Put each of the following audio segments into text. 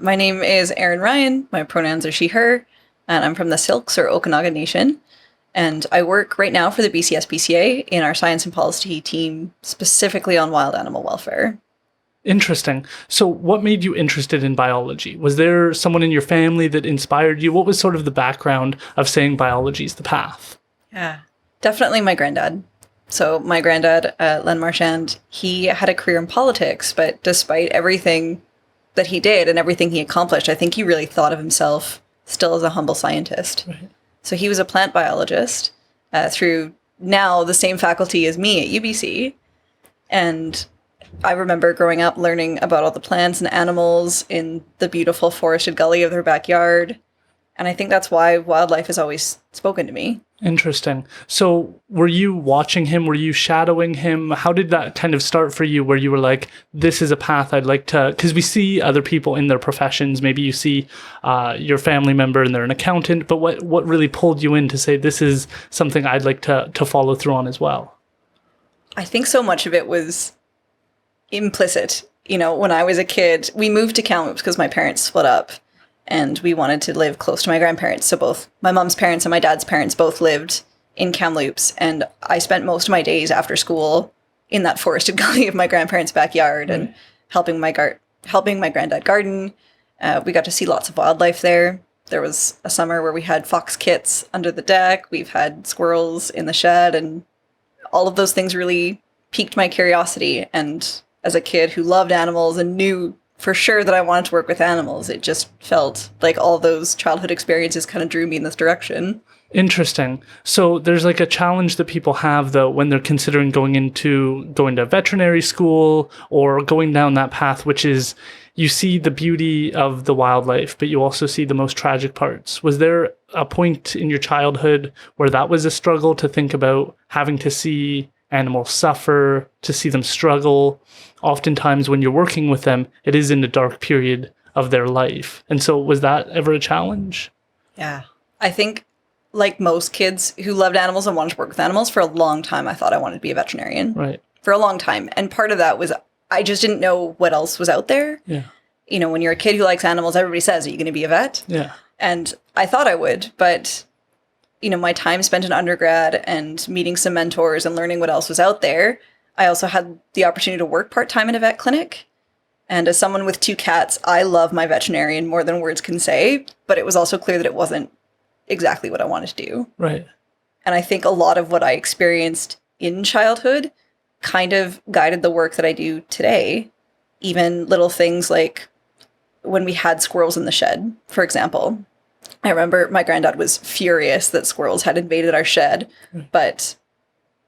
My name is Erin Ryan. My pronouns are she, her, and I'm from the Syilx or Okanagan Nation. And I work right now for the BC SPCA in our science and policy team, specifically on wild animal welfare. Interesting. So what made you interested in biology? Was there someone in your family that inspired you? What was sort of the background of saying biology is the path? Yeah, definitely my granddad. So my granddad, Len Marchand, he had a career in politics, but despite everything that he did and everything he accomplished, I think he really thought of himself still as a humble scientist. Right. So he was a plant biologist through now the same faculty as me at UBC. And I remember growing up learning about all the plants and animals in the beautiful forested gully of their backyard. And I think that's why wildlife has always spoken to me. Interesting. So were you watching him? Were you shadowing him? How did that kind of start for you, where you were like, this is a path I'd like to, because we see other people in their professions. Maybe you see your family member and they're an accountant, but what really pulled you in to say, this is something I'd like to follow through on as well? I think so much of it was implicit. You know, when I was a kid, we moved to Kamloops because my parents split up. And we wanted to live close to my grandparents. So both my mom's parents and my dad's parents both lived in Kamloops. And I spent most of my days after school in that forested gully of my grandparents' backyard and helping my granddad garden. We got to see lots of wildlife there. There was a summer where we had fox kits under the deck. We've had squirrels in the shed. And all of those things really piqued my curiosity. And as a kid who loved animals and knew for sure that I wanted to work with animals, it just felt like all those childhood experiences kind of drew me in this direction. Interesting. So there's like a challenge that people have, though, when they're considering going to veterinary school or going down that path, which is you see the beauty of the wildlife, but you also see the most tragic parts. Was there a point in your childhood where that was a struggle, to think about having to see animals suffer, to see them struggle? Oftentimes when you're working with them, it is in a dark period of their life. And so was that ever a challenge? Yeah. I think, like most kids who loved animals and wanted to work with animals, for a long time, I thought I wanted to be a veterinarian. Right. For a long time. And part of that was I just didn't know what else was out there. Yeah. You know, when you're a kid who likes animals, everybody says, are you going to be a vet? Yeah. And I thought I would, but you know, my time spent in undergrad and meeting some mentors and learning what else was out there, I also had the opportunity to work part-time in a vet clinic. And as someone with 2 cats, I love my veterinarian more than words can say, but it was also clear that it wasn't exactly what I wanted to do. Right. And I think a lot of what I experienced in childhood kind of guided the work that I do today. Even little things like when we had squirrels in the shed, for example. I remember my granddad was furious that squirrels had invaded our shed, but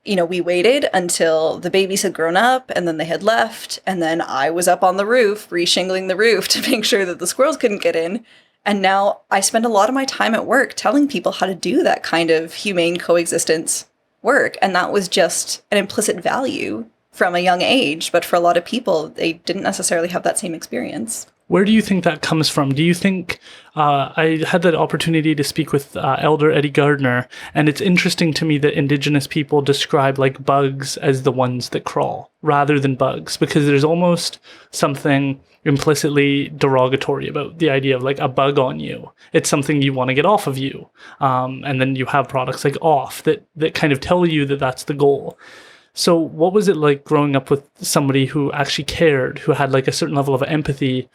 you know, we waited until the babies had grown up and then they had left. And then I was up on the roof, re-shingling the roof to make sure that the squirrels couldn't get in. And now I spend a lot of my time at work telling people how to do that kind of humane coexistence work. And that was just an implicit value from a young age. But for a lot of people, they didn't necessarily have that same experience. Where do you think that comes from? Do you think, I had that opportunity to speak with Elder Eddie Gardner, and it's interesting to me that Indigenous people describe like bugs as the ones that crawl rather than bugs, because there's almost something implicitly derogatory about the idea of like a bug on you. It's something you want to get off of you. And then you have products like Off that kind of tell you that that's the goal. So what was it like growing up with somebody who actually cared, who had like a certain level of empathy?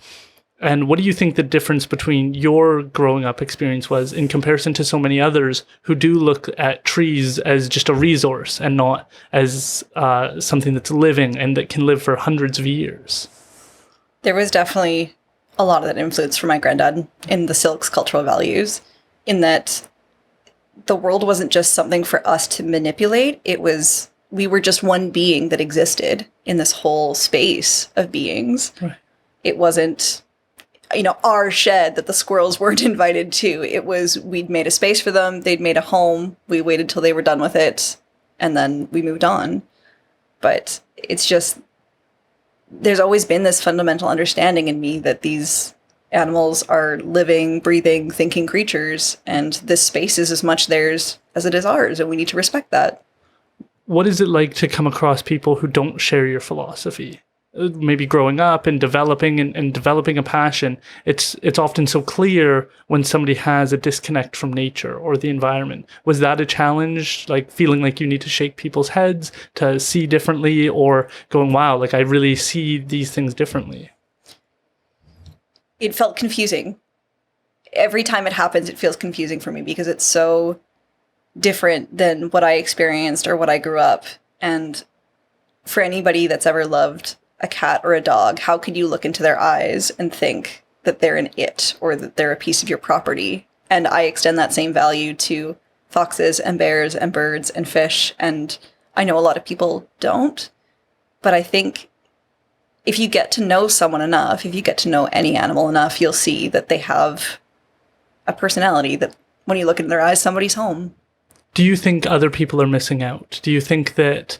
And what do you think the difference between your growing up experience was in comparison to so many others who do look at trees as just a resource and not as something that's living and that can live for hundreds of years? There was definitely a lot of that influence from my granddad in the Syilx cultural values, in that the world wasn't just something for us to manipulate. We were just one being that existed in this whole space of beings. Right. It wasn't, you know, our shed that the squirrels weren't invited to. It was, we'd made a space for them. They'd made a home. We waited till they were done with it. And then we moved on. But it's just, there's always been this fundamental understanding in me that these animals are living, breathing, thinking creatures. And this space is as much theirs as it is ours. And we need to respect that. What is it like to come across people who don't share your philosophy? maybe growing up and developing and developing a passion, it's often so clear when somebody has a disconnect from nature or the environment. Was that a challenge, like feeling like you need to shake people's heads to see differently, or going, wow, like I really see these things differently? It felt confusing. Every time it happens, it feels confusing for me because it's so different than what I experienced or what I grew up. And for anybody that's ever loved a cat or a dog, how could you look into their eyes and think that they're an it or that they're a piece of your property? And I extend that same value to foxes and bears and birds and fish. And I know a lot of people don't, but I think if you get to know someone enough, if you get to know any animal enough, you'll see that they have a personality that when you look into their eyes, somebody's home. Do you think other people are missing out? Do you think that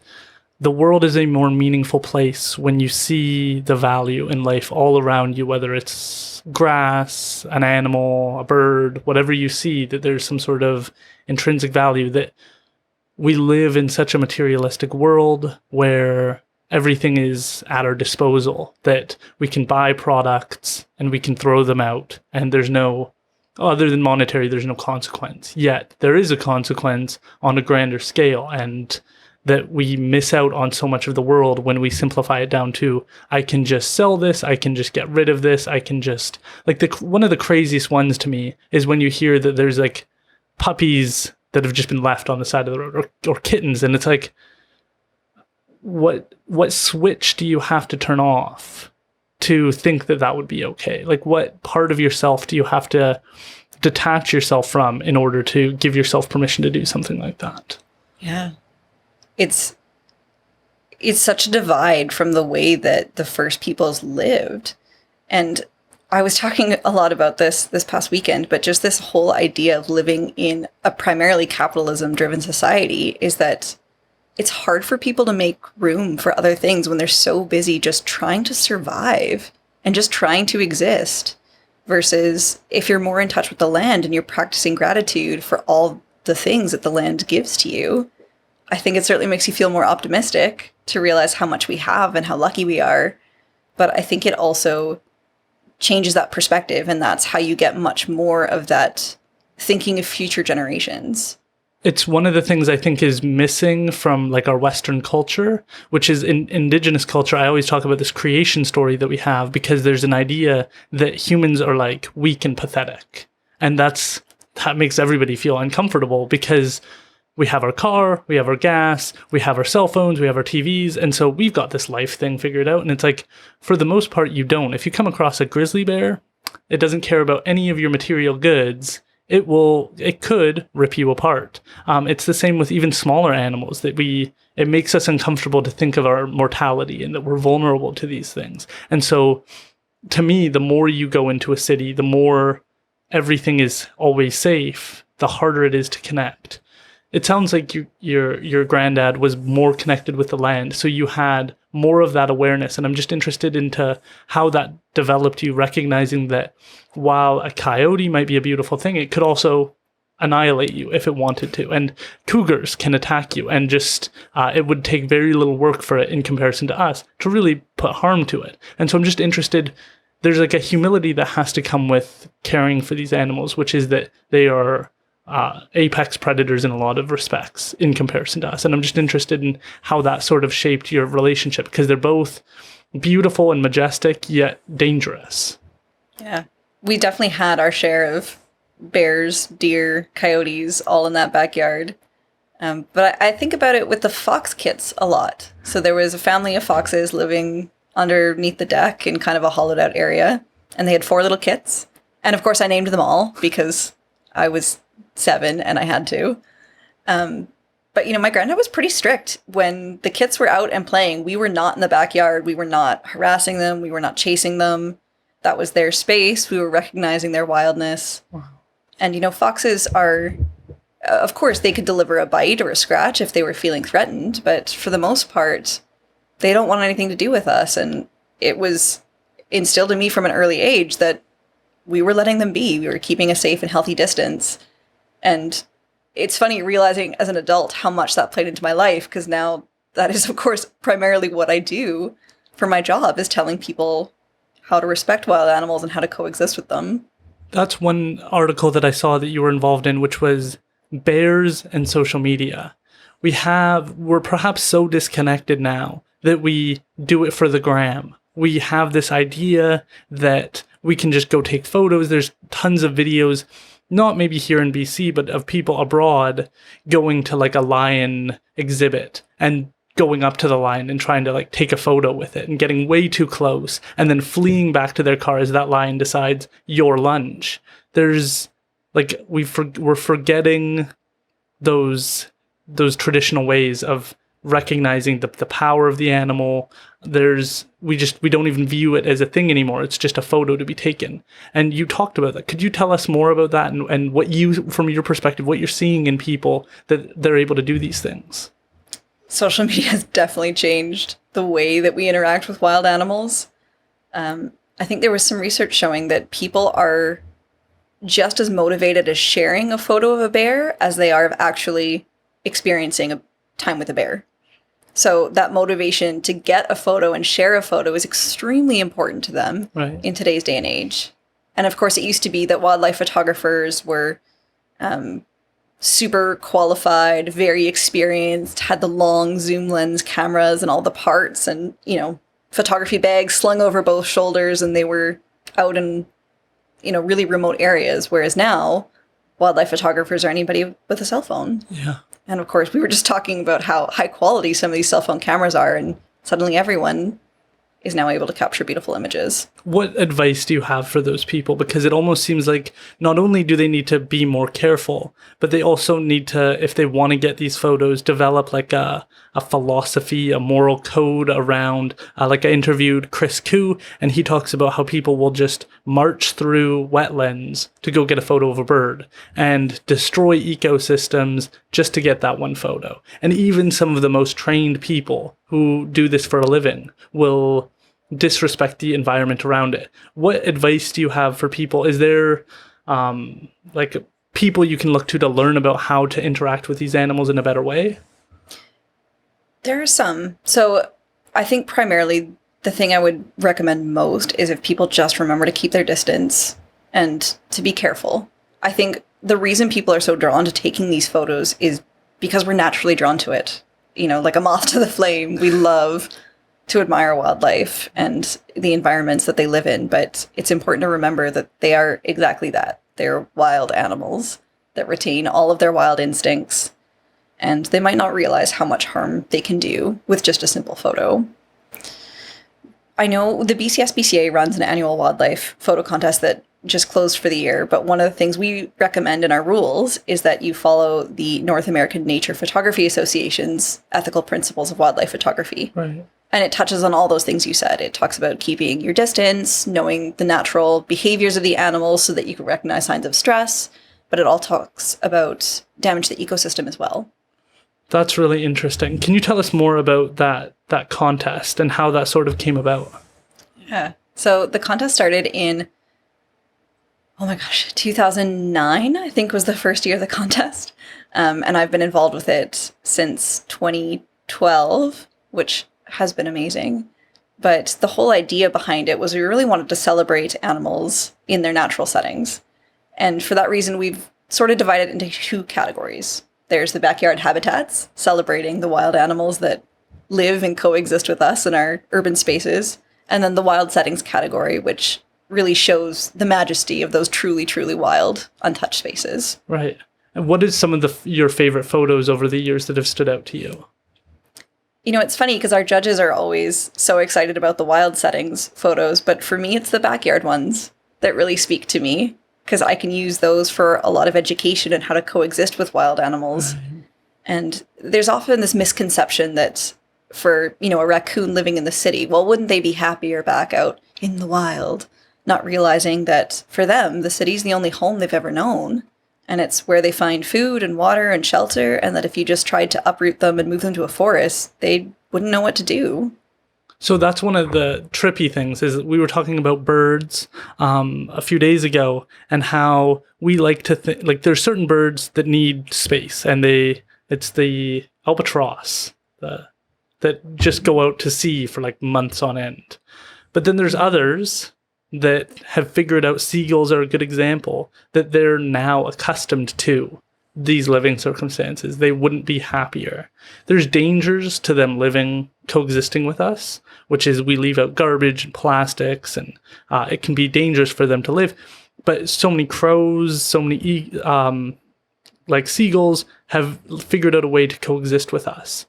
the world is a more meaningful place when you see the value in life all around you, whether it's grass, an animal, a bird, whatever you see, that there's some sort of intrinsic value, that we live in such a materialistic world where everything is at our disposal, that we can buy products and we can throw them out and there's no, other than monetary, there's no consequence. Yet there is a consequence on a grander scale, and that we miss out on so much of the world when we simplify it down to, I can just sell this, I can just get rid of this, I can just, like, one of the craziest ones to me is when you hear that there's like puppies that have just been left on the side of the road, or kittens, and it's like, what switch do you have to turn off to think that that would be okay? Like, what part of yourself do you have to detach yourself from in order to give yourself permission to do something like that? Yeah. It's such a divide from the way that the first peoples lived. And I was talking a lot about this past weekend, but just this whole idea of living in a primarily capitalism-driven society is that it's hard for people to make room for other things when they're so busy just trying to survive and just trying to exist. Versus if you're more in touch with the land and you're practicing gratitude for all the things that the land gives to you, I think it certainly makes you feel more optimistic to realize how much we have and how lucky we are. But I think it also changes that perspective, and that's how you get much more of that thinking of future generations. It's one of the things I think is missing from like our Western culture, which is in indigenous culture. I always talk about this creation story that we have, because there's an idea that humans are like weak and pathetic. And that makes everybody feel uncomfortable, because we have our car, we have our gas, we have our cell phones, we have our TVs. And so we've got this life thing figured out. And it's like, for the most part, you don't. If you come across a grizzly bear, it doesn't care about any of your material goods. It could rip you apart. It's the same with even smaller animals, that it makes us uncomfortable to think of our mortality and that we're vulnerable to these things. And so to me, the more you go into a city, the more everything is always safe, the harder it is to connect. It sounds like your granddad was more connected with the land, so you had more of that awareness. And I'm just interested into how that developed you, recognizing that while a coyote might be a beautiful thing, it could also annihilate you if it wanted to. And cougars can attack you, and just it would take very little work for it in comparison to us to really put harm to it. And so I'm just interested, there's like a humility that has to come with caring for these animals, which is that they are apex predators in a lot of respects in comparison to us. And I'm just interested in how that sort of shaped your relationship, because they're both beautiful and majestic, yet dangerous. Yeah, we definitely had our share of bears, deer, coyotes, all in that backyard. But I think about it with the fox kits a lot. So there was a family of foxes living underneath the deck in kind of a hollowed out area, and they had 4 little kits. And of course I named them all because I was 7 and I had to. But my granddad was pretty strict. When the kits were out and playing, we were not in the backyard. We were not harassing them. We were not chasing them. That was their space. We were recognizing their wildness. Wow. And foxes are, of course, they could deliver a bite or a scratch if they were feeling threatened, but for the most part, they don't want anything to do with us. And it was instilled in me from an early age that we were letting them be. We were keeping a safe and healthy distance. And it's funny realizing as an adult how much that played into my life, because now that is, of course, primarily what I do. for my job is telling people how to respect wild animals and how to coexist with them. That's one article that I saw that you were involved in, which was bears and social media. We're perhaps so disconnected now that we do it for the gram. We have this idea that we can just go take photos. There's tons of videos, not maybe here in BC, but of people abroad going to like a lion exhibit and going up to the lion and trying to like take a photo with it and getting way too close and then fleeing back to their car as that lion decides your lunch. There's like we're forgetting those traditional ways of recognizing the power of the animal. We don't even view it as a thing anymore. It's just a photo to be taken. And you talked about that. Could you tell us more about that and what you, from your perspective, what you're seeing in people that they're able to do these things? Social media has definitely changed the way that we interact with wild animals. I think there was some research showing that people are just as motivated as sharing a photo of a bear as they are of actually experiencing a time with a bear. So that motivation to get a photo and share a photo is extremely important to them in today's day and age. And of course, it used to be that wildlife photographers were super qualified, very experienced, had the long zoom lens cameras and all the parts and, photography bags slung over both shoulders, and they were out in, really remote areas. Whereas now, wildlife photographers are anybody with a cell phone. Yeah. And of course, we were just talking about how high quality some of these cell phone cameras are, and suddenly everyone is now able to capture beautiful images. What advice do you have for those people? Because it almost seems like not only do they need to be more careful, but they also need to, if they want to get these photos, develop like a philosophy, a moral code around, like I interviewed Chris Koo, and he talks about how people will just march through wetlands to go get a photo of a bird and destroy ecosystems just to get that one photo. And even some of the most trained people who do this for a living will disrespect the environment around it. What advice do you have for people? Is there like people you can look to learn about how to interact with these animals in a better way? There are some. So I think primarily the thing I would recommend most is if people just remember to keep their distance and to be careful. I think the reason people are so drawn to taking these photos is because we're naturally drawn to it. Like a moth to the flame, we love to admire wildlife and the environments that they live in, but it's important to remember that they are exactly that. They're wild animals that retain all of their wild instincts, and they might not realize how much harm they can do with just a simple photo. I know the BC SPCA runs an annual wildlife photo contest that just closed for the year, but one of the things we recommend in our rules is that you follow the North American Nature Photography Association's ethical principles of wildlife photography. Right. And it touches on all those things you said. It talks about keeping your distance, knowing the natural behaviors of the animals so that you can recognize signs of stress, but it all talks about damage to the ecosystem as well. That's really interesting. Can you tell us more about that contest and how that sort of came about? Yeah. So the contest started in 2009, I think was the first year of the contest. And I've been involved with it since 2012, which has been amazing. But the whole idea behind it was we really wanted to celebrate animals in their natural settings. And for that reason, we've sort of divided into two categories. There's the backyard habitats, celebrating the wild animals that live and coexist with us in our urban spaces. And then the wild settings category, which really shows the majesty of those truly, truly wild, untouched spaces. Right. And what is some of your favorite photos over the years that have stood out to you? It's funny because our judges are always so excited about the wild settings photos, but for me, it's the backyard ones that really speak to me because I can use those for a lot of education and how to coexist with wild animals. Right. And there's often this misconception that for, a raccoon living in the city, well, wouldn't they be happier back out in the wild? Not realizing that for them, the city's the only home they've ever known. And it's where they find food and water and shelter. And that if you just tried to uproot them and move them to a forest, they wouldn't know what to do. So that's one of the trippy things is we were talking about birds a few days ago and how we like to think like there's certain birds that need space and it's the albatross, the that just go out to sea for like months on end. But then there's others that have figured out, seagulls are a good example, that they're now accustomed to these living circumstances. They wouldn't be happier. There's dangers to them coexisting with us, which is we leave out garbage and plastics, and it can be dangerous for them to live. But so many crows, so many like seagulls have figured out a way to coexist with us.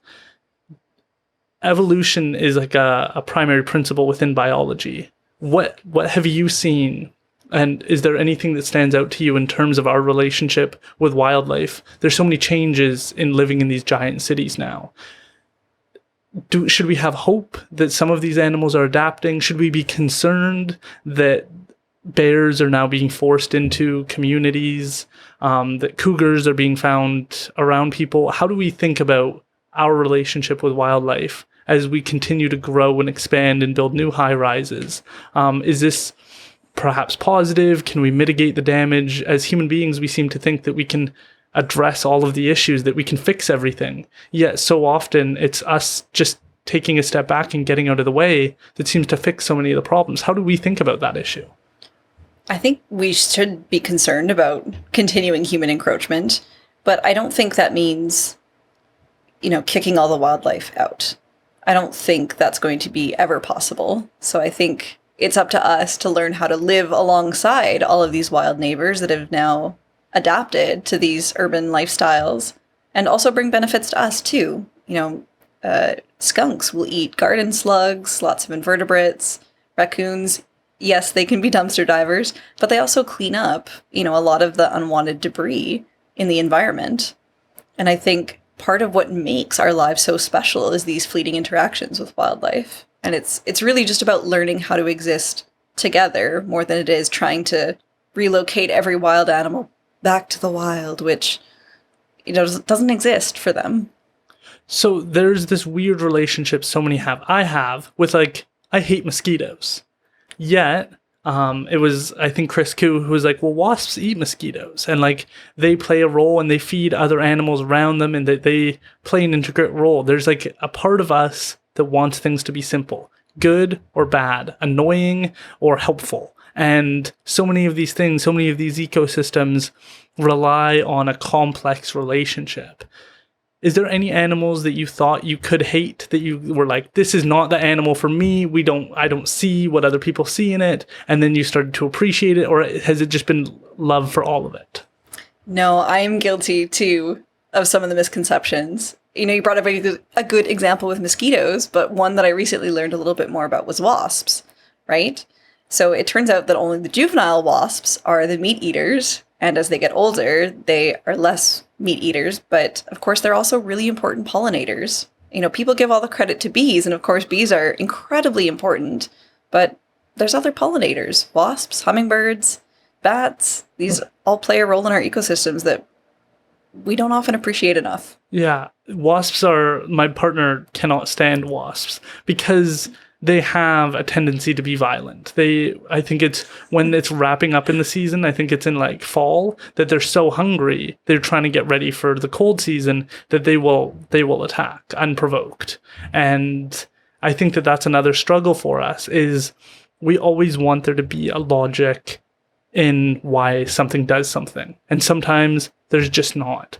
Evolution is like a primary principle within biology. What have you seen? And is there anything that stands out to you in terms of our relationship with wildlife? There's so many changes in living in these giant cities now. Should we have hope that some of these animals are adapting? Should we be concerned that bears are now being forced into communities, that cougars are being found around people? How do we think about our relationship with wildlife as we continue to grow and expand and build new high rises? Is this perhaps positive? Can we mitigate the damage? As human beings, we seem to think that we can address all of the issues, that we can fix everything. Yet so often it's us just taking a step back and getting out of the way that seems to fix so many of the problems. How do we think about that issue? I think we should be concerned about continuing human encroachment, but I don't think that means, kicking all the wildlife out. I don't think that's going to be ever possible. So I think it's up to us to learn how to live alongside all of these wild neighbors that have now adapted to these urban lifestyles, and also bring benefits to us too. Skunks will eat garden slugs, lots of invertebrates, raccoons. Yes, they can be dumpster divers, but they also clean up, a lot of the unwanted debris in the environment. And I think part of what makes our lives so special is these fleeting interactions with wildlife. And it's really just about learning how to exist together more than it is trying to relocate every wild animal back to the wild, which doesn't exist for them. So there's this weird relationship so many have. I have with I hate mosquitoes. Yet it was, I think, Chris Koo who was like, well, wasps eat mosquitoes, and they play a role and they feed other animals around them, and that they play an intricate role. There's a part of us that wants things to be simple, good or bad, annoying or helpful. And so many of these things, so many of these ecosystems rely on a complex relationship. Is there any animals that you thought you could hate, that you were like, this is not the animal for me, I don't see what other people see in it, and then you started to appreciate it? Or has it just been love for all of it? No, I am guilty too of some of the misconceptions. You brought up a good example with mosquitoes, but one that I recently learned a little bit more about was wasps, right? So it turns out that only the juvenile wasps are the meat eaters, and as they get older, they are less meat eaters, but of course they're also really important pollinators. People give all the credit to bees, and of course bees are incredibly important, but there's other pollinators, wasps, hummingbirds, bats. These all play a role in our ecosystems that we don't often appreciate enough. Yeah, my partner cannot stand wasps because they have a tendency to be violent. I think it's when it's wrapping up in the season, I think it's in fall, that they're so hungry, they're trying to get ready for the cold season, that they will attack unprovoked. And I think that that's another struggle for us, is we always want there to be a logic in why something does something. And sometimes there's just not.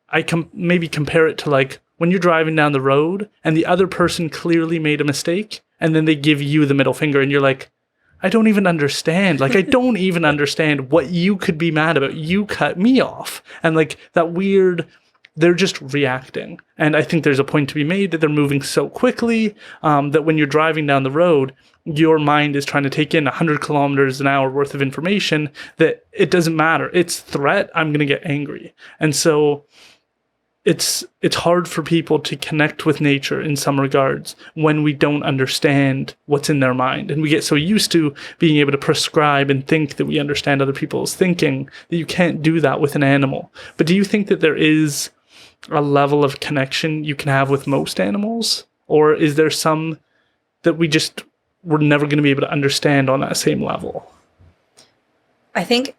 I maybe compare it to when you're driving down the road and the other person clearly made a mistake, and then they give you the middle finger and you're like, I don't even understand. I don't even understand what you could be mad about. You cut me off. And that weird, they're just reacting. And I think there's a point to be made that they're moving so quickly that when you're driving down the road, your mind is trying to take in 100 kilometers an hour worth of information, that it doesn't matter. It's threat. I'm going to get angry. And so it's hard for people to connect with nature in some regards when we don't understand what's in their mind. And we get so used to being able to prescribe and think that we understand other people's thinking that you can't do that with an animal. But do you think that there is a level of connection you can have with most animals? Or is there some that we're never going to be able to understand on that same level? I think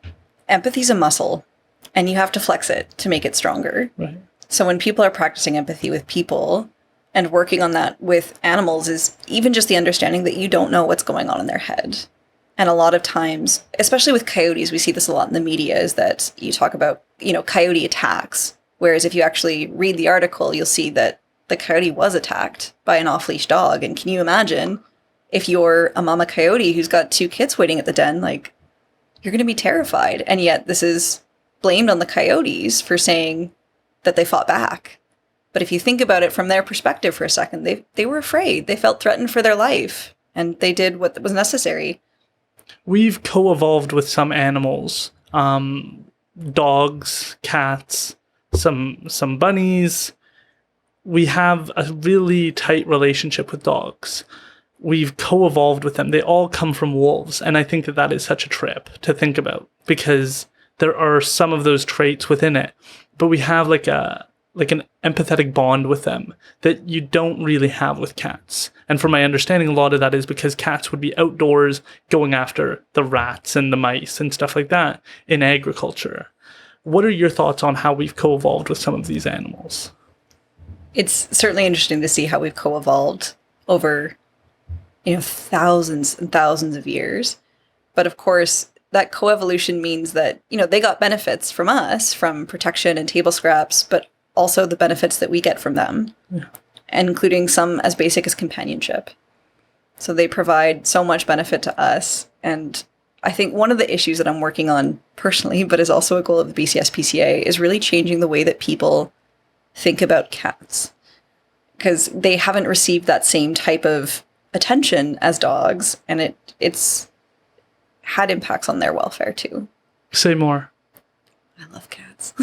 empathy is a muscle, and you have to flex it to make it stronger. Right. So when people are practicing empathy with people, And working on that with animals is even just the understanding that you don't know what's going on in their head. And a lot of times, especially with coyotes, we see this a lot in the media, is that you talk about, coyote attacks. Whereas if you actually read the article, you'll see that the coyote was attacked by an off-leash dog. And can you imagine if you're a mama coyote who's got 2 kids waiting at the den, like, you're going to be terrified. And yet this is blamed on the coyotes for saying that they fought back. But if you think about it from their perspective for a second, they were afraid. They felt threatened for their life, and they did what was necessary. We've co-evolved with some animals, dogs, cats, some bunnies. We have a really tight relationship with dogs. We've co-evolved with them. They all come from wolves, and I think that is such a trip to think about, because there are some of those traits within it, but we have like an empathetic bond with them that you don't really have with cats. And from my understanding, a lot of that is because cats would be outdoors going after the rats and the mice and stuff like that in agriculture. What are your thoughts on how we've co-evolved with some of these animals? It's certainly interesting to see how we've co-evolved over, thousands and thousands of years. But of course, that co-evolution means that, they got benefits from us, from protection and table scraps, but also the benefits that we get from them, including some as basic as companionship. So they provide so much benefit to us. And I think one of the issues that I'm working on personally, but is also a goal of the BC SPCA, is really changing the way that people think about cats, because they haven't received that same type of attention as dogs, and it's had impacts on their welfare too. Say more. I love cats.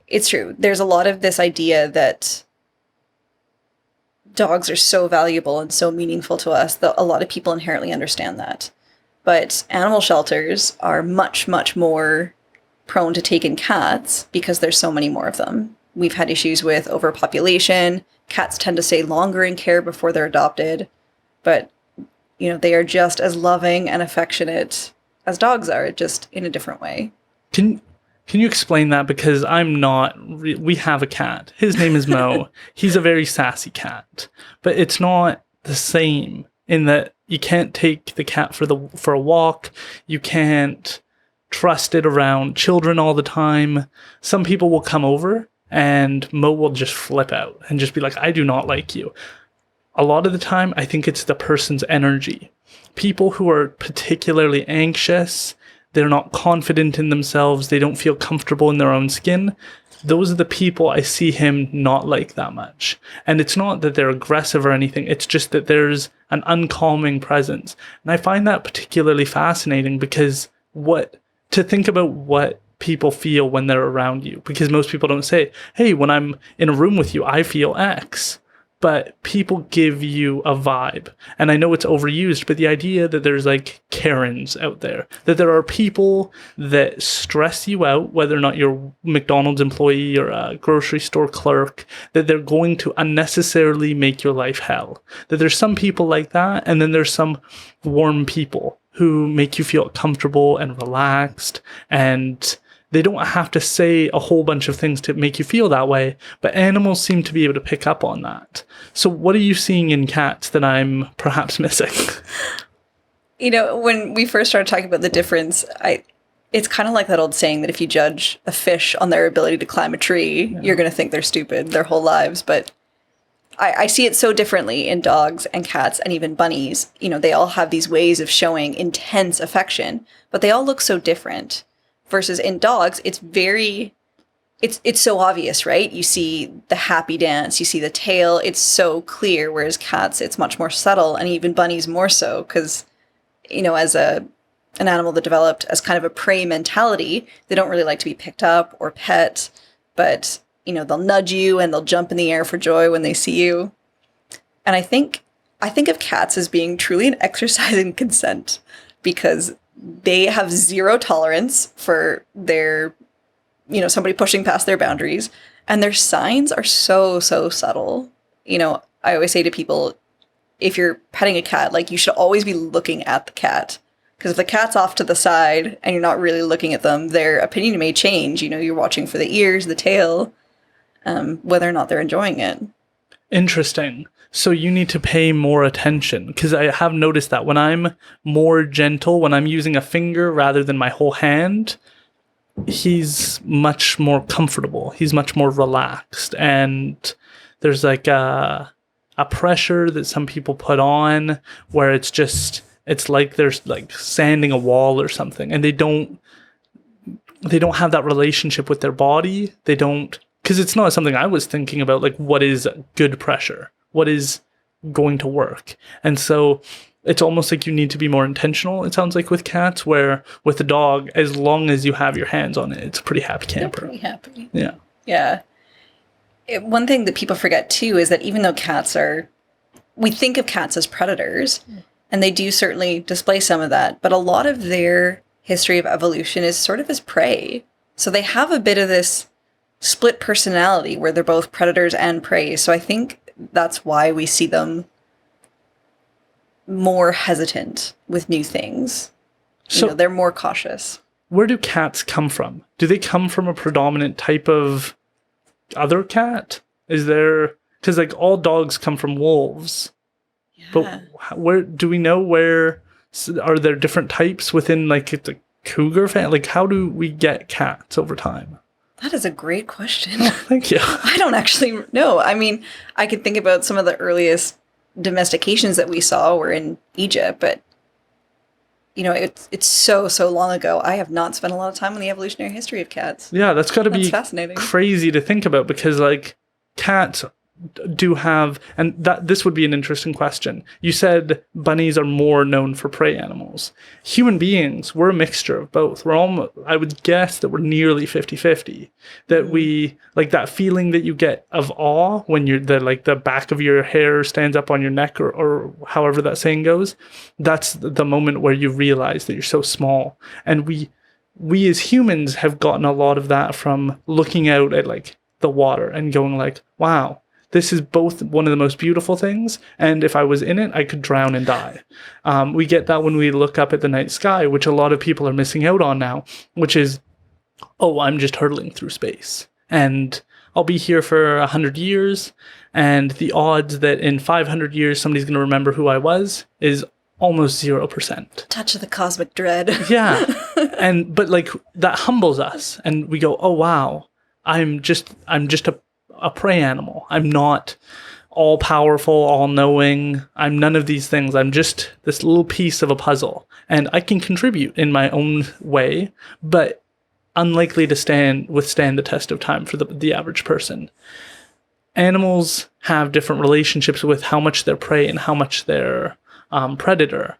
It's true. There's a lot of this idea that dogs are so valuable and so meaningful to us that a lot of people inherently understand that. But animal shelters are much, much more prone to take in cats because there's so many more of them. We've had issues with overpopulation. Cats tend to stay longer in care before they're adopted. But, they are just as loving and affectionate as dogs are, just in a different way. Can you explain that? Because I'm not... we have a cat. His name is Mo. He's a very sassy cat. But it's not the same in that you can't take the cat for a walk. You can't trust it around children all the time. Some people will come over and Mo will just flip out and just be like, I do not like you. A lot of the time, I think it's the person's energy. People who are particularly anxious, they're not confident in themselves, they don't feel comfortable in their own skin, those are the people I see him not like that much. And it's not that they're aggressive or anything, it's just that there's an uncalming presence. And I find that particularly fascinating, because to think about what people feel when they're around you, because most people don't say, hey, when I'm in a room with you, I feel X. But people give you a vibe. And I know it's overused, but the idea that there's like Karens out there, that there are people that stress you out, whether or not you're a McDonald's employee or a grocery store clerk, that they're going to unnecessarily make your life hell. That there's some people like that, and then there's some warm people who make you feel comfortable and relaxed, and they don't have to say a whole bunch of things to make you feel that way, but animals seem to be able to pick up on that. So what are you seeing in cats that I'm perhaps missing? When we first started talking about the difference, it's kind of like that old saying that if you judge a fish on their ability to climb a tree, you're going to think they're stupid their whole lives. But I see it so differently in dogs and cats and even bunnies. They all have these ways of showing intense affection, but they all look so different. Versus in dogs, it's so obvious, right? You see the happy dance, you see the tail, it's so clear. Whereas cats, it's much more subtle, and even bunnies more so, because, as an animal that developed as kind of a prey mentality, they don't really like to be picked up or pet, but, they'll nudge you and they'll jump in the air for joy when they see you. And I think of cats as being truly an exercise in consent, because they have zero tolerance for their, somebody pushing past their boundaries. And their signs are so, so subtle. I always say to people, if you're petting a cat, like, you should always be looking at the cat. Because if the cat's off to the side and you're not really looking at them, their opinion may change. You're watching for the ears, the tail. whether or not they're enjoying it. Interesting. So you need to pay more attention, because I have noticed that when I'm more gentle, when I'm using a finger rather than my whole hand, he's much more comfortable. He's much more relaxed. And there's like a pressure that some people put on where it's like there's like sanding a wall or something, and they don't have that relationship with their body. They don't, because it's not something I was thinking about, like what is good pressure? What is going to work? And so it's almost like you need to be more intentional, it sounds like, with cats, where with a dog, as long as you have your hands on it, it's a pretty happy camper. They're pretty happy. Yeah. Yeah. One thing that people forget too is that even though we think of cats as predators, and they do certainly display some of that, but a lot of their history of evolution is sort of as prey. So they have a bit of this split personality where they're both predators and prey. So I think that's why we see them more hesitant with new things. So they're more cautious. Where do cats come from? Do they come from a predominant type of other cat? Is there, because like all dogs come from wolves, but where do we know where are there different types within like the cougar family? Like how do we get cats over time? That is a great question. Oh, thank you. I don't actually know. I mean, I could think about some of the earliest domestications that we saw were in Egypt, but it's so long ago. I have not spent a lot of time on the evolutionary history of cats. Yeah, that's got to be fascinating, crazy to think about, because like cats do have, and that this would be an interesting question. You said bunnies are more known for prey animals. Human beings, we're a mixture of both. We're almost, I would guess that we're nearly 50-50. That we, like that feeling that you get of awe when you're the back of your hair stands up on your neck, or however that saying goes. That's the moment where you realize that you're so small. And we as humans have gotten a lot of that from looking out at like the water and going like, wow, this is both one of the most beautiful things, and if I was in it, I could drown and die. We get that when we look up at the night sky, which a lot of people are missing out on now, which is, oh, I'm just hurtling through space, and I'll be here for 100 years, and the odds that in 500 years somebody's going to remember who I was is almost 0%. Touch of the cosmic dread. Yeah. But like that humbles us, and we go, oh, wow, I'm just a prey animal. I'm not all powerful, all knowing. I'm none of these things. I'm just this little piece of a puzzle, and I can contribute in my own way, but unlikely to withstand the test of time for the average person. Animals have different relationships with how much they're prey and how much they're predator.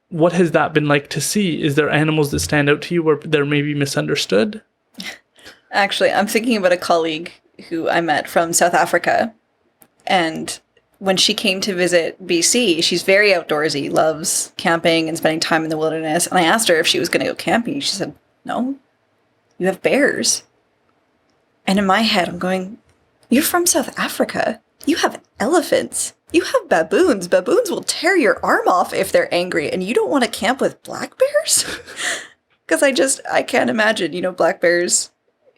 What has that been like to see? Is there animals that stand out to you where they're maybe misunderstood? Actually, I'm thinking about a colleague who I met from South Africa. And when she came to visit BC, she's very outdoorsy, loves camping and spending time in the wilderness. And I asked her if she was going to go camping. She said, no, you have bears. And in my head, I'm going, you're from South Africa. You have elephants. You have baboons. Baboons will tear your arm off if they're angry. And you don't want to camp with black bears? Because I can't imagine, black bears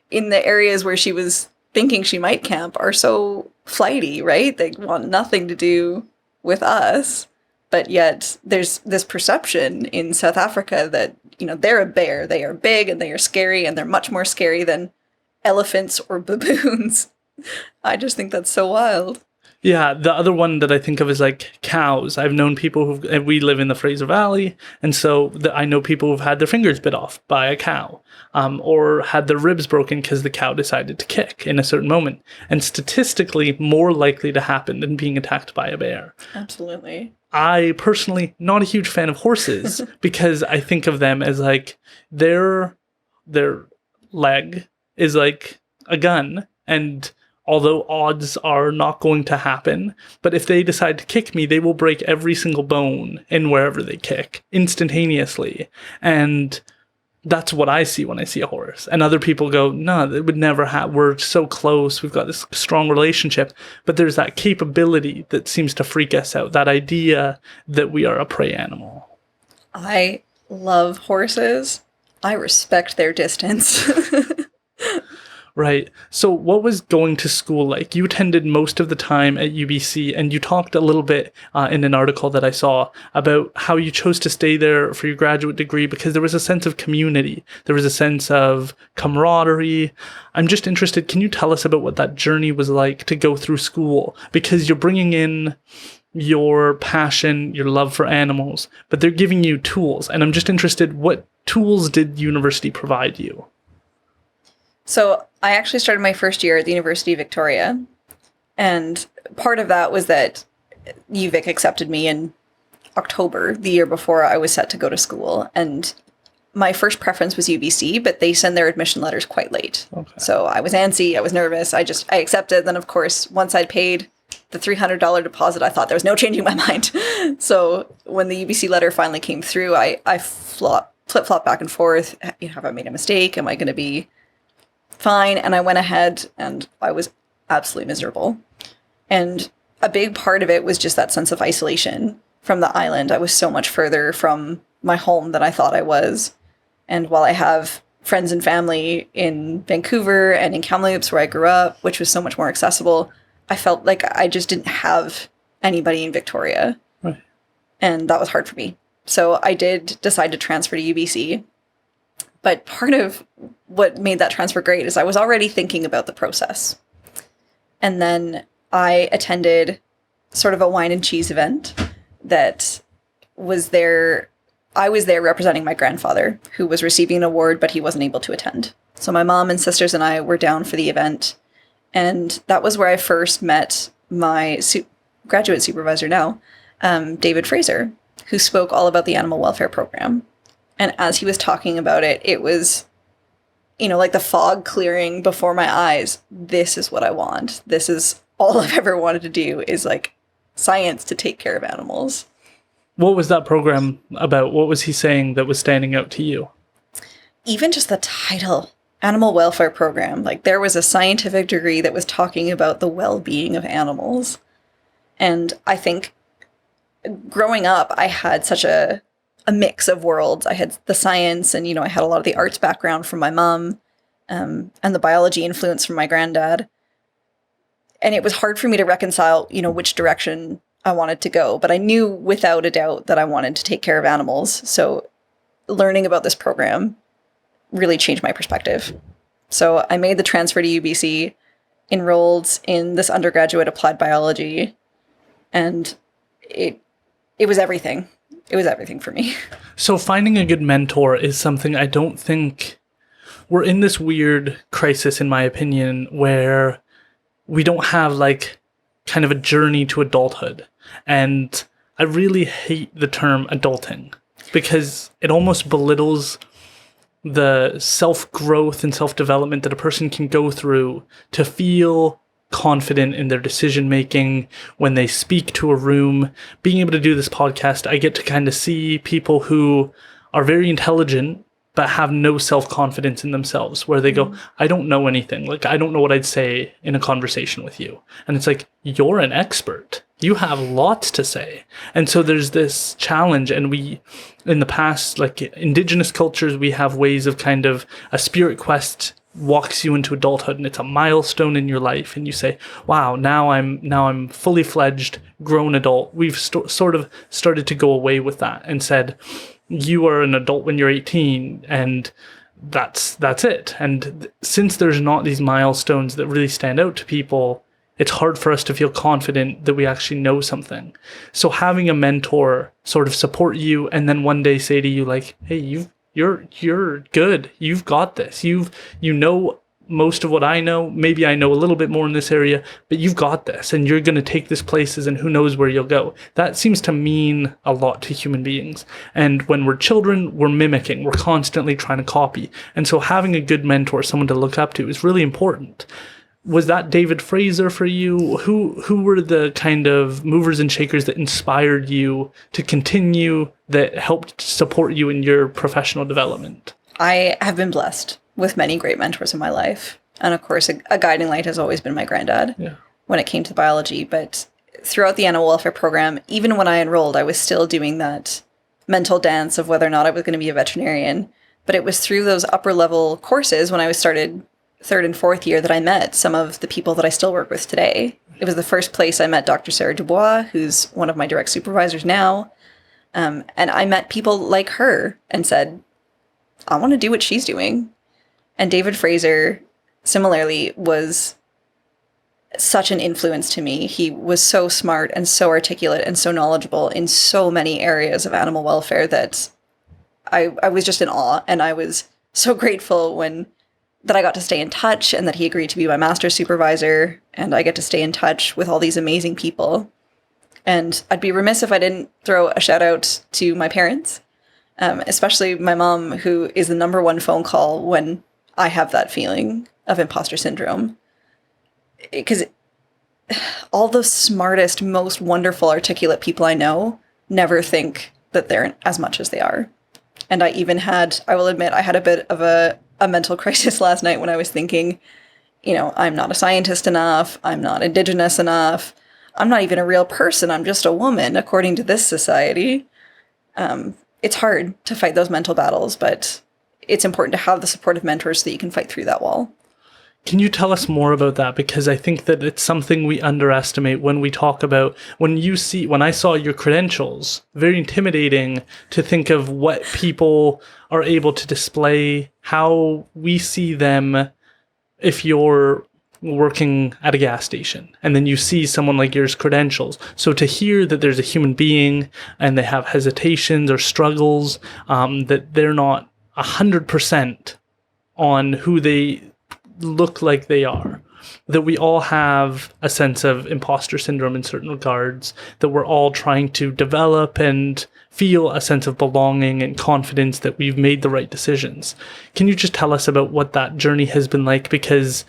in the areas where she was thinking she might camp are so flighty, right? They want nothing to do with us. But yet there's this perception in South Africa that, they're a bear. They are big and they are scary, and they're much more scary than elephants or baboons. I just think that's so wild. Yeah, the other one that I think of is like cows. I've known people we live in the Fraser Valley, and so I know people who've had their fingers bit off by a cow, or had their ribs broken because the cow decided to kick in a certain moment, and statistically more likely to happen than being attacked by a bear. Absolutely. I personally not a huge fan of horses because I think of them as like their leg is like a gun, and although odds are not going to happen, but if they decide to kick me, they will break every single bone in wherever they kick instantaneously. And that's what I see when I see a horse. And other people go, no, it would never happen. We're so close. We've got this strong relationship. But there's that capability that seems to freak us out, that idea that we are a prey animal. I love horses. I respect their distance. Right. So what was going to school like? You attended most of the time at UBC, and you talked a little bit in an article that I saw about how you chose to stay there for your graduate degree because there was a sense of community. There was a sense of camaraderie. I'm just interested, can you tell us about what that journey was like to go through school? Because you're bringing in your passion, your love for animals, but they're giving you tools. And I'm just interested, what tools did university provide you? So I actually started my first year at the University of Victoria, and part of that was that UVic accepted me in October, the year before I was set to go to school, and my first preference was UBC, but they send their admission letters quite late. Okay. So I was antsy, I was nervous, I accepted. Then of course, once I'd paid the $300 deposit, I thought there was no changing my mind. So when the UBC letter finally came through, I flip-flop back and forth. Have I made a mistake? Am I going to be fine? And I went ahead and I was absolutely miserable. And a big part of it was just that sense of isolation from the island. I was so much further from my home than I thought I was. And while I have friends and family in Vancouver and in Kamloops where I grew up, which was so much more accessible, I felt like I just didn't have anybody in Victoria. Right. And that was hard for me. So I did decide to transfer to UBC. But part of what made that transfer great is I was already thinking about the process. And then I attended sort of a wine and cheese event that was there. I was there representing my grandfather, who was receiving an award, but he wasn't able to attend. So my mom and sisters and I were down for the event. And that was where I first met my graduate supervisor now, David Fraser, who spoke all about the animal welfare program. And as he was talking about it, it was, like the fog clearing before my eyes. This is what I want. This is all I've ever wanted to do, is like science to take care of animals. What was that program about? What was he saying that was standing out to you? Even just the title, Animal Welfare Program. Like, there was a scientific degree that was talking about the well-being of animals. And I think growing up, I had such a mix of worlds. I had the science and, I had a lot of the arts background from my mom, and the biology influence from my granddad. And it was hard for me to reconcile, which direction I wanted to go. But I knew without a doubt that I wanted to take care of animals. So learning about this program really changed my perspective. So I made the transfer to UBC, enrolled in this undergraduate applied biology, and it was everything. It was everything for me. So finding a good mentor is something I don't think... We're in this weird crisis, in my opinion, where we don't have kind of a journey to adulthood. And I really hate the term adulting because it almost belittles the self-growth and self-development that a person can go through to feel confident in their decision-making when they speak to a room. Being able to do this podcast, I get to kind of see people who are very intelligent but have no self-confidence in themselves, where they go, I don't know anything. I don't know what I'd say in a conversation with you. And it's like, you're an expert. You have lots to say. And so there's this challenge. And we, in the past, Indigenous cultures, we have ways of kind of a spirit quest walks you into adulthood, and it's a milestone in your life. And you say, wow, now I'm fully fledged, grown adult. We've sort of started to go away with that and said, you are an adult when you're 18, and that's it. And since there's not these milestones that really stand out to people, it's hard for us to feel confident that we actually know something. So having a mentor sort of support you and then one day say to you hey, you're good. You've got this. You know most of what I know. Maybe I know a little bit more in this area, but you've got this, and you're going to take this places, and who knows where you'll go. That seems to mean a lot to human beings. And when we're children, we're mimicking. We're constantly trying to copy. And so having a good mentor, someone to look up to, is really important. Was that David Fraser for you? Who were the kind of movers and shakers that inspired you to continue, that helped support you in your professional development? I have been blessed with many great mentors in my life. And of course, a guiding light has always been my granddad when it came to biology. But throughout the animal welfare program, even when I enrolled, I was still doing that mental dance of whether or not I was going to be a veterinarian. But it was through those upper level courses when I started third and fourth year that I met some of the people that I still work with today. It was the first place I met Dr. Sarah Dubois, who's one of my direct supervisors now. And I met people like her and said, I want to do what she's doing. And David Fraser, similarly, was such an influence to me. He was so smart and so articulate and so knowledgeable in so many areas of animal welfare that I was just in awe. And I was so grateful that I got to stay in touch and that he agreed to be my master's supervisor, and I get to stay in touch with all these amazing people. And I'd be remiss if I didn't throw a shout out to my parents, especially my mom, who is the number one phone call when I have that feeling of imposter syndrome. Because all the smartest, most wonderful, articulate people I know never think that they're as much as they are. And I will admit, I had a bit of a mental crisis last night when I was thinking, I'm not a scientist enough, I'm not Indigenous enough, I'm not even a real person, I'm just a woman, according to this society. It's hard to fight those mental battles, but it's important to have the supportive mentors so that you can fight through that wall. Can you tell us more about that? Because I think that it's something we underestimate when we talk about, when I saw your credentials, very intimidating to think of what people are able to display, how we see them if you're working at a gas station and then you see someone like yours credentials. So to hear that there's a human being and they have hesitations or struggles, that they're not 100% on who they look like they are, that we all have a sense of imposter syndrome in certain regards, that we're all trying to develop and feel a sense of belonging and confidence that we've made the right decisions. Can you just tell us about what that journey has been like? Because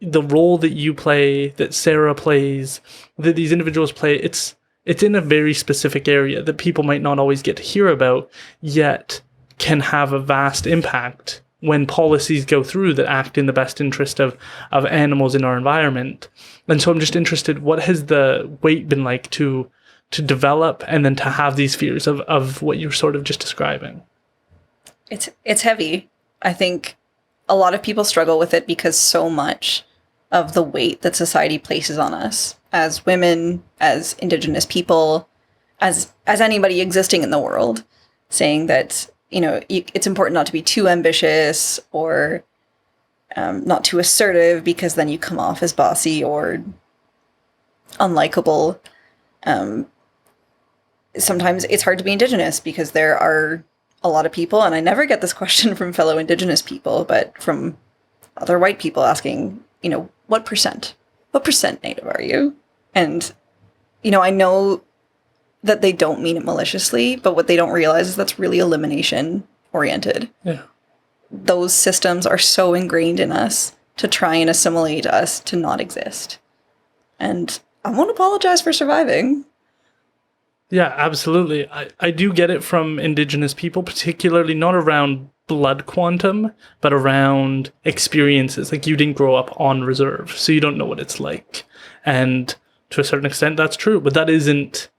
the role that you play, that Sarah plays, that these individuals play, it's in a very specific area that people might not always get to hear about, yet can have a vast impact when policies go through that act in the best interest of animals in our environment. And so I'm just interested, what has the wait been like to develop and then to have these fears of what you're sort of just describing? It's heavy. I think a lot of people struggle with it because so much of the weight that society places on us as women, as Indigenous people, as anybody existing in the world, saying that it's important not to be too ambitious or not too assertive because then you come off as bossy or unlikable. Sometimes it's hard to be Indigenous because there are a lot of people, and I never get this question from fellow Indigenous people, but from other white people asking, what percent Native are you? And, I know that they don't mean it maliciously, but what they don't realize is that's really elimination oriented. Yeah. Those systems are so ingrained in us to try and assimilate us to not exist. And I won't apologize for surviving. Yeah, absolutely. I do get it from Indigenous people, particularly not around blood quantum, but around experiences. Like, you didn't grow up on reserve, so you don't know what it's like. And to a certain extent, that's true. But that isn't,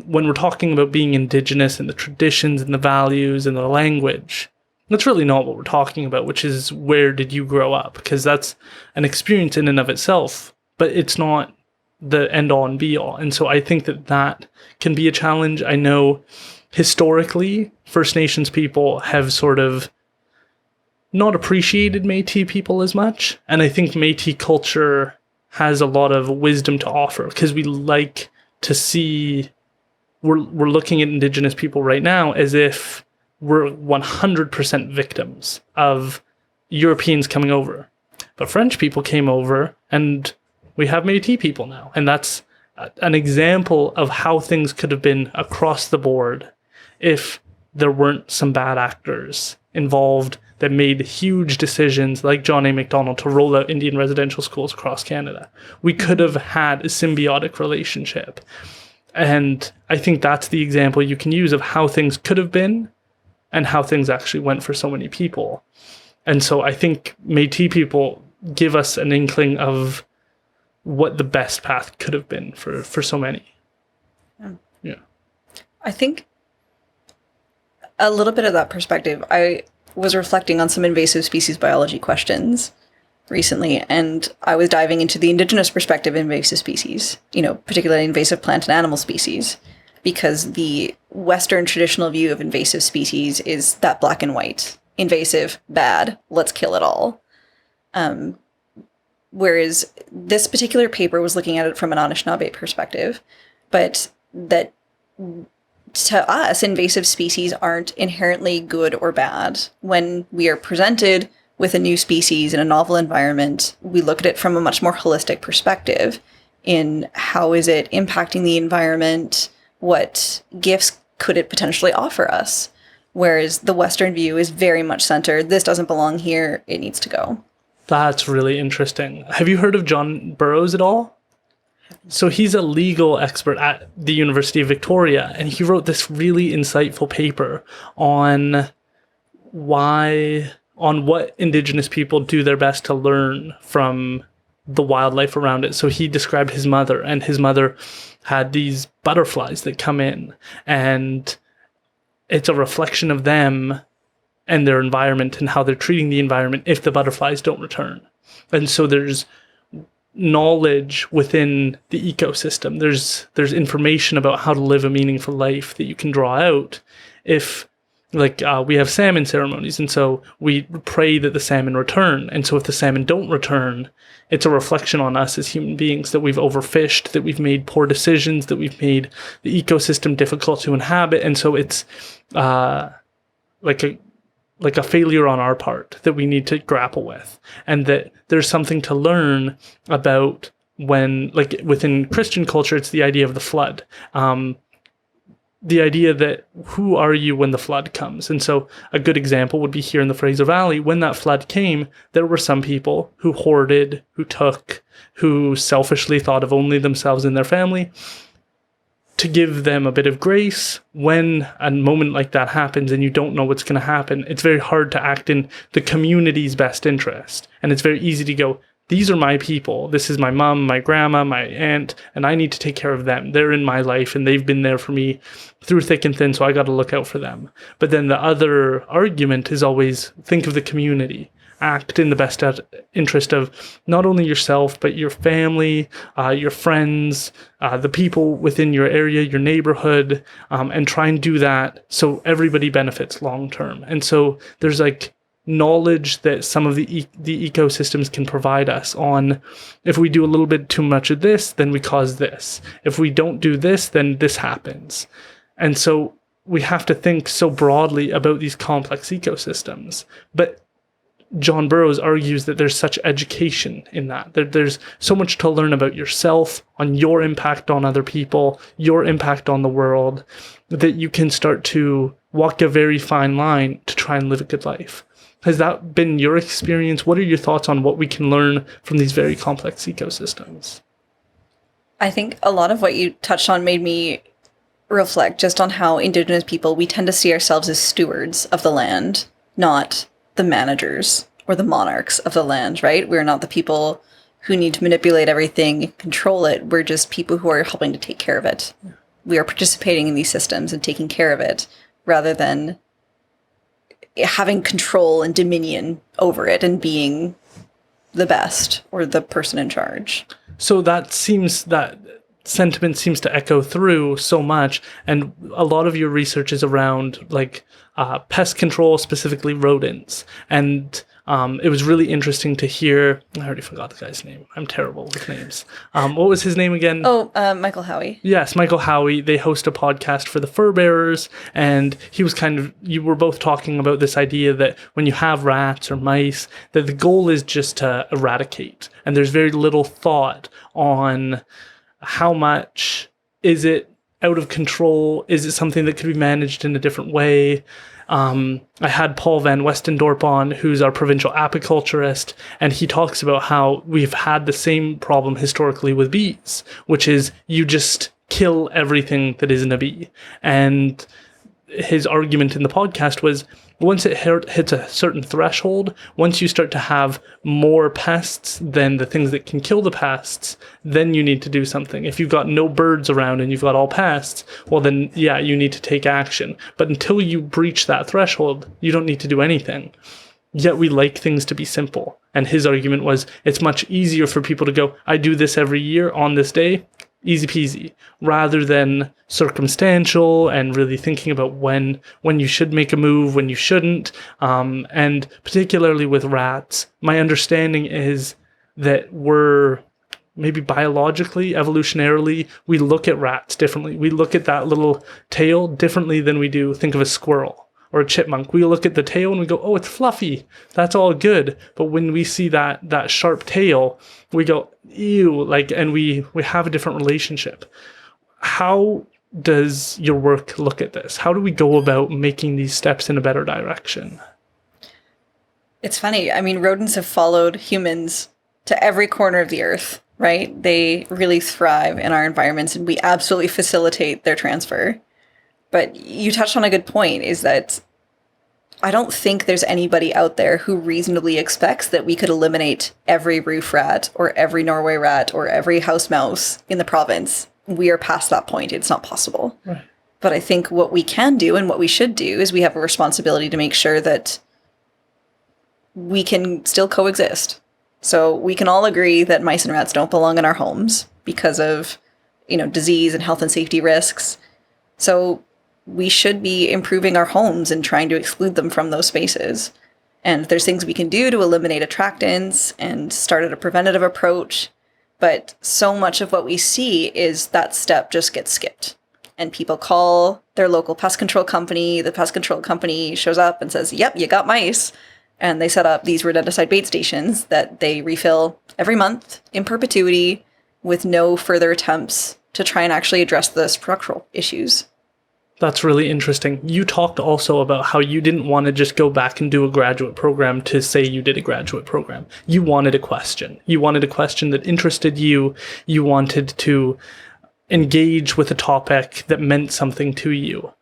when we're talking about being Indigenous and the traditions and the values and the language, that's really not what we're talking about, which is where did you grow up? Because that's an experience in and of itself, but it's not the end all and be all. And so I think that can be a challenge. I know historically, First Nations people have sort of not appreciated Métis people as much. And I think Métis culture has a lot of wisdom to offer because we like to see, we're looking at Indigenous people right now as if we're 100% victims of Europeans coming over. But French people came over and we have Métis people now. And that's an example of how things could have been across the board if there weren't some bad actors involved that made huge decisions like John A. Macdonald to roll out Indian residential schools across Canada. We could have had a symbiotic relationship. And I think that's the example you can use of how things could have been and how things actually went for so many people. And so I think Métis people give us an inkling of what the best path could have been for so many. Yeah. I think a little bit of that perspective, I was reflecting on some invasive species biology questions recently, and I was diving into the indigenous perspective of invasive species, particularly invasive plant and animal species, because the Western traditional view of invasive species is that black and white. Invasive, bad, let's kill it all. Whereas this particular paper was looking at it from an Anishinaabe perspective, but that to us, invasive species aren't inherently good or bad. When we are presented with a new species in a novel environment, we look at it from a much more holistic perspective in how is it impacting the environment, what gifts could it potentially offer us? Whereas the Western view is very much centered, this doesn't belong here, it needs to go. That's really interesting. Have you heard of John Burroughs at all? So he's a legal expert at the University of Victoria, and he wrote this really insightful paper on what Indigenous people do their best to learn from the wildlife around it. So he described his mother, and his mother had these butterflies that come in, and it's a reflection of them and their environment and how they're treating the environment if the butterflies don't return. And so there's knowledge within the ecosystem. There's information about how to live a meaningful life that you can draw out if, we have salmon ceremonies, and so we pray that the salmon return. And so if the salmon don't return, it's a reflection on us as human beings that we've overfished, that we've made poor decisions, that we've made the ecosystem difficult to inhabit. And so it's like a failure on our part that we need to grapple with, and that there's something to learn about when, within Christian culture, it's the idea of the flood. The idea that who are you when the flood comes? And so a good example would be here in the Fraser Valley. When that flood came, there were some people who hoarded, who took, who selfishly thought of only themselves and their family. To give them a bit of grace, when a moment like that happens and you don't know what's going to happen, it's very hard to act in the community's best interest. And it's very easy to go, these are my people. This is my mom, my grandma, my aunt, and I need to take care of them. They're in my life and they've been there for me through thick and thin, so I got to look out for them. But then the other argument is always think of the community. Act in the best interest of not only yourself, but your family, your friends, the people within your area, your neighborhood, and try and do that so everybody benefits long term. And so there's knowledge that some of the ecosystems can provide us on, if we do a little bit too much of this, then we cause this. If we don't do this, then this happens. And so we have to think so broadly about these complex ecosystems. But John Burroughs argues that there's such education in that. There's so much to learn about yourself, on your impact on other people, your impact on the world, that you can start to walk a very fine line to try and live a good life. Has that been your experience? What are your thoughts on what we can learn from these very complex ecosystems? I think a lot of what you touched on made me reflect just on how Indigenous people, we tend to see ourselves as stewards of the land, not the managers or the monarchs of the land, right? We're not the people who need to manipulate everything and control it. We're just people who are helping to take care of it. Yeah. We are participating in these systems and taking care of it rather than having control and dominion over it and being the best or the person in charge. So that sentiment seems to echo through so much, and a lot of your research is around pest control, specifically rodents. And it was really interesting to hear. I already forgot the guy's name. I'm terrible with names. What was his name again? Michael Howie. Yes, Michael Howie. They host a podcast for the fur bearers, and he was you were both talking about this idea that when you have rats or mice, that the goal is just to eradicate, and there's very little thought on how much is it out of control? Is it something that could be managed in a different way? I had Paul Van Westendorp on, who's our provincial apiculturist, and he talks about how we've had the same problem historically with bees, which is you just kill everything that isn't a bee. And his argument in the podcast was, once it hits a certain threshold, once you start to have more pests than the things that can kill the pests, then you need to do something. If you've got no birds around and you've got all pests, well then, you need to take action. But until you breach that threshold, you don't need to do anything. yet we like things to be simple. And his argument was, it's much easier for people to go, I do this every year on this day, easy peasy, rather than circumstantial and really thinking about when you should make a move, when you shouldn't. And particularly with rats, my understanding is that we're maybe biologically, evolutionarily, we look at rats differently. We look at that little tail differently than we do think of a squirrel or a chipmunk. We look at the tail and we go, oh, it's fluffy. That's all good. But when we see that sharp tail, we go, ew, and we have a different relationship. How does your work look at this? How do we go about making these steps in a better direction? It's funny. I mean, rodents have followed humans to every corner of the earth, right? They really thrive in our environments, and we absolutely facilitate their transfer. But you touched on a good point, is that I don't think there's anybody out there who reasonably expects that we could eliminate every roof rat or every Norway rat or every house mouse in the province. We are past that point. It's not possible. Right. But I think what we can do and what we should do is we have a responsibility to make sure that we can still coexist. So we can all agree that mice and rats don't belong in our homes because of, disease and health and safety risks. So we should be improving our homes and trying to exclude them from those spaces. And there's things we can do to eliminate attractants and start at a preventative approach. But so much of what we see is that step just gets skipped. And people call their local pest control company. The pest control company shows up and says, yep, you got mice. And they set up these rodenticide bait stations that they refill every month in perpetuity with no further attempts to try and actually address the structural issues. That's really interesting. You talked also about how you didn't want to just go back and do a graduate program to say you did a graduate program. You wanted a question. You wanted a question that interested you. You wanted to engage with a topic that meant something to you.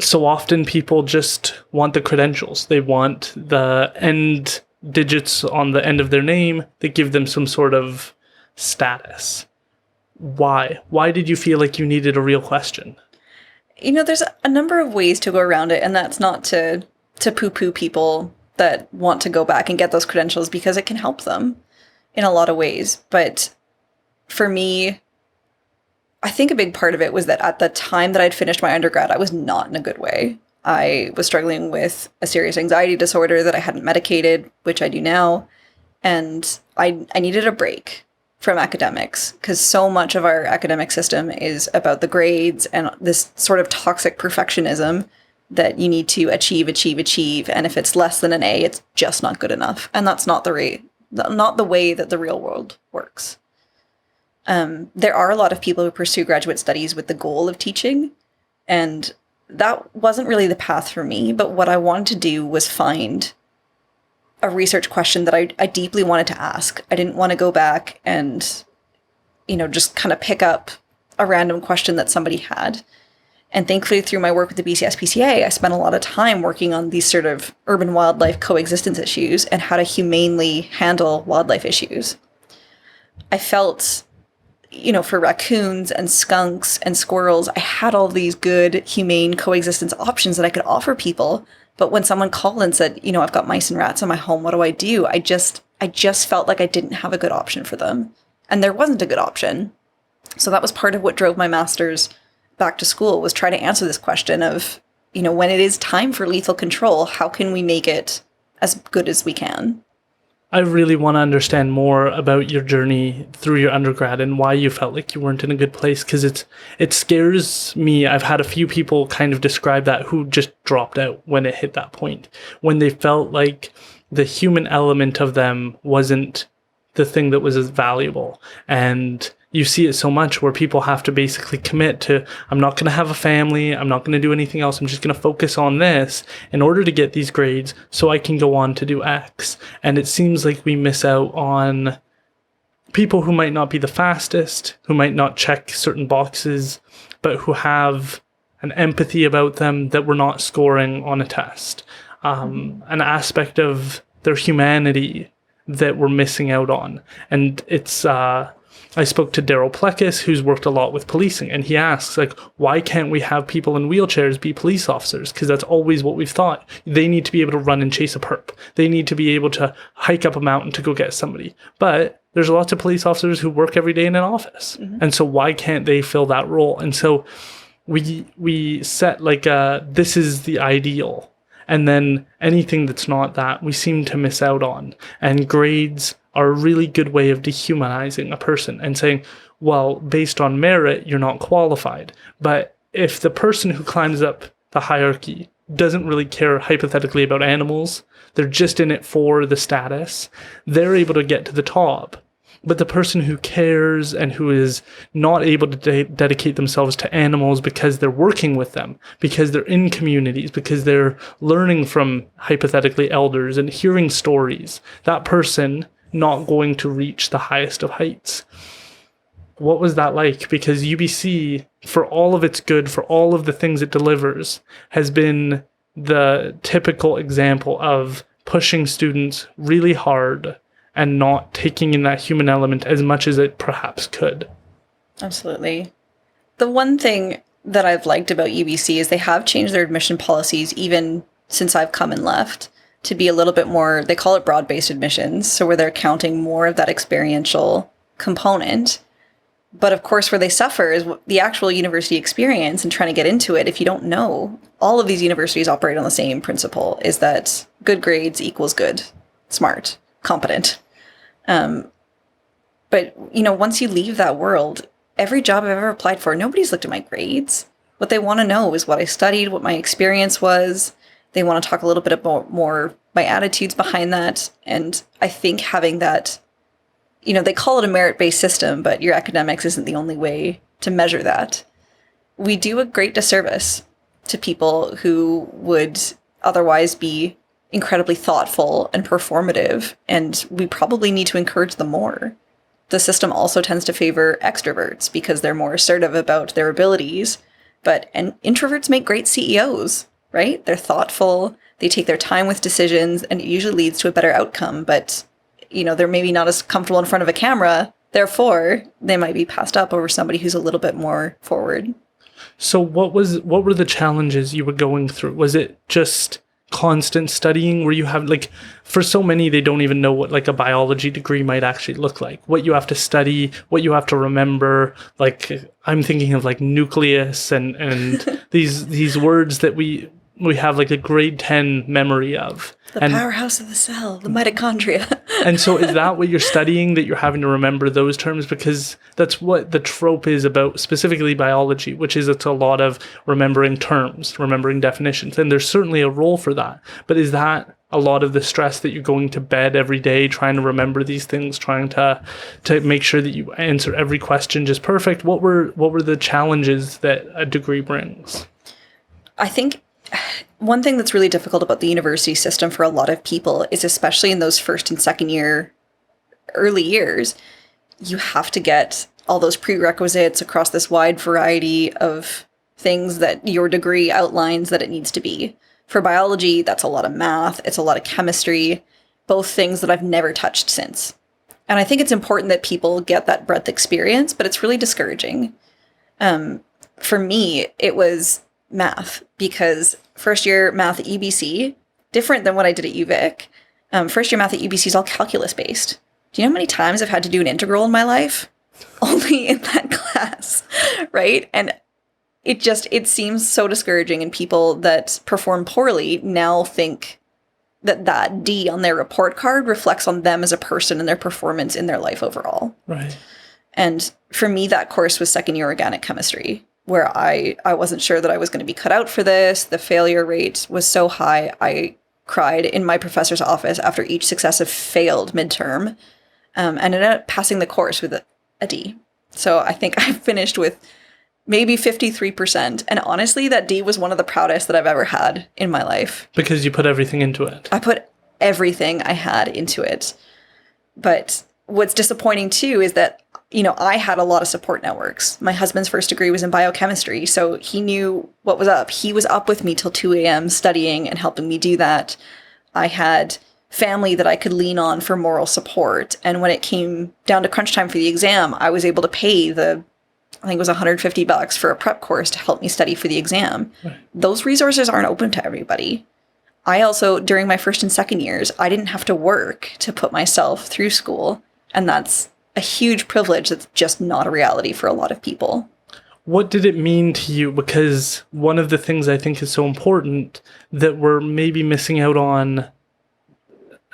So often people just want the credentials. They want the end digits on the end of their name that give them some sort of status. Why? Why did you feel like you needed a real question? There's a number of ways to go around it, and that's not to poo-poo people that want to go back and get those credentials, because it can help them in a lot of ways. But for me, I think a big part of it was that at the time that I'd finished my undergrad, I was not in a good way. I was struggling with a serious anxiety disorder that I hadn't medicated, which I do now. And I needed a break from academics, because so much of our academic system is about the grades and this sort of toxic perfectionism that you need to achieve. And if it's less than an A, it's just not good enough. And that's not the way that the real world works. There are a lot of people who pursue graduate studies with the goal of teaching, and that wasn't really the path for me. But what I wanted to do was find a research question that I deeply wanted to ask. I didn't want to go back and, just kind of pick up a random question that somebody had. And thankfully, through my work with the BC SPCA, I spent a lot of time working on these sort of urban wildlife coexistence issues and how to humanely handle wildlife issues. I felt, for raccoons and skunks and squirrels, I had all these good, humane coexistence options that I could offer people. But when someone called and said, I've got mice and rats in my home, what do? I just felt like I didn't have a good option for them. And there wasn't a good option. So that was part of what drove my master's back to school, was try to answer this question of, when it is time for lethal control, how can we make it as good as we can? I really want to understand more about your journey through your undergrad and why you felt like you weren't in a good place, because it scares me. I've had a few people kind of describe that who just dropped out when it hit that point, when they felt like the human element of them wasn't the thing that was as valuable. And you see it so much where people have to basically commit to, I'm not going to have a family, I'm not going to do anything else, I'm just going to focus on this in order to get these grades so I can go on to do X. And it seems like we miss out on people who might not be the fastest, who might not check certain boxes, but who have an empathy about them that we're not scoring on a test. An aspect of their humanity that we're missing out on. And it's I spoke to Daryl Plekis, who's worked a lot with policing, and he asks, like, why can't we have people in wheelchairs be police officers? Because that's always what we've thought. They need to be able to run and chase a perp. They need to be able to hike up a mountain to go get somebody. But there's lots of police officers who work every day in an office. Mm-hmm. And so why can't they fill that role? And so we set like this is the ideal. And then anything that's not that, we seem to miss out on. And grades are a really good way of dehumanizing a person and saying, well, based on merit, you're not qualified. But if the person who climbs up the hierarchy doesn't really care hypothetically about animals, they're just in it for the status, they're able to get to the top. But the person who cares and who is not able to dedicate themselves to animals because they're working with them, because they're in communities, because they're learning from hypothetically elders and hearing stories, that person not going to reach the highest of heights. What was that like? Because UBC, for all of its good, for all of the things it delivers, has been the typical example of pushing students really hard and not taking in that human element as much as it perhaps could. Absolutely. The one thing that I've liked about UBC is they have changed their admission policies even since I've come and left to be a little bit more, they call it broad-based admissions, so where they're counting more of that experiential component. But of course, where they suffer is the actual university experience and trying to get into it. If you don't know, all of these universities operate on the same principle, is that good grades equals good, smart, competent. But, you know, once you leave that world, every job I've ever applied for, nobody's looked at my grades. What they want to know is what I studied, what my experience was. They want to talk a little bit about more my attitudes behind that. And I think having that, you know, they call it a merit-based system, but your academics isn't the only way to measure that. We do a great disservice to people who would otherwise be incredibly thoughtful and performative, and we probably need to encourage them more. The system also tends to favor extroverts because they're more assertive about their abilities, and introverts make great CEOs, right? They're thoughtful, they take their time with decisions, and it usually leads to a better outcome, but, you know, they're maybe not as comfortable in front of a camera, therefore, they might be passed up over somebody who's a little bit more forward. So what were the challenges you were going through? Was it just constant studying where you have, like, for so many, they don't even know what like a biology degree might actually look like, what you have to study, what you have to remember? Like, I'm thinking of like nucleus and these words that we have like a grade 10 memory of. The powerhouse of the cell, the mitochondria. And so is that what you're studying, that you're having to remember those terms? Because that's what the trope is about, specifically biology, which is it's a lot of remembering terms, remembering definitions. And there's certainly a role for that. But is that a lot of the stress that you're going to bed every day, trying to remember these things, trying to make sure that you answer every question just perfect? What were the challenges that a degree brings? I think one thing that's really difficult about the university system for a lot of people is, especially in those first and second year, early years, you have to get all those prerequisites across this wide variety of things that your degree outlines that it needs to be. For biology, that's a lot of math, it's a lot of chemistry, both things that I've never touched since. And I think it's important that people get that breadth experience, but it's really discouraging. For me, it was math, because first year math at UBC, different than what I did at UVic. First year math at UBC is all calculus based. Do you know how many times I've had to do an integral in my life? Only in that class, right? And it seems so discouraging, and people that perform poorly now think that D on their report card reflects on them as a person and their performance in their life overall. Right. And for me, that course was second year organic chemistry, where I wasn't sure that I was going to be cut out for this. The failure rate was so high, I cried in my professor's office after each successive failed midterm, and ended up passing the course with a D. So I think I finished with maybe 53%. And honestly, that D was one of the proudest that I've ever had in my life. Because you put everything into it. I put everything I had into it. But what's disappointing too is that, you know, I had a lot of support networks. My husband's first degree was in biochemistry, so he knew what was up. He was up with me till 2 a.m. studying and helping me do that. I had family that I could lean on for moral support. And when it came down to crunch time for the exam, I was able to pay I think it was $150 for a prep course to help me study for the exam. Right. Those resources aren't open to everybody. I also, during my first and second years, I didn't have to work to put myself through school. And that's a huge privilege that's just not a reality for a lot of people. What did it mean to you? Because one of the things I think is so important that we're maybe missing out on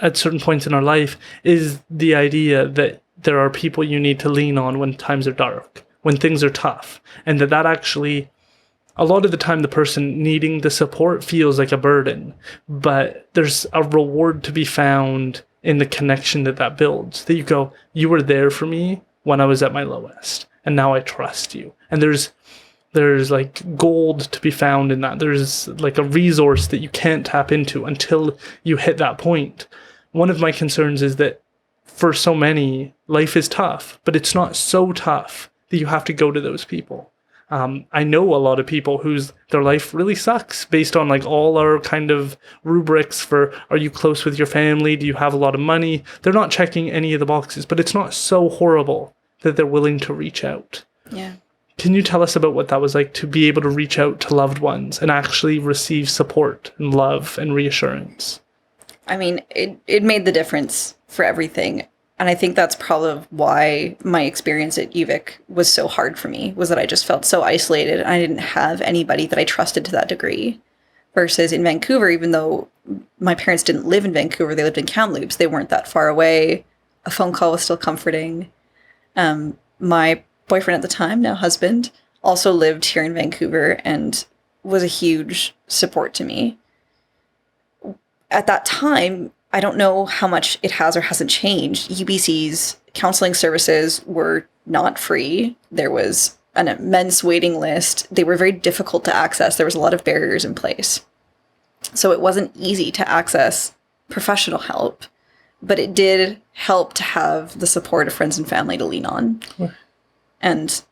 at certain points in our life is the idea that there are people you need to lean on when times are dark, when things are tough, and that actually, a lot of the time, the person needing the support feels like a burden, but there's a reward to be found in the connection that builds, that you go, you were there for me when I was at my lowest, and now I trust you. And there's like gold to be found in that. There's like a resource that you can't tap into until you hit that point. One of my concerns is that for so many, life is tough, but it's not so tough that you have to go to those people. I know a lot of people their life really sucks based on like all our kind of rubrics for, are you close with your family? Do you have a lot of money? They're not checking any of the boxes, but it's not so horrible that they're willing to reach out. Yeah. Can you tell us about what that was like to be able to reach out to loved ones and actually receive support and love and reassurance? I mean, it made the difference for everything. And I think that's probably why my experience at UVic was so hard for me, was that I just felt so isolated and I didn't have anybody that I trusted to that degree. Versus in Vancouver, even though my parents didn't live in Vancouver, they lived in Kamloops, they weren't that far away. A phone call was still comforting. My boyfriend at the time, now husband, also lived here in Vancouver and was a huge support to me. At that time, I don't know how much it has or hasn't changed. UBC's counseling services were not free. There was an immense waiting list. They were very difficult to access. There was a lot of barriers in place. So it wasn't easy to access professional help, but it did help to have the support of friends and family to lean on. Yeah. And,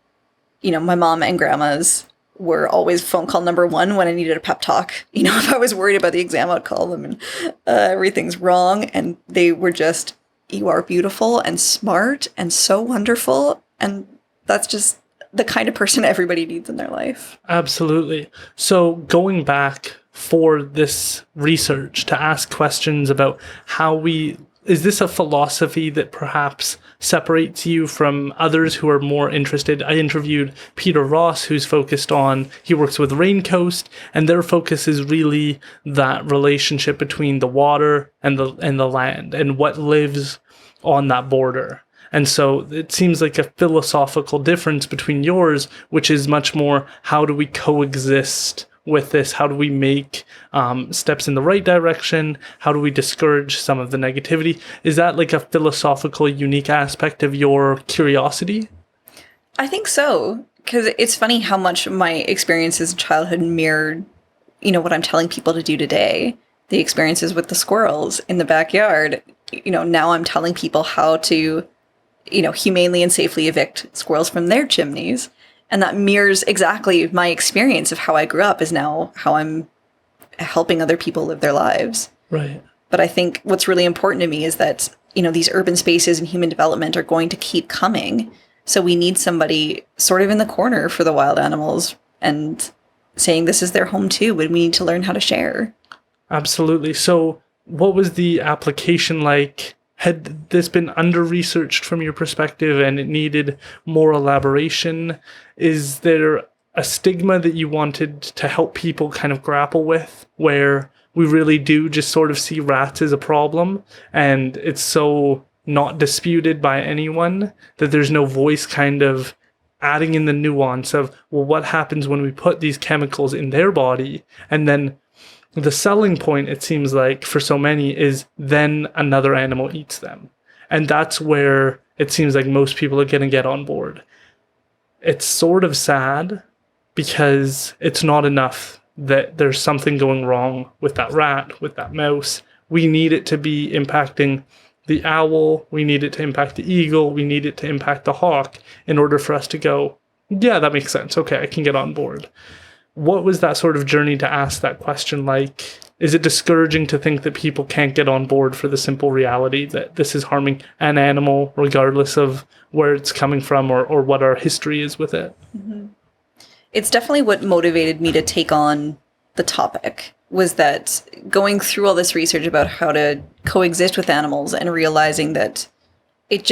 my mom and grandma's were always phone call number one when I needed a pep talk. If I was worried about the exam, I'd call them and everything's wrong. And they were just, you are beautiful and smart and so wonderful. And that's just the kind of person everybody needs in their life. Absolutely. So going back for this research to ask questions about is this a philosophy that perhaps separates you from others who are more interested? I interviewed Peter Ross, he works with Raincoast, and their focus is really that relationship between the water and the land and what lives on that border. And so it seems like a philosophical difference between yours, which is much more, how do we coexist with this? How do we make steps in the right direction? How do we discourage some of the negativity? Is that like a philosophical, unique aspect of your curiosity? I think so, because it's funny how much my experiences in childhood mirrored, what I'm telling people to do today. The experiences with the squirrels in the backyard. Now I'm telling people how to, humanely and safely evict squirrels from their chimneys. And that mirrors exactly my experience of how I grew up, is now how I'm helping other people live their lives. Right. But I think what's really important to me is that, these urban spaces and human development are going to keep coming. So we need somebody sort of in the corner for the wild animals and saying this is their home too, but we need to learn how to share. Absolutely. So what was the application like? Had this been under-researched from your perspective and it needed more elaboration? Is there a stigma that you wanted to help people kind of grapple with, where we really do just sort of see rats as a problem and it's so not disputed by anyone that there's no voice kind of adding in the nuance of, well, what happens when we put these chemicals in their body? And then the selling point, it seems like, for so many is then another animal eats them. And that's where it seems like most people are going to get on board. It's sort of sad because it's not enough that there's something going wrong with that rat, with that mouse. We need it to be impacting the owl. We need it to impact the eagle. We need it to impact the hawk in order for us to go, yeah, that makes sense. Okay, I can get on board. What was that sort of journey to ask that question like? is it discouraging to think that people can't get on board for the simple reality that this is harming an animal, regardless of where it's coming from or what our history is with it? Mm-hmm. It's definitely what motivated me to take on the topic, was that going through all this research about how to coexist with animals and realizing that it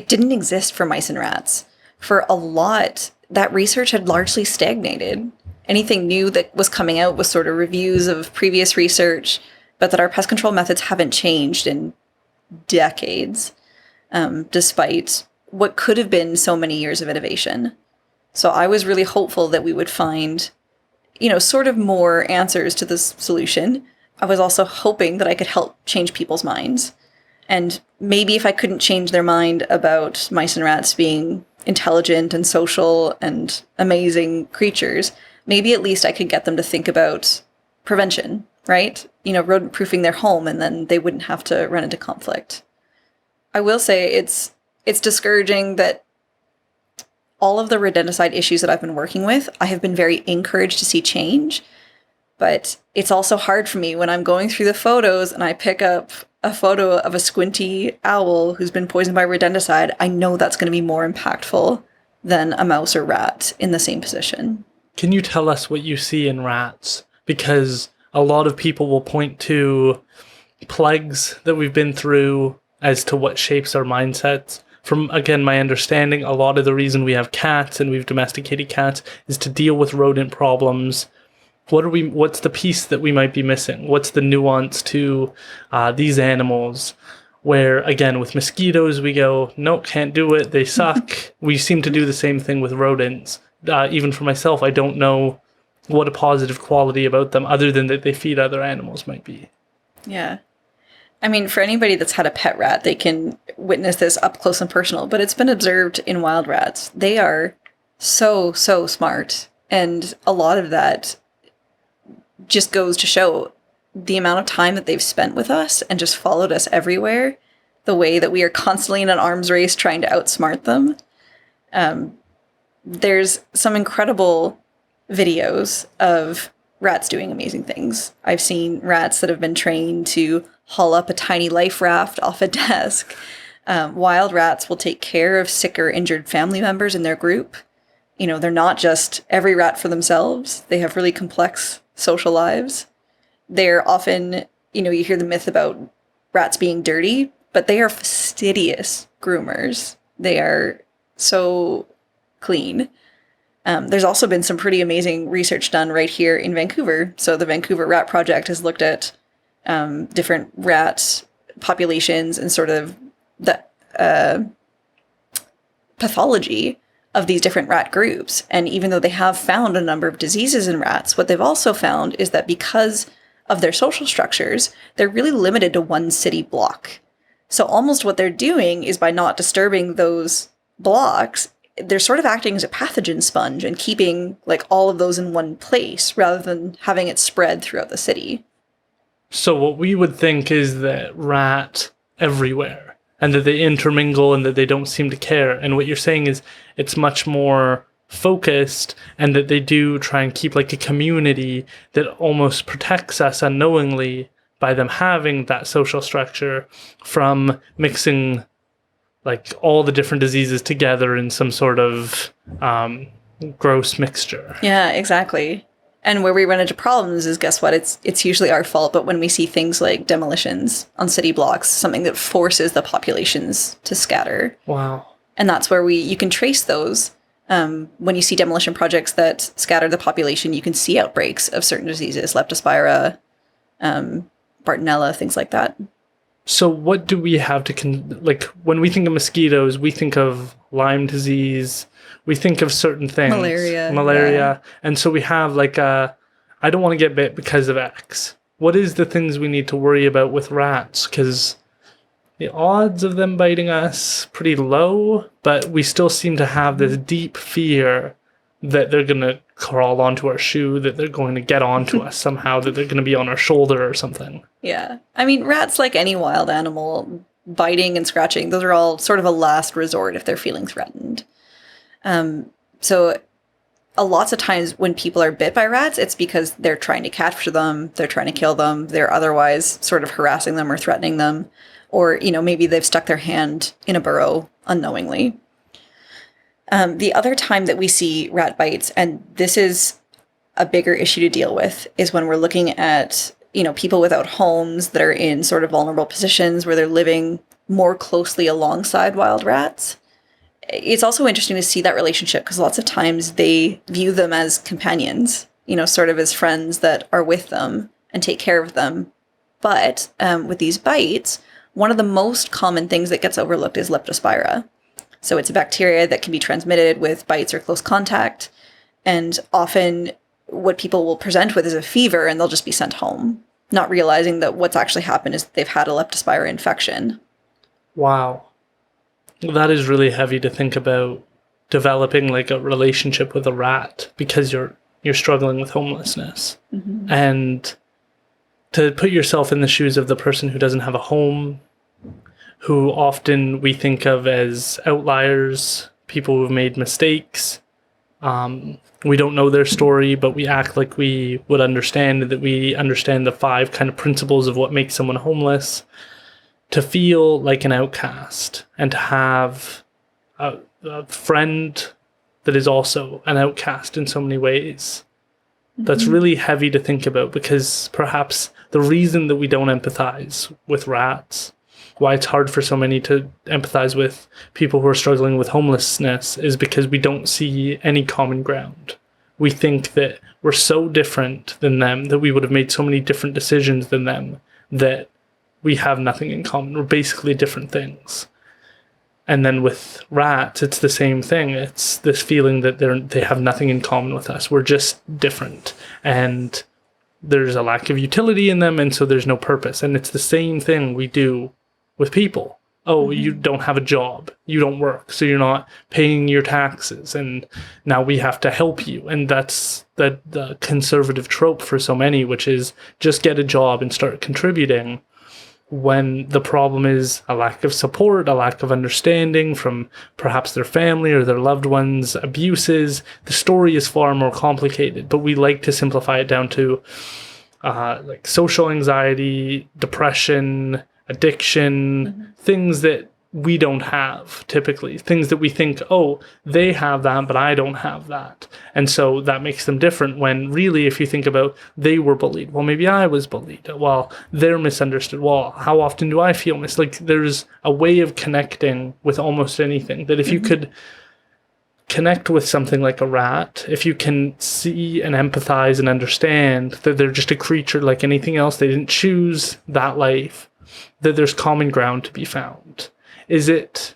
didn't exist for mice and rats. For a lot, that research had largely stagnated. Anything new that was coming out was sort of reviews of previous research, but that our pest control methods haven't changed in decades, despite what could have been so many years of innovation. So I was really hopeful that we would find, sort of more answers to this solution. I was also hoping that I could help change people's minds. And maybe if I couldn't change their mind about mice and rats being intelligent and social and amazing creatures, maybe at least I could get them to think about prevention, right? Rodent proofing their home, and then they wouldn't have to run into conflict. I will say it's discouraging that all of the rodenticide issues that I've been working with, I have been very encouraged to see change. But it's also hard for me when I'm going through the photos and I pick up a photo of a squinty owl who's been poisoned by rodenticide. I know that's going to be more impactful than a mouse or rat in the same position. Can you tell us what you see in rats? Because a lot of people will point to plagues that we've been through as to what shapes our mindsets. From, again, my understanding, a lot of the reason we have cats and we've domesticated cats is to deal with rodent problems. What's the piece that we might be missing? What's the nuance to these animals? Where, again, with mosquitoes, we go, nope, can't do it, they suck. We seem to do the same thing with rodents. Even for myself, I don't know what a positive quality about them, other than that they feed other animals, might be. Yeah. I mean, for anybody that's had a pet rat, they can witness this up close and personal, but it's been observed in wild rats. They are so, so smart. And a lot of that just goes to show the amount of time that they've spent with us and just followed us everywhere, the way that we are constantly in an arms race trying to outsmart them. There's some incredible videos of rats doing amazing things. I've seen rats that have been trained to haul up a tiny life raft off a desk. Wild rats will take care of sick or injured family members in their group. They're not just every rat for themselves. They have really complex social lives. They're often, you hear the myth about rats being dirty, but they are fastidious groomers. They are so clean. There's also been some pretty amazing research done right here in Vancouver. So the Vancouver Rat Project has looked at different rat populations and sort of the pathology of these different rat groups. And even though they have found a number of diseases in rats, what they've also found is that because of their social structures, they're really limited to one city block. So almost what they're doing is, by not disturbing those blocks, they're sort of acting as a pathogen sponge and keeping all of those in one place rather than having it spread throughout the city. So what we would think is that rat everywhere, and that they intermingle and that they don't seem to care. And what you're saying is it's much more focused, and that they do try and keep a community that almost protects us unknowingly by them having that social structure from mixing all the different diseases together in some sort of gross mixture. Yeah, exactly. And where we run into problems is, guess what? It's usually our fault, but when we see things like demolitions on city blocks, something that forces the populations to scatter. Wow. And that's where you can trace those. When you see demolition projects that scatter the population, you can see outbreaks of certain diseases, leptospira, Bartonella, things like that. So what do we have to, when we think of mosquitoes, we think of Lyme disease, we think of certain things. Malaria. Yeah. And so we have I don't want to get bit because of X. What is the things we need to worry about with rats? Because the odds of them biting us pretty low, but we still seem to have this deep fear that they're going to crawl onto our shoe, that they're going to get onto us somehow, that they're going to be on our shoulder or something. Yeah. I mean, rats, like any wild animal, biting and scratching, those are all sort of a last resort if they're feeling threatened. So lots of times when people are bit by rats, it's because they're trying to capture them, they're trying to kill them, they're otherwise sort of harassing them or threatening them, or, maybe they've stuck their hand in a burrow unknowingly. The other time that we see rat bites, and this is a bigger issue to deal with, is when we're looking at, people without homes that are in sort of vulnerable positions where they're living more closely alongside wild rats. It's also interesting to see that relationship because lots of times they view them as companions, sort of as friends that are with them and take care of them. But with these bites, one of the most common things that gets overlooked is leptospira. So it's a bacteria that can be transmitted with bites or close contact. And often what people will present with is a fever and they'll just be sent home, not realizing that what's actually happened is they've had a leptospira infection. Wow. That is really heavy to think about, developing like a relationship with a rat because you're struggling with homelessness. Mm-hmm. And to put yourself in the shoes of the person who doesn't have a home, who often we think of as outliers, people who've made mistakes. We don't know their story, but we act like we would understand, that we understand the 5 kind of principles of what makes someone homeless. To feel like an outcast and to have a friend that is also an outcast in so many ways. Mm-hmm. That's really heavy to think about because perhaps the reason that we don't empathize with rats, why it's hard for so many to empathize with people who are struggling with homelessness, is because we don't see any common ground. We think that we're so different than them, that we would have made so many different decisions than them, that we have nothing in common. We're basically different things. And then with rats, it's the same thing. It's this feeling that they have nothing in common with us. We're just different. And there's a lack of utility in them, and so there's no purpose. And it's the same thing we do with people. Oh, mm-hmm. You don't have a job. You don't work, so you're not paying your taxes. And now we have to help you. And that's the conservative trope for so many, which is just get a job and start contributing, when the problem is a lack of support, a lack of understanding from perhaps their family or their loved ones, abuses. The story is far more complicated, but we like to simplify it down to like social anxiety, depression, addiction, mm-hmm. things that we don't have typically, things that we think, oh, they have that, but I don't have that. And so that makes them different, when really, if you think about, they were bullied. Well, maybe I was bullied. Well, they're misunderstood. Well, how often do I feel like there's a way of connecting with almost anything, that if mm-hmm. you could connect with something like a rat, if you can see and empathize and understand that they're just a creature like anything else, they didn't choose that life, that there's common ground to be found. Is it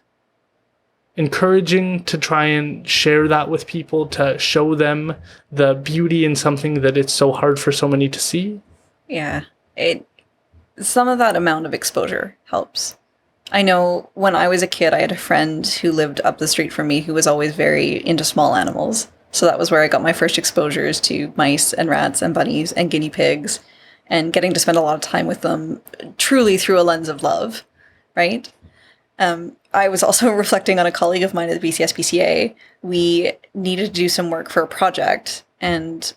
encouraging to try and share that with people, to show them the beauty in something that it's so hard for so many to see? Yeah, some of that amount of exposure helps. I know when I was a kid, I had a friend who lived up the street from me who was always very into small animals. So that was where I got my first exposures to mice and rats and bunnies and guinea pigs, and getting to spend a lot of time with them truly through a lens of love, right? I was also reflecting on a colleague of mine at the BC SPCA. We needed to do some work for a project, and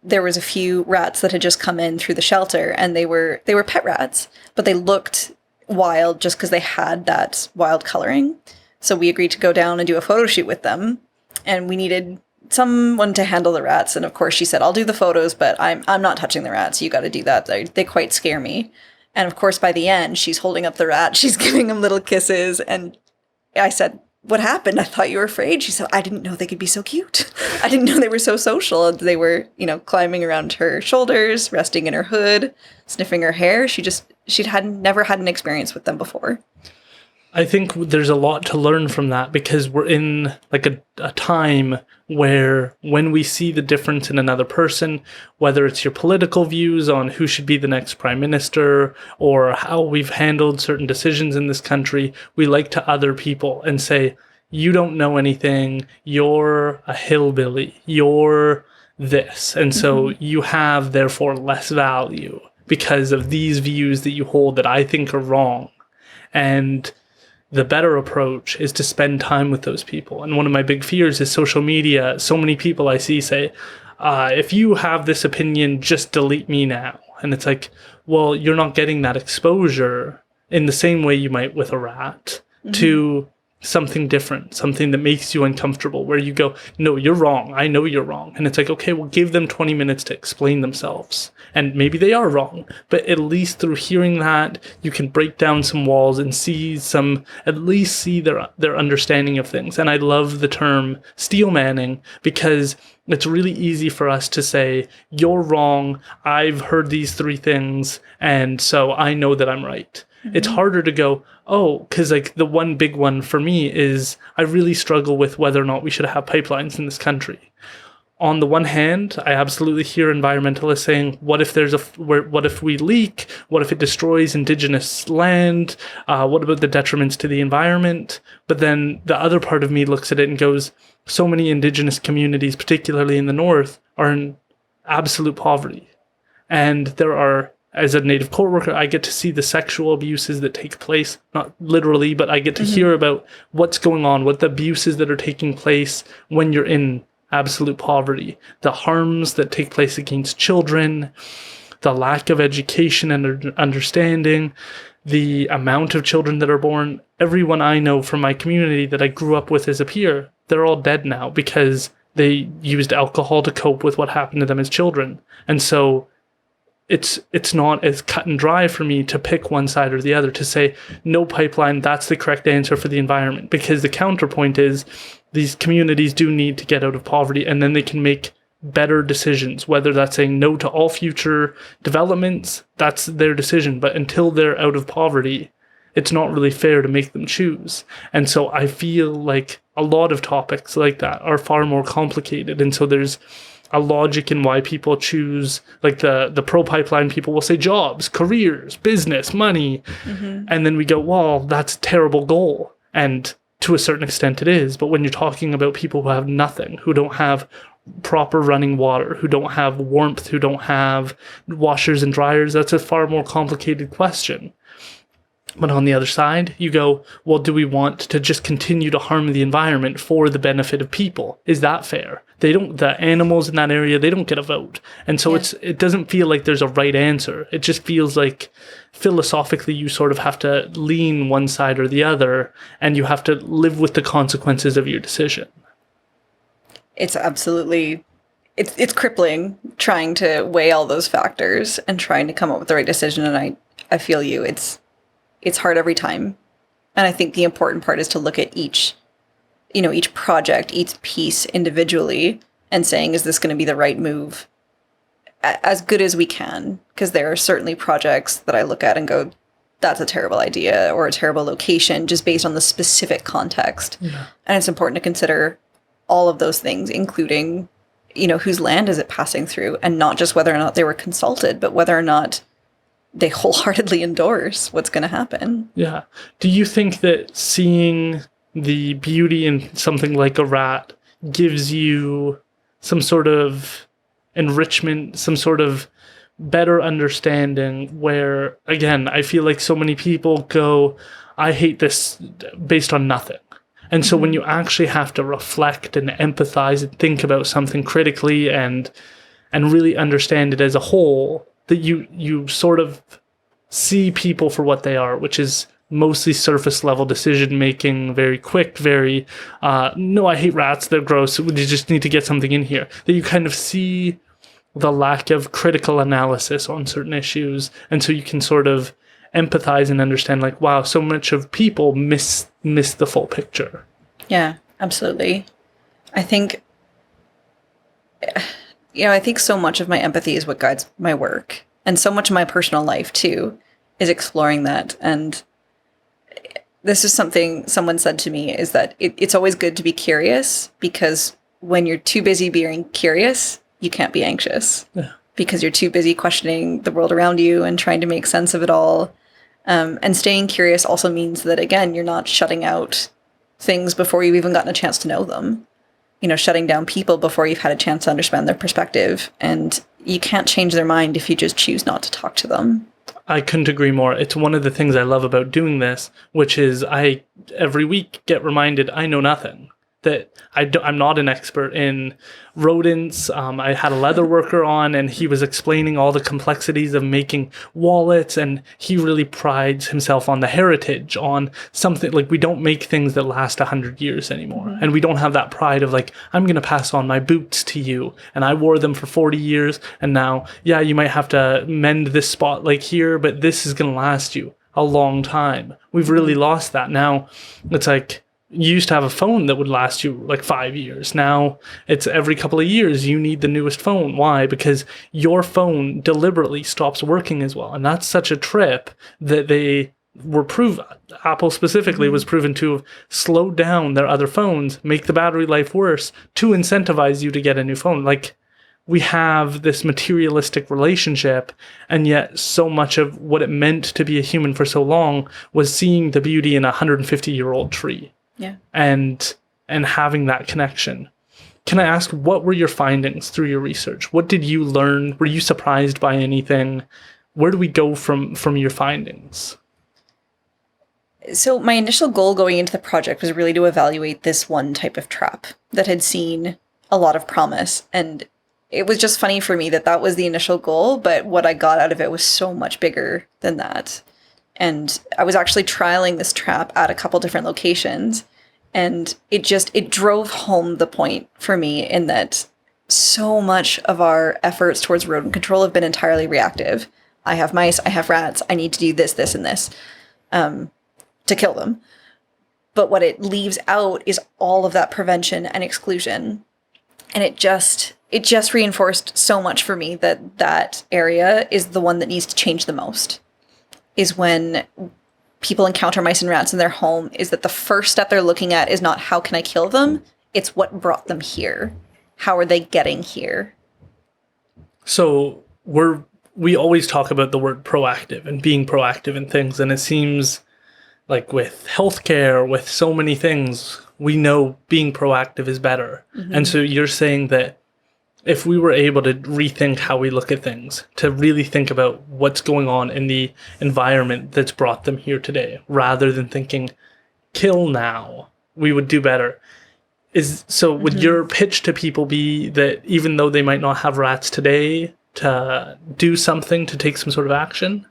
there was a few rats that had just come in through the shelter, and they were pet rats, but they looked wild just because they had that wild coloring. So we agreed to go down and do a photo shoot with them, and we needed someone to handle the rats. And of course she said, I'll do the photos, but I'm not touching the rats. You got to do that. They quite scare me. And of course, by the end, she's holding up the rat. She's giving him little kisses. And I said, what happened? I thought you were afraid. She said, I didn't know they could be so cute. I didn't know they were so social. They were, climbing around her shoulders, resting in her hood, sniffing her hair. She'd never had an experience with them before. I think there's a lot to learn from that, because we're in like a time where when we see the difference in another person, whether it's your political views on who should be the next prime minister or how we've handled certain decisions in this country, we like to other people and say, you don't know anything, you're a hillbilly, you're this. And so you have therefore less value because of these views that you hold that I think are wrong. And the better approach is to spend time with those people. And one of my big fears is social media. So many people I see say, if you have this opinion, just delete me now. And it's like, well, you're not getting that exposure in the same way you might with a rat to something different, something that makes you uncomfortable, where you go, no, you're wrong. I know you're wrong. And it's like, okay, well, give them 20 minutes to explain themselves. And maybe they are wrong, but at least through hearing that, you can break down some walls and at least see their understanding of things. And I love the term steel manning, because it's really easy for us to say, you're wrong. I've heard these 3 things, and so I know that I'm right. It's harder to go, oh, because like the one big one for me is I really struggle with whether or not we should have pipelines in this country. On the one hand, I absolutely hear environmentalists saying, what if we leak? What if it destroys indigenous land? What about the detriments to the environment? But then the other part of me looks at it and goes, so many indigenous communities, particularly in the north, are in absolute poverty. And there are, as a Native court worker, I get to see the sexual abuses that take place, not literally, but I get to hear about what's going on, what the abuses that are taking place when you're in absolute poverty, the harms that take place against children, the lack of education and understanding, the amount of children that are born. Everyone I know from my community that I grew up with as a peer, they're all dead now because they used alcohol to cope with what happened to them as children. And so it's not as cut and dry for me to pick one side or the other, to say no pipeline, that's the correct answer for the environment, because the counterpoint is these communities do need to get out of poverty, and then they can make better decisions, whether that's saying no to all future developments, that's their decision. But until they're out of poverty, it's not really fair to make them choose. And so I feel like a lot of topics like that are far more complicated. And so there's a logic in why people choose, like the pro-pipeline people will say jobs, careers, business, money. And then we go, well, that's a terrible goal. And to a certain extent it is. But when you're talking about people who have nothing, who don't have proper running water, who don't have warmth, who don't have washers and dryers, that's a far more complicated question. But on the other side, you go, well, do we want to just continue to harm the environment for the benefit of people? Is that fair? The animals in that area, they don't get a vote. And so it doesn't feel like there's a right answer. It just feels like philosophically you sort of have to lean one side or the other, and you have to live with the consequences of your decision. It's absolutely, it's crippling trying to weigh all those factors and trying to come up with the right decision. And I feel you. It's hard every time. And I think the important part is to look at each project, each piece individually and saying, is this going to be the right move as good as we can? Because there are certainly projects that I look at and go, that's a terrible idea or a terrible location just based on the specific context. Yeah. And it's important to consider all of those things, including, whose land is it passing through, and not just whether or not they were consulted, but whether or not they wholeheartedly endorse what's going to happen. Yeah. Do you think that seeing the beauty in something like a rat gives you some sort of enrichment, some sort of better understanding where, again, I feel like so many people go, I hate this based on nothing. And so when you actually have to reflect and empathize and think about something critically and really understand it as a whole, that you sort of see people for what they are, which is mostly surface level decision making, very quick, very, no, I hate rats, they're gross, you just need to get something in here. That you kind of see the lack of critical analysis on certain issues, and so you can sort of empathize and understand, like, wow, so much of people miss the full picture. Yeah, absolutely. I think so much of my empathy is what guides my work, and so much of my personal life too is exploring that. And this is something someone said to me, is that it's always good to be curious, because when you're too busy being curious, you can't be anxious. Yeah. Because you're too busy questioning the world around you and trying to make sense of it all. And staying curious also means that, again, you're not shutting out things before you've even gotten a chance to know them. Shutting down people before you've had a chance to understand their perspective. And you can't change their mind if you just choose not to talk to them. I couldn't agree more. It's one of the things I love about doing this, which is I every week get reminded I know nothing. That I'm not an expert in rodents. I had a leather worker on, and he was explaining all the complexities of making wallets, and he really prides himself on the heritage, on something like we don't make things that last 100 years anymore. And we don't have that pride of like, I'm going to pass on my boots to you, and I wore them for 40 years, and now, yeah, you might have to mend this spot like here, but this is going to last you a long time. We've really lost that. Now it's like, you used to have a phone that would last you like 5 years. Now it's every couple of years you need the newest phone. Why? Because your phone deliberately stops working as well. And that's such a trip that they were proven, Apple specifically was proven to have slowed down their other phones, make the battery life worse to incentivize you to get a new phone. Like, we have this materialistic relationship, and yet so much of what it meant to be a human for so long was seeing the beauty in a 150-year-old tree. Yeah. And having that connection. Can I ask, what were your findings through your research? What did you learn? Were you surprised by anything? Where do we go from your findings? So my initial goal going into the project was really to evaluate this one type of trap that had seen a lot of promise. And it was just funny for me that that was the initial goal, but what I got out of it was so much bigger than that. And I was actually trialing this trap at a couple different locations. And it drove home the point for me in that so much of our efforts towards rodent control have been entirely reactive. I have mice, I have rats, I need to do this, this, and this to kill them. But what it leaves out is all of that prevention and exclusion. And it just reinforced so much for me that that area is the one that needs to change the most. Is when people encounter mice and rats in their home, is that the first step they're looking at is not how can I kill them? It's what brought them here. How are they getting here? So we always talk about the word proactive and being proactive in things. And it seems like with healthcare, with so many things, we know being proactive is better. Mm-hmm. And so you're saying that if we were able to rethink how we look at things, to really think about what's going on in the environment that's brought them here today, rather than thinking, kill now, we would do better. Would your pitch to people be that even though they might not have rats today, to do something, to take some sort of action?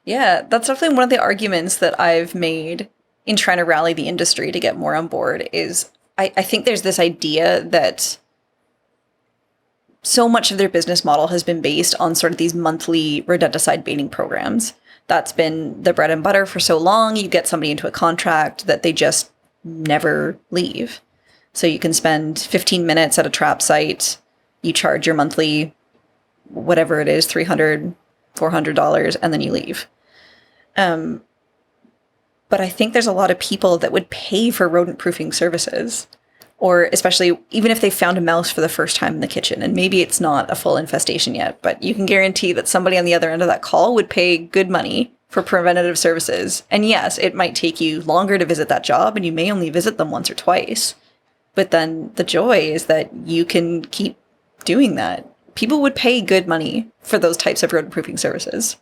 Yeah, that's definitely one of the arguments that I've made in trying to rally the industry to get more on board is I think there's this idea that so much of their business model has been based on sort of these monthly rodenticide baiting programs. That's been the bread and butter for so long. You get somebody into a contract that they just never leave. So you can spend 15 minutes at a trap site. You charge your monthly, whatever it is, $300, $400, and then you leave. But I think there's a lot of people that would pay for rodent proofing services. Or especially even if they found a mouse for the first time in the kitchen, and maybe it's not a full infestation yet, but you can guarantee that somebody on the other end of that call would pay good money for preventative services. And yes, it might take you longer to visit that job, and you may only visit them once or twice. But then the joy is that you can keep doing that. People would pay good money for those types of rodent proofing services.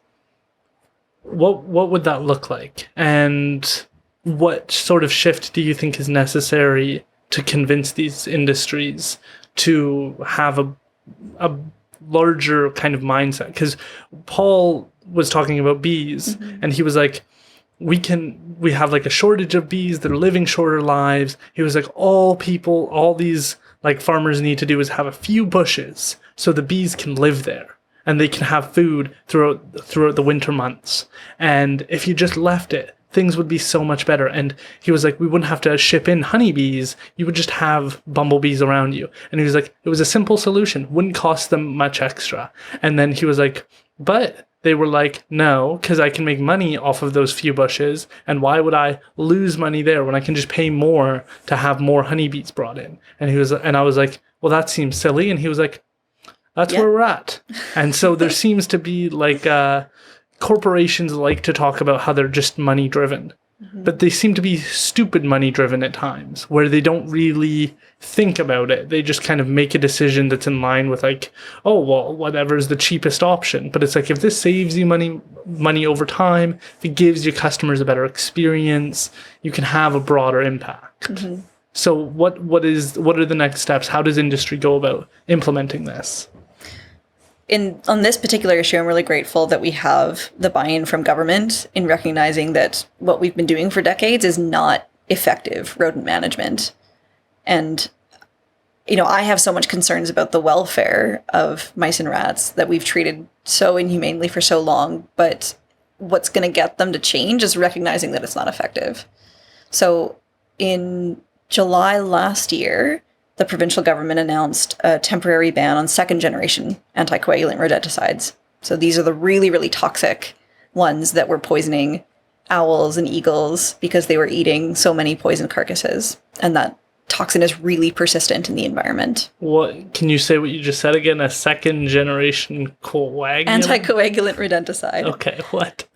What would that look like? And what sort of shift do you think is necessary to convince these industries to have a larger kind of mindset? Because Paul was talking about bees, and he was like, we have like a shortage of bees that are living shorter lives. He was like, all these like farmers need to do is have a few bushes so the bees can live there and they can have food throughout the winter months. And if you just left it, things would be so much better. And he was like, we wouldn't have to ship in honeybees. You would just have bumblebees around you. And he was like, it was a simple solution. Wouldn't cost them much extra. And then he was like, but they were like, no, because I can make money off of those few bushes. And why would I lose money there when I can just pay more to have more honeybees brought in? And I was like, well, that seems silly. And he was like, that's where we're at. And so there seems to be like, corporations like to talk about how they're just money driven. But they seem to be stupid money driven at times, where they don't really think about it. They just kind of make a decision that's in line with like, oh, well, whatever is the cheapest option. But it's like, if this saves you money over time, if it gives your customers a better experience, you can have a broader impact. So what are the next steps? How does industry go about implementing this? On this particular issue, I'm really grateful that we have the buy-in from government in recognizing that what we've been doing for decades is not effective rodent management. And, I have so much concerns about the welfare of mice and rats that we've treated so inhumanely for so long, but what's going to get them to change is recognizing that it's not effective. So in July last year, the provincial government announced a temporary ban on second-generation anticoagulant rodenticides. So these are the really, really toxic ones that were poisoning owls and eagles because they were eating so many poison carcasses. And that toxin is really persistent in the environment. What can you say what you just said again? A second-generation coagulant? Anticoagulant rodenticide. Okay, what?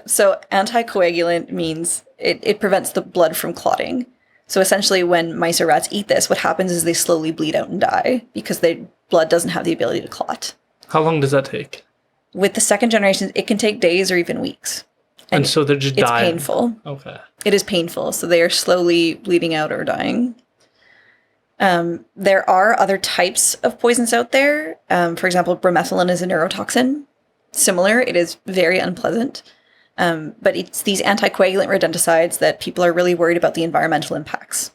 So anticoagulant means it prevents the blood from clotting. So essentially, when mice or rats eat this, what happens is they slowly bleed out and die because their blood doesn't have the ability to clot. How long does that take? With the second generation, it can take days or even weeks. And so they're just dying? It's painful. Okay. It is painful. So they are slowly bleeding out or dying. There are other types of poisons out there. For example, bromethalin is a neurotoxin. Similar, it is very unpleasant. But it's these anticoagulant rodenticides that people are really worried about the environmental impacts.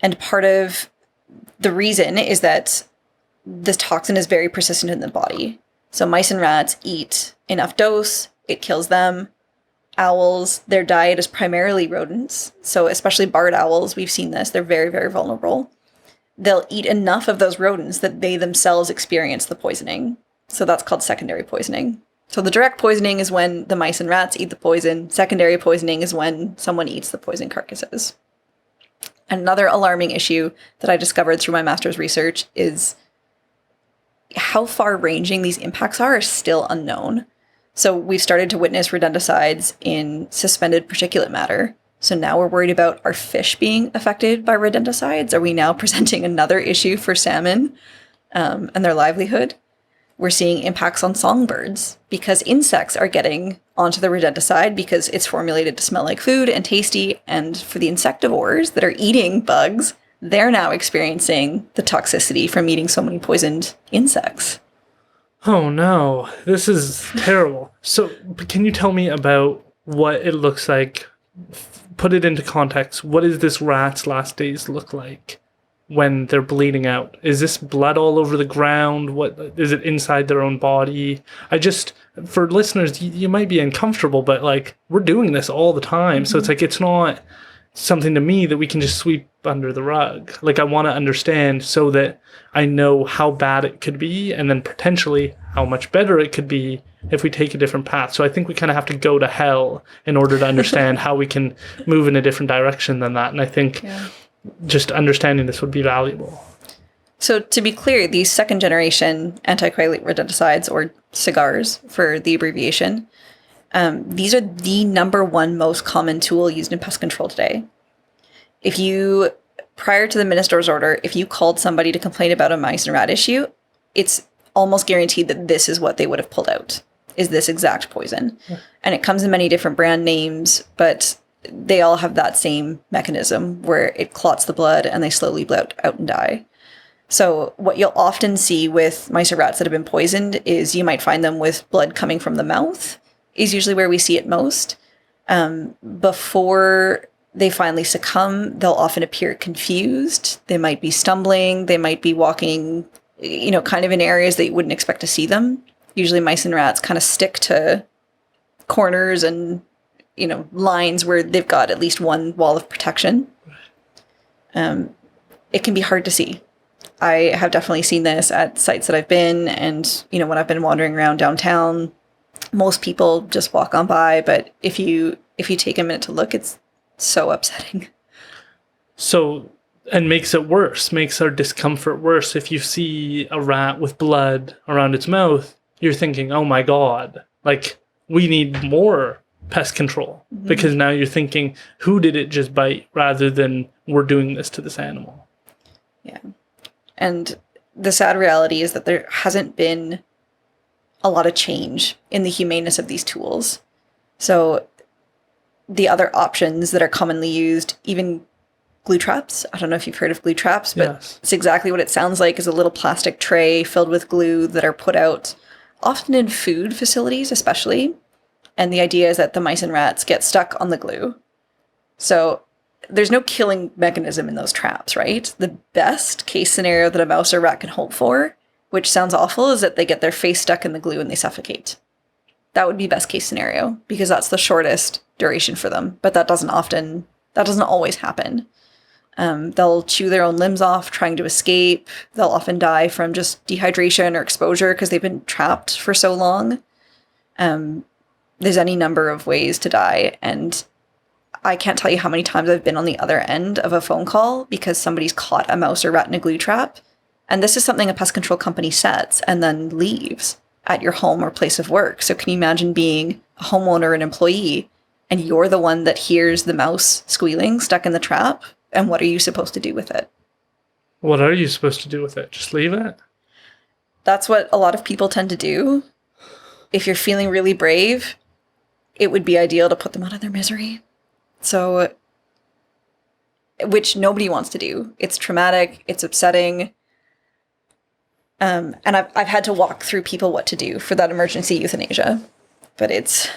And part of the reason is that this toxin is very persistent in the body. So mice and rats eat enough dose, it kills them. Owls, their diet is primarily rodents. So especially barred owls, we've seen this, they're very, very vulnerable. They'll eat enough of those rodents that they themselves experience the poisoning. So that's called secondary poisoning. So the direct poisoning is when the mice and rats eat the poison. Secondary poisoning is when someone eats the poison carcasses. Another alarming issue that I discovered through my master's research is how far-ranging these impacts are still unknown. So we've started to witness rodenticides in suspended particulate matter. So now we're worried about our fish being affected by rodenticides. Are we now presenting another issue for salmon and their livelihood? We're seeing impacts on songbirds because insects are getting onto the rodenticide because it's formulated to smell like food and tasty. And for the insectivores that are eating bugs, they're now experiencing the toxicity from eating so many poisoned insects. Oh no, this is terrible. So can you tell me about what it looks like? Put it into context. What does this rat's last days look like when they're bleeding out? Is this blood all over the ground? What is it inside their own body? For listeners, you might be uncomfortable, but like we're doing this all the time. So it's like, it's not something to me that we can just sweep under the rug. Like I want to understand so that I know how bad it could be and then potentially how much better it could be if we take a different path. So I think we kind of have to go to hell in order to understand how we can move in a different direction than that. And I think just understanding this would be valuable. So to be clear, these second generation anticoagulant rodenticides, or SPCAs for the abbreviation, these are the number one most common tool used in pest control today. Prior to the minister's order, if you called somebody to complain about a mice and rat issue, it's almost guaranteed that this is what they would have pulled out, is this exact poison. Yeah. And it comes in many different brand names, but they all have that same mechanism where it clots the blood and they slowly bleed out and die. So what you'll often see with mice or rats that have been poisoned is you might find them with blood coming from the mouth, is usually where we see it most. Before they finally succumb, they'll often appear confused. They might be stumbling. They might be walking, kind of in areas that you wouldn't expect to see them. Usually mice and rats kind of stick to corners and, lines where they've got at least one wall of protection. It can be hard to see. I have definitely seen this at sites that I've been, and, when I've been wandering around downtown, most people just walk on by, but if you take a minute to look, it's so upsetting. So, and makes our discomfort worse. If you see a rat with blood around its mouth, you're thinking, oh my God, like we need more pest control, because now you're thinking, who did it just bite, rather than we're doing this to this animal. Yeah. And the sad reality is that there hasn't been a lot of change in the humaneness of these tools. So the other options that are commonly used, even glue traps. I don't know if you've heard of glue traps, but Yes. it's exactly what it sounds like, is a little plastic tray filled with glue that are put out often in food facilities, especially. And the idea is that the mice and rats get stuck on the glue. So there's no killing mechanism in those traps, right? The best case scenario that a mouse or rat can hope for, which sounds awful, is that they get their face stuck in the glue and they suffocate. That would be best case scenario, because that's the shortest duration for them. But that doesn't always happen. They'll chew their own limbs off trying to escape. They'll often die from just dehydration or exposure because they've been trapped for so long. There's any number of ways to die. And I can't tell you how many times I've been on the other end of a phone call because somebody's caught a mouse or rat in a glue trap. And this is something a pest control company sets and then leaves at your home or place of work. So can you imagine being a homeowner, an employee, and you're the one that hears the mouse squealing stuck in the trap? And what are you supposed to do with it? What are you supposed to do with it? Just leave it? That's what a lot of people tend to do. If you're feeling really brave, it would be ideal to put them out of their misery. So, which nobody wants to do. It's traumatic. It's upsetting. And I've had to walk through people what to do for that emergency euthanasia. But it's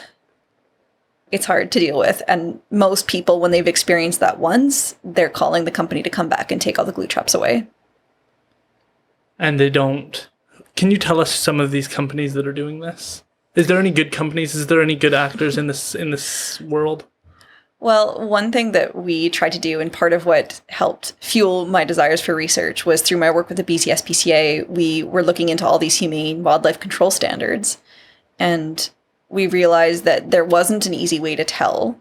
hard to deal with. And most people, when they've experienced that once, they're calling the company to come back and take all the glue traps away. And they don't. Can you tell us some of these companies that are doing this? Is there any good companies? Is there any good actors in this world? Well, one thing that we tried to do, and part of what helped fuel my desires for research, was through my work with the BC SPCA, we were looking into all these humane wildlife control standards. And we realized that there wasn't an easy way to tell,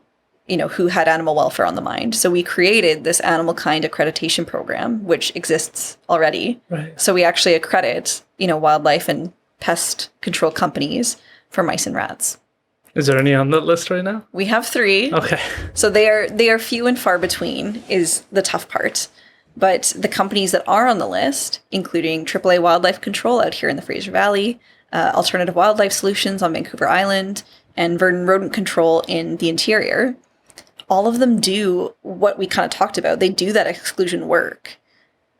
who had animal welfare on the mind. So we created this AnimalKind accreditation program, which exists already. Right. So we actually accredit, wildlife and pest control companies for mice and rats. Is there any on that list right now? We have 3. Okay. So they are few and far between is the tough part. But the companies that are on the list, including AAA Wildlife Control out here in the Fraser Valley, Alternative Wildlife Solutions on Vancouver Island, and Verdant Rodent Control in the interior, all of them do what we kind of talked about. They do that exclusion work,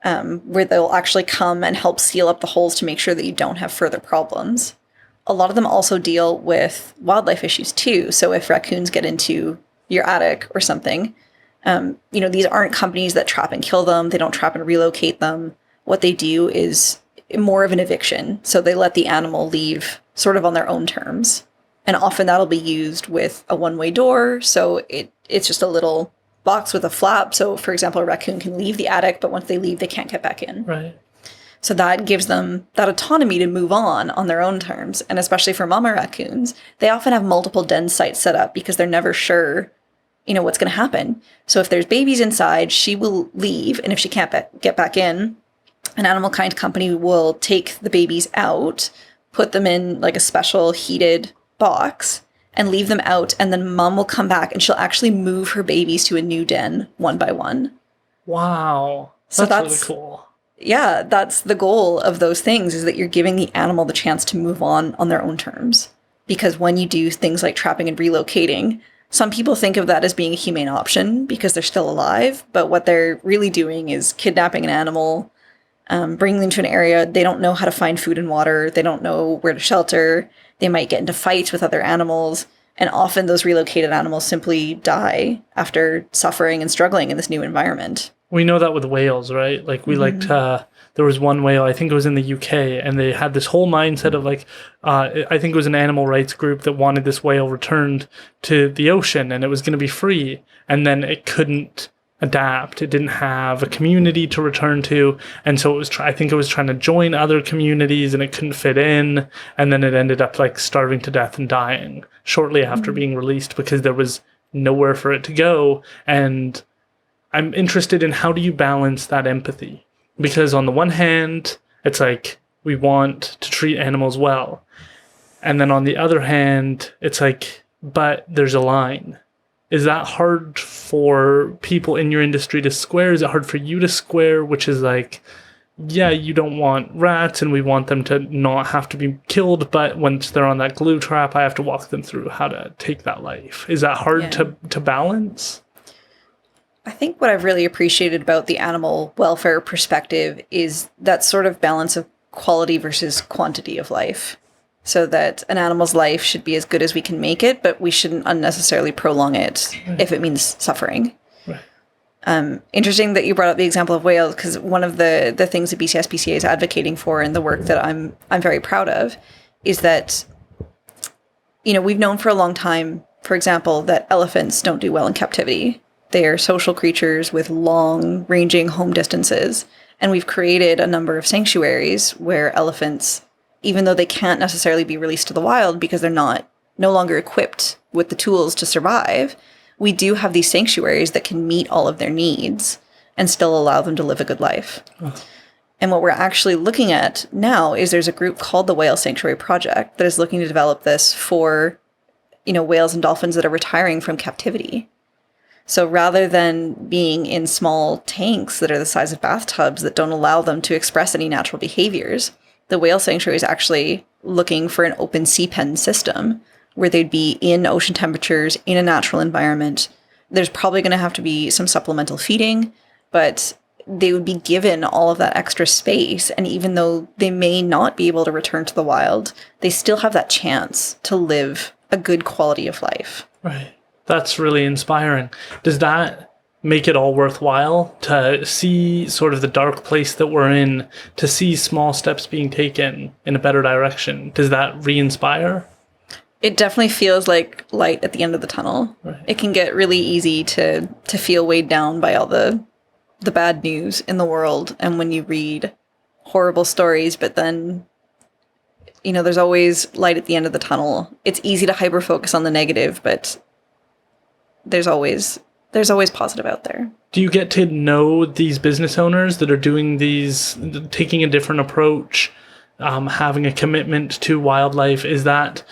where they'll actually come and help seal up the holes to make sure that you don't have further problems. A lot of them also deal with wildlife issues too. So if raccoons get into your attic or something, these aren't companies that trap and kill them. They don't trap and relocate them. What they do is more of an eviction. So they let the animal leave sort of on their own terms. And often that'll be used with a one-way door. So it's just a little box with a flap. So for example, a raccoon can leave the attic, but once they leave, they can't get back in. Right. So that gives them that autonomy to move on their own terms. And especially for mama raccoons, they often have multiple den sites set up because they're never sure, what's going to happen. So if there's babies inside, she will leave. And if she can't get back in, an AnimalKind company will take the babies out, put them in like a special heated box, and leave them out. And then mom will come back and she'll actually move her babies to a new den one by one. Wow. So that's really cool. Yeah, that's the goal of those things, is that you're giving the animal the chance to move on their own terms. Because when you do things like trapping and relocating, some people think of that as being a humane option because they're still alive. But what they're really doing is kidnapping an animal, bringing them to an area. They don't know how to find food and water. They don't know where to shelter. They might get into fights with other animals. And often those relocated animals simply die after suffering and struggling in this new environment. We know that with whales, right? Like we liked, there was one whale, I think it was in the UK, and they had this whole mindset of like, I think it was an animal rights group that wanted this whale returned to the ocean and it was going to be free. And then it couldn't adapt. It didn't have a community to return to. And so it was, I think it was trying to join other communities and it couldn't fit in. And then it ended up like starving to death and dying shortly after being released because there was nowhere for it to go. And I'm interested in how do you balance that empathy? Because on the one hand, it's like we want to treat animals well. And then on the other hand, it's like but there's a line. Is that hard for people in your industry to square? Is it hard for you to square, which is like, yeah, you don't want rats and we want them to not have to be killed, but once they're on that glue trap, I have to walk them through how to take that life. Is that hard to balance? I think what I've really appreciated about the animal welfare perspective is that sort of balance of quality versus quantity of life. So that an animal's life should be as good as we can make it, but we shouldn't unnecessarily prolong it if it means suffering. Right. Interesting that you brought up the example of whales, because one of the things that SPCA is advocating for and the work that I'm very proud of is that, we've known for a long time, for example, that elephants don't do well in captivity. They are social creatures with long-ranging home distances, and we've created a number of sanctuaries where elephants, even though they can't necessarily be released to the wild because they're no longer equipped with the tools to survive, we do have these sanctuaries that can meet all of their needs and still allow them to live a good life. Oh. And what we're actually looking at now is there's a group called the Whale Sanctuary Project that is looking to develop this for, whales and dolphins that are retiring from captivity. So rather than being in small tanks that are the size of bathtubs that don't allow them to express any natural behaviors, the whale sanctuary is actually looking for an open sea pen system where they'd be in ocean temperatures, in a natural environment. There's probably going to have to be some supplemental feeding, but they would be given all of that extra space. And even though they may not be able to return to the wild, they still have that chance to live a good quality of life. Right. That's really inspiring. Does that make it all worthwhile to see sort of the dark place that we're in, to see small steps being taken in a better direction? Does that re-inspire? It definitely feels like light at the end of the tunnel. Right. It can get really easy to feel weighed down by all the bad news in the world. And when you read horrible stories, but then, there's always light at the end of the tunnel. It's easy to hyper-focus on the negative, but there's always positive out there. Do you get to know these business owners that are doing taking a different approach, having a commitment to wildlife? Is that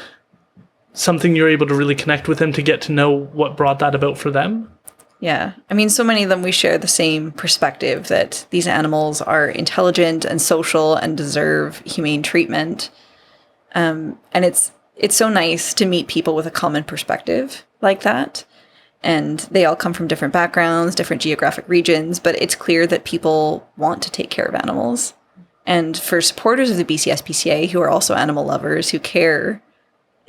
something you're able to really connect with them to get to know what brought that about for them? Yeah. so many of them, we share the same perspective that these animals are intelligent and social and deserve humane treatment. And it's so nice to meet people with a common perspective like that. And they all come from different backgrounds, different geographic regions, but it's clear that people want to take care of animals. And for supporters of the SPCA, who are also animal lovers, who care,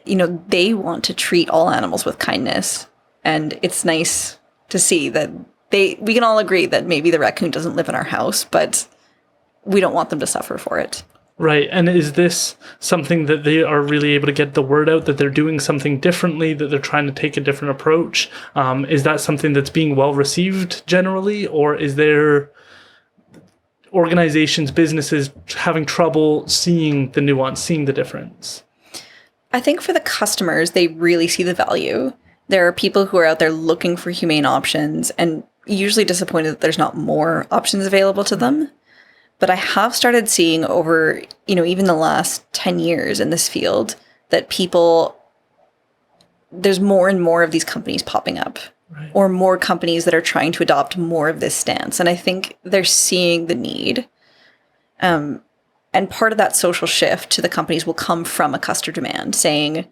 they want to treat all animals with kindness. And it's nice to see that we can all agree that maybe the raccoon doesn't live in our house, but we don't want them to suffer for it. Right. And is this something that they are really able to get the word out, that they're doing something differently, that they're trying to take a different approach? Is that something that's being well received generally? Or is there organizations, businesses having trouble seeing the nuance, seeing the difference? I think for the customers, they really see the value. There are people who are out there looking for humane options and usually disappointed that there's not more options available to them. But I have started seeing over, even the last 10 years in this field, that there's more and more of these companies popping up. Right. Or more companies that are trying to adopt more of this stance. And I think they're seeing the need. And part of that social shift to the companies will come from a customer demand saying,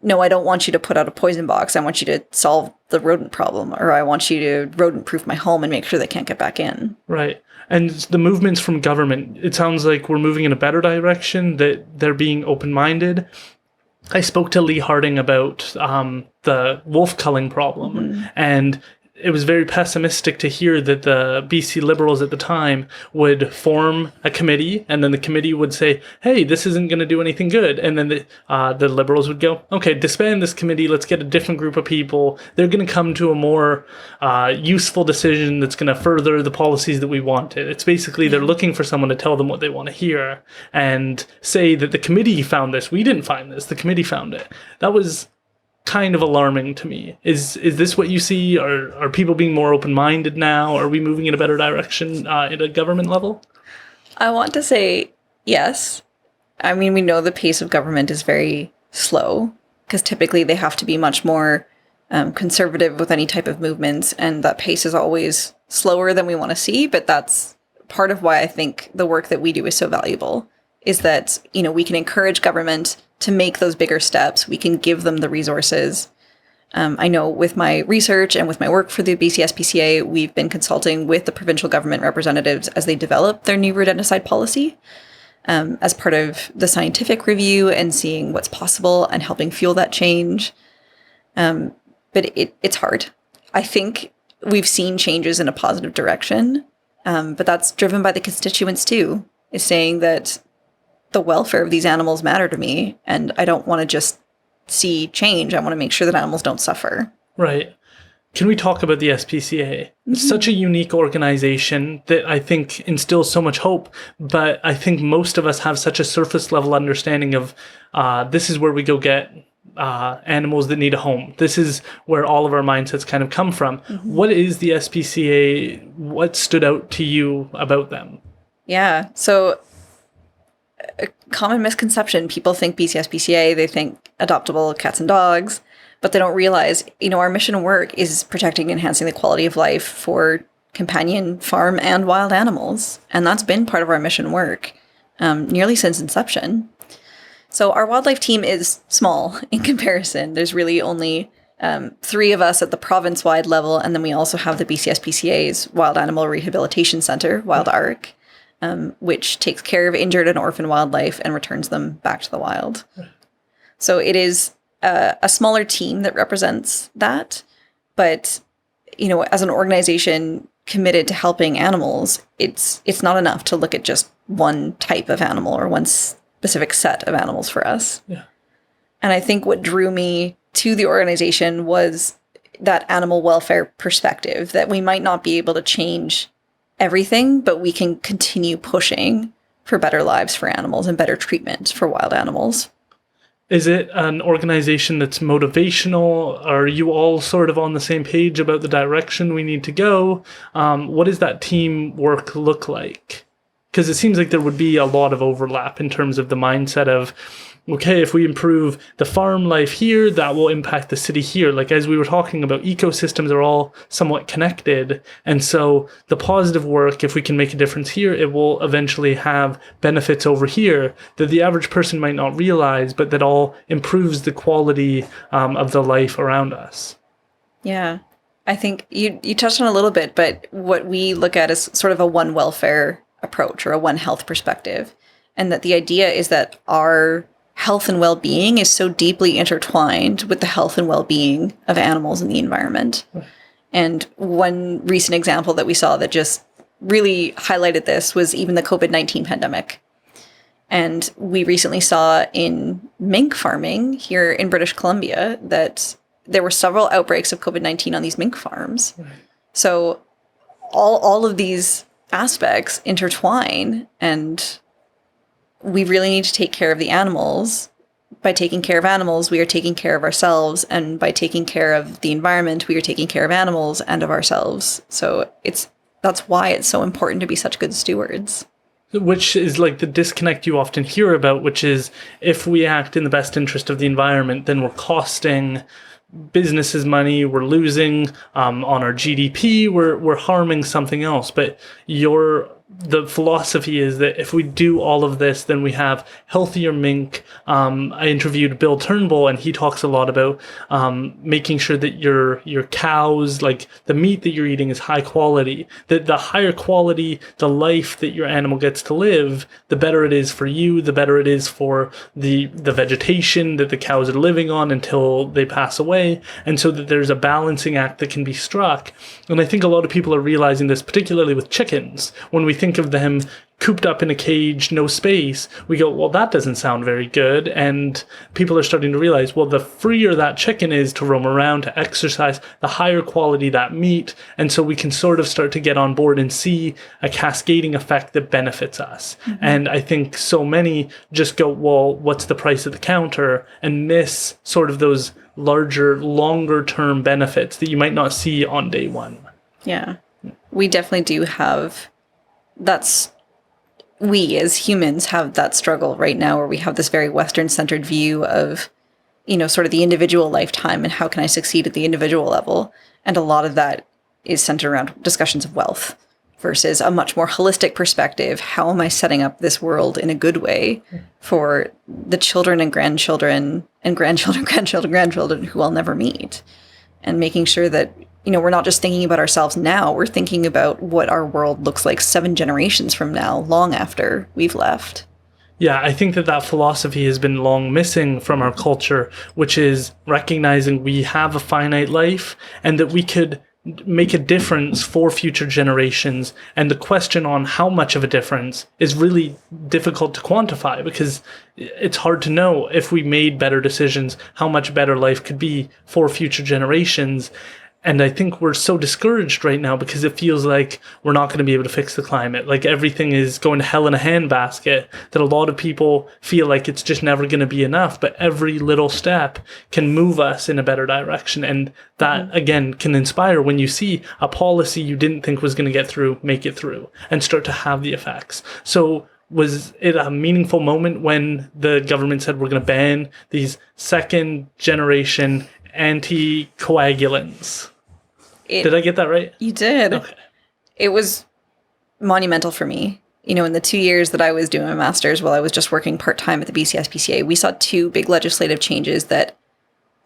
no, I don't want you to put out a poison box. I want you to solve the rodent problem, or I want you to rodent-proof my home and make sure they can't get back in. Right. And the movements from government, it sounds like we're moving in a better direction, that they're being open-minded. I spoke to Lee Harding about the wolf culling problem, and it was very pessimistic to hear that the BC Liberals at the time would form a committee, and then the committee would say, hey, this isn't going to do anything good. And then the Liberals would go, okay, disband this committee. Let's get a different group of people. They're going to come to a more useful decision that's going to further the policies that we wanted. It's basically they're looking for someone to tell them what they want to hear and say that the committee found this. We didn't find this. The committee found it. That was kind of alarming to me. Is this what you see? Are people being more open-minded now? Are we moving in a better direction at a government level? I want to say yes. We know the pace of government is very slow, because typically they have to be much more conservative with any type of movements, and that pace is always slower than we want to see. But that's part of why I think the work that we do is so valuable, is that, we can encourage government to make those bigger steps. We can give them the resources. I know with my research and with my work for the BC SPCA, we've been consulting with the provincial government representatives as they develop their new rodenticide policy, as part of the scientific review and seeing what's possible and helping fuel that change. But it's hard. I think we've seen changes in a positive direction, but that's driven by the constituents too, is saying that the welfare of these animals matter to me, and I don't want to just see change. I want to make sure that animals don't suffer. Right. Can we talk about the SPCA? It's such a unique organization that I think instills so much hope, but I think most of us have such a surface level understanding of this is where we go get animals that need a home. This is where all of our mindsets kind of come from. What is the SPCA? What stood out to you about them? Yeah. So a common misconception, people think BCSPCA, they think adoptable cats and dogs, but they don't realize, our mission work is protecting and enhancing the quality of life for companion, farm, and wild animals. And that's been part of our mission work nearly since inception. So our wildlife team is small in comparison. There's really only 3 of us at the province-wide level, and then we also have the BCSPCA's Wild Animal Rehabilitation Centre, Wild ARC, which takes care of injured and orphan wildlife and returns them back to the wild. So it is a smaller team that represents that. But, as an organization committed to helping animals, it's not enough to look at just one type of animal or one specific set of animals for us. Yeah. And I think what drew me to the organization was that animal welfare perspective, that we might not be able to change everything, but we can continue pushing for better lives for animals and better treatment for wild animals. Is it an organization that's motivational? Are you all sort of on the same page about the direction we need to go? What does that teamwork look like? Because it seems like there would be a lot of overlap in terms of the mindset of, okay, if we improve the farm life here, that will impact the city here. Like, as we were talking about, ecosystems are all somewhat connected. And so the positive work, if we can make a difference here, it will eventually have benefits over here that the average person might not realize, but that all improves the quality of the life around us. Yeah. I think you touched on it a little bit, but what we look at is sort of a one welfare approach or a one health perspective. And that the idea is that our health and well-being is so deeply intertwined with the health and well-being of animals and the environment. And one recent example that we saw that just really highlighted this was even the COVID-19 pandemic. And we recently saw in mink farming here in British Columbia that there were several outbreaks of COVID-19 on these mink farms. So all of these aspects intertwine, and we really need to take care of the animals. By taking care of animals, we are taking care of ourselves. And by taking care of the environment, we are taking care of animals and of ourselves. So that's why it's so important to be such good stewards. Which is like the disconnect you often hear about, which is if we act in the best interest of the environment, then we're costing businesses money, we're losing on our GDP, we're harming something else. But the philosophy is that if we do all of this, then we have healthier mink. I interviewed Bill Turnbull, and he talks a lot about making sure that your cows, like the meat that you're eating, is high quality. That the higher quality the life that your animal gets to live, the better it is for you, the better it is for the vegetation that the cows are living on until they pass away. And so that there's a balancing act that can be struck. And I think a lot of people are realizing this, particularly with chickens. When we think of them cooped up in a cage, no space, we go, well, that doesn't sound very good. And people are starting to realize, well, the freer that chicken is to roam around, to exercise, the higher quality that meat. And so we can sort of start to get on board and see a cascading effect that benefits us. Mm-hmm. And I think so many just go, well, what's the price at the counter? And miss sort of those larger, longer term benefits that you might not see on day one. Yeah, we definitely do have we as humans have that struggle right now, where we have this very Western-centered view of, sort of the individual lifetime and how can I succeed at the individual level. And a lot of that is centered around discussions of wealth versus a much more holistic perspective. How am I setting up this world in a good way for the children and grandchildren who I'll never meet? And making sure that, we're not just thinking about ourselves now, we're thinking about what our world looks like 7 generations from now, long after we've left. Yeah, I think that philosophy has been long missing from our culture, which is recognizing we have a finite life and that we could make a difference for future generations. And the question on how much of a difference is really difficult to quantify, because it's hard to know if we made better decisions, how much better life could be for future generations. And I think we're so discouraged right now because it feels like we're not going to be able to fix the climate. Like everything is going to hell in a handbasket, that a lot of people feel like it's just never going to be enough. But every little step can move us in a better direction. And that, again, can inspire when you see a policy you didn't think was going to get through, make it through and start to have the effects. So was it a meaningful moment when the government said we're going to ban these second generation anticoagulants? Did I get that right? You did. Okay. It was monumental for me. In the 2 years that I was doing my master's while I was just working part-time at the BC SPCA, we saw 2 big legislative changes that,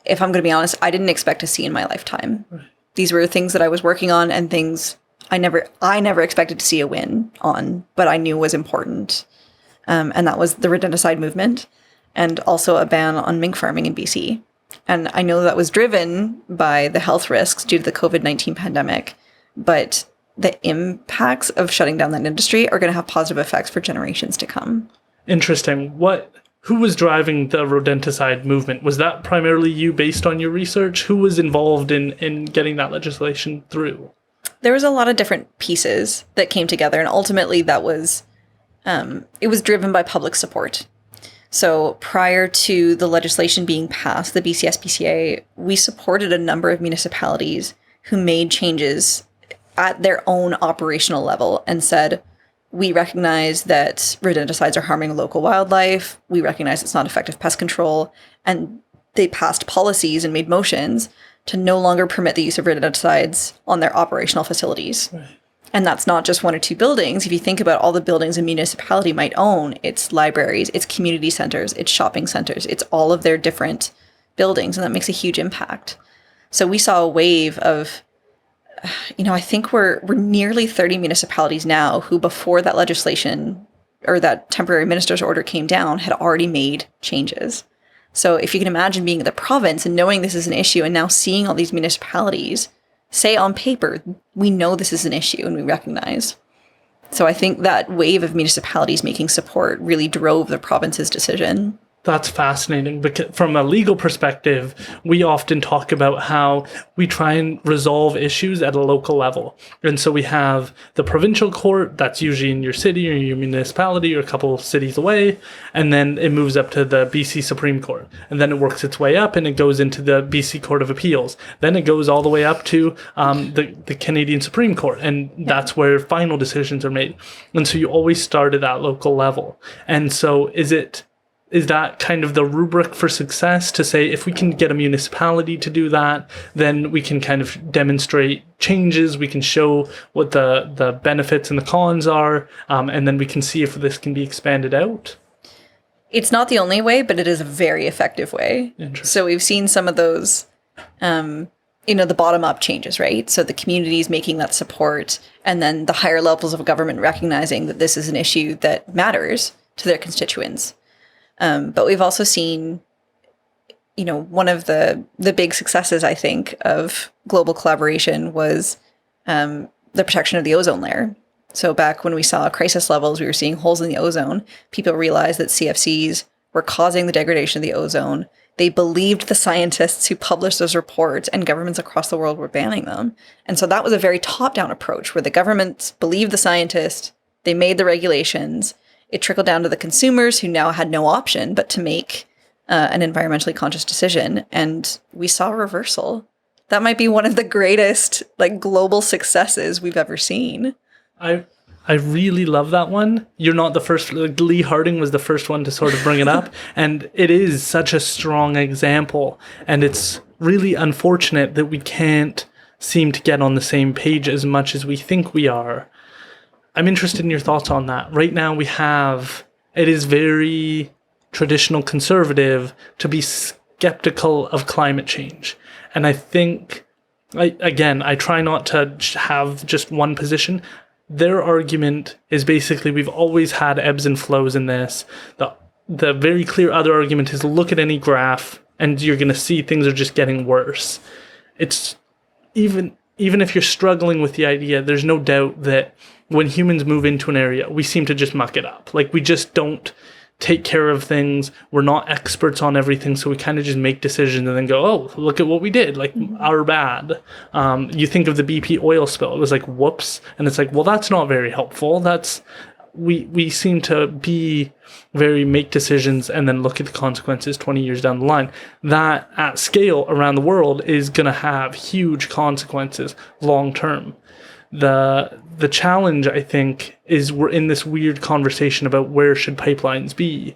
if I'm going to be honest, I didn't expect to see in my lifetime. Right. These were things that I was working on and things I never expected to see a win on, but I knew was important. And that was the rodenticide movement and also a ban on mink farming in BC. And I know that was driven by the health risks due to the COVID-19 pandemic, but the impacts of shutting down that industry are going to have positive effects for generations to come. Interesting. Who was driving the rodenticide movement? Was that primarily you based on your research? Who was involved in getting that legislation through? There was a lot of different pieces that came together, and ultimately that was, it was driven by public support. So prior to the legislation being passed, the BC SPCA, we supported a number of municipalities who made changes at their own operational level and said, we recognize that rodenticides are harming local wildlife. We recognize it's not effective pest control. And they passed policies and made motions to no longer permit the use of rodenticides on their operational facilities. Right. And that's not just 1 or 2 buildings. If you think about all the buildings a municipality might own, it's libraries, it's community centers, it's shopping centers, it's all of their different buildings, and that makes a huge impact. So we saw a wave of, I think we're nearly 30 municipalities now who, before that legislation or that temporary minister's order came down, had already made changes. So if you can imagine being at the province and knowing this is an issue and now seeing all these municipalities say on paper, we know this is an issue and we recognize. So I think that wave of municipalities making support really drove the province's decision. That's fascinating, because from a legal perspective, we often talk about how we try and resolve issues at a local level. And so we have the provincial court, that's usually in your city or your municipality or a couple of cities away, and then it moves up to the BC Supreme Court. And then it works its way up and it goes into the BC Court of Appeals. Then it goes all the way up to the Canadian Supreme Court, and that's where final decisions are made. And so you always start at that local level. And so is that kind of the rubric for success, to say if we can get a municipality to do that, then we can kind of demonstrate changes, we can show what the benefits and the cons are, and then we can see if this can be expanded out? It's not the only way, but it is a very effective way. So we've seen some of those, the bottom-up changes, right? So the communities making that support, and then the higher levels of government recognizing that this is an issue that matters to their constituents. But we've also seen, one of the big successes, I think, of global collaboration was the protection of the ozone layer. So back when we saw crisis levels, we were seeing holes in the ozone. People realized that CFCs were causing the degradation of the ozone. They believed the scientists who published those reports, and governments across the world were banning them. And so that was a very top-down approach where the governments believed the scientists, they made the regulations. It trickled down to the consumers who now had no option but to make an environmentally conscious decision. And we saw a reversal. That might be one of the greatest global successes we've ever seen. I really love that one. You're not the first. Like, Lee Harding was the first one to sort of bring it up. And it is such a strong example. And it's really unfortunate that we can't seem to get on the same page as much as we think we are. I'm interested in your thoughts on that. Right now it is very traditional conservative to be skeptical of climate change. And I think, I try not to have just one position. Their argument is basically we've always had ebbs and flows in this. The very clear other argument is look at any graph and you're going to see things are just getting worse. It's even if you're struggling with the idea, there's no doubt that when humans move into an area, we seem to just muck it up. Like, we just don't take care of things. We're not experts on everything, so we kind of just make decisions and then go, oh, look at what we did, like, our bad. You think of the BP oil spill, it was like, whoops, and it's like, well, that's not very helpful. We seem to be very make decisions and then look at the consequences 20 years down the line. That at scale around the world is going to have huge consequences long term. The challenge, I think, is we're in this weird conversation about where should pipelines be.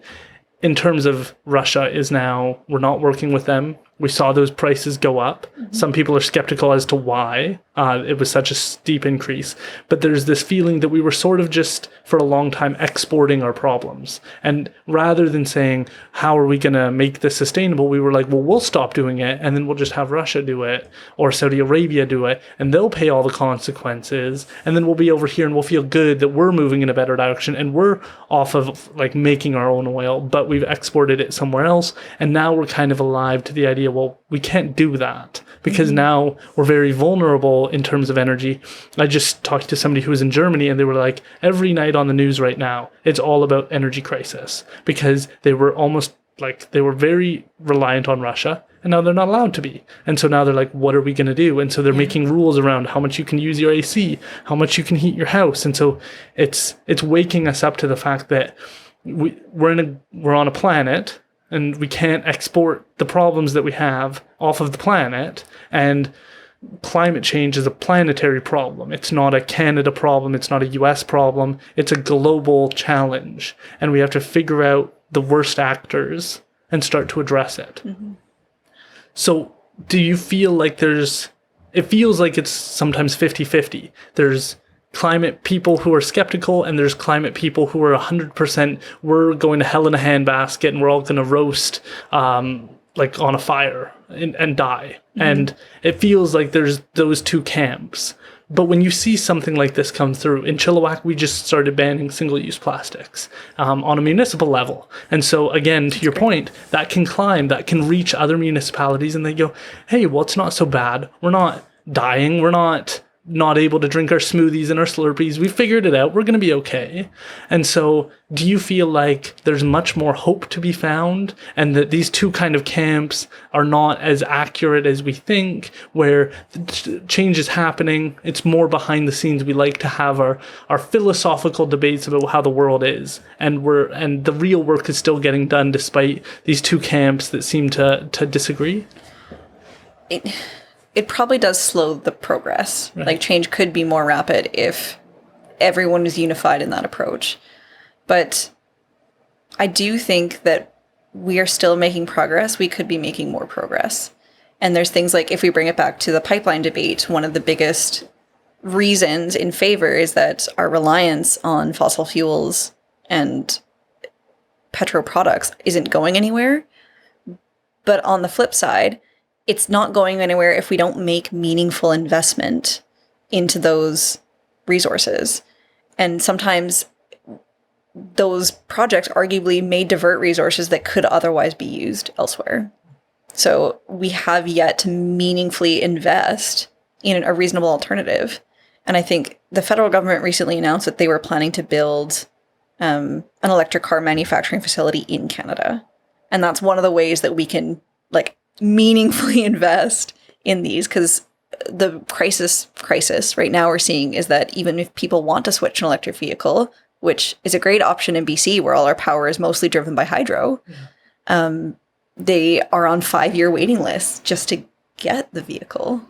In terms of Russia is now, we're not working with them. We saw those prices go up. Mm-hmm. Some people are skeptical as to why it was such a steep increase. But there's this feeling that we were sort of just, for a long time, exporting our problems. And rather than saying, how are we going to make this sustainable, we were like, well, we'll stop doing it, and then we'll just have Russia do it, or Saudi Arabia do it, and they'll pay all the consequences. And then we'll be over here and we'll feel good that we're moving in a better direction, and we're off of like making our own oil, but we've exported it somewhere else. And now we're kind of alive to the idea, well, we can't do that because now we're very vulnerable in terms of energy. I just talked to somebody who was in Germany and they were like, every night on the news right now, it's all about energy crisis because they were almost like, they were very reliant on Russia and now they're not allowed to be. And so now they're like, what are we going to do? And so they're making rules around how much you can use your AC, how much you can heat your house. And so it's waking us up to the fact that we're on a planet and we can't export the problems that we have off of the planet. And climate change is a planetary problem. It's not a Canada problem. It's not a US problem. It's a global challenge. And we have to figure out the worst actors and start to address it. Mm-hmm. So do you feel like it feels like it's sometimes 50-50. There's climate people who are skeptical and there's climate people who are 100% we're going to hell in a handbasket and we're all going to roast like on a fire and die. Mm-hmm. And it feels like there's those two camps. But when you see something like this come through, in Chilliwack, we just started banning single-use plastics on a municipal level. And so, again, to your point, that can reach other municipalities and they go, hey, well, it's not so bad. We're not dying. We're not able to drink our smoothies and our Slurpees. We figured it out. We're going to be okay. And so do you feel like there's much more hope to be found and that these two kind of camps are not as accurate as we think, where change is happening? It's more behind the scenes. We like to have our philosophical debates about how the world is. And the real work is still getting done despite these two camps that seem to disagree. It probably does slow the progress. Right. Like, change could be more rapid if everyone was unified in that approach. But I do think that we are still making progress. We could be making more progress. And there's things like, if we bring it back to the pipeline debate, one of the biggest reasons in favor is that our reliance on fossil fuels and petro products isn't going anywhere. But on the flip side, it's not going anywhere if we don't make meaningful investment into those resources. And sometimes those projects arguably may divert resources that could otherwise be used elsewhere. So we have yet to meaningfully invest in a reasonable alternative. And I think the federal government recently announced that they were planning to build an electric car manufacturing facility in Canada. And that's one of the ways that we can meaningfully invest in these, because the crisis right now we're seeing is that even if people want to switch to an electric vehicle, which is a great option in BC where all our power is mostly driven by hydro, they are on 5-year waiting lists just to get the vehicle.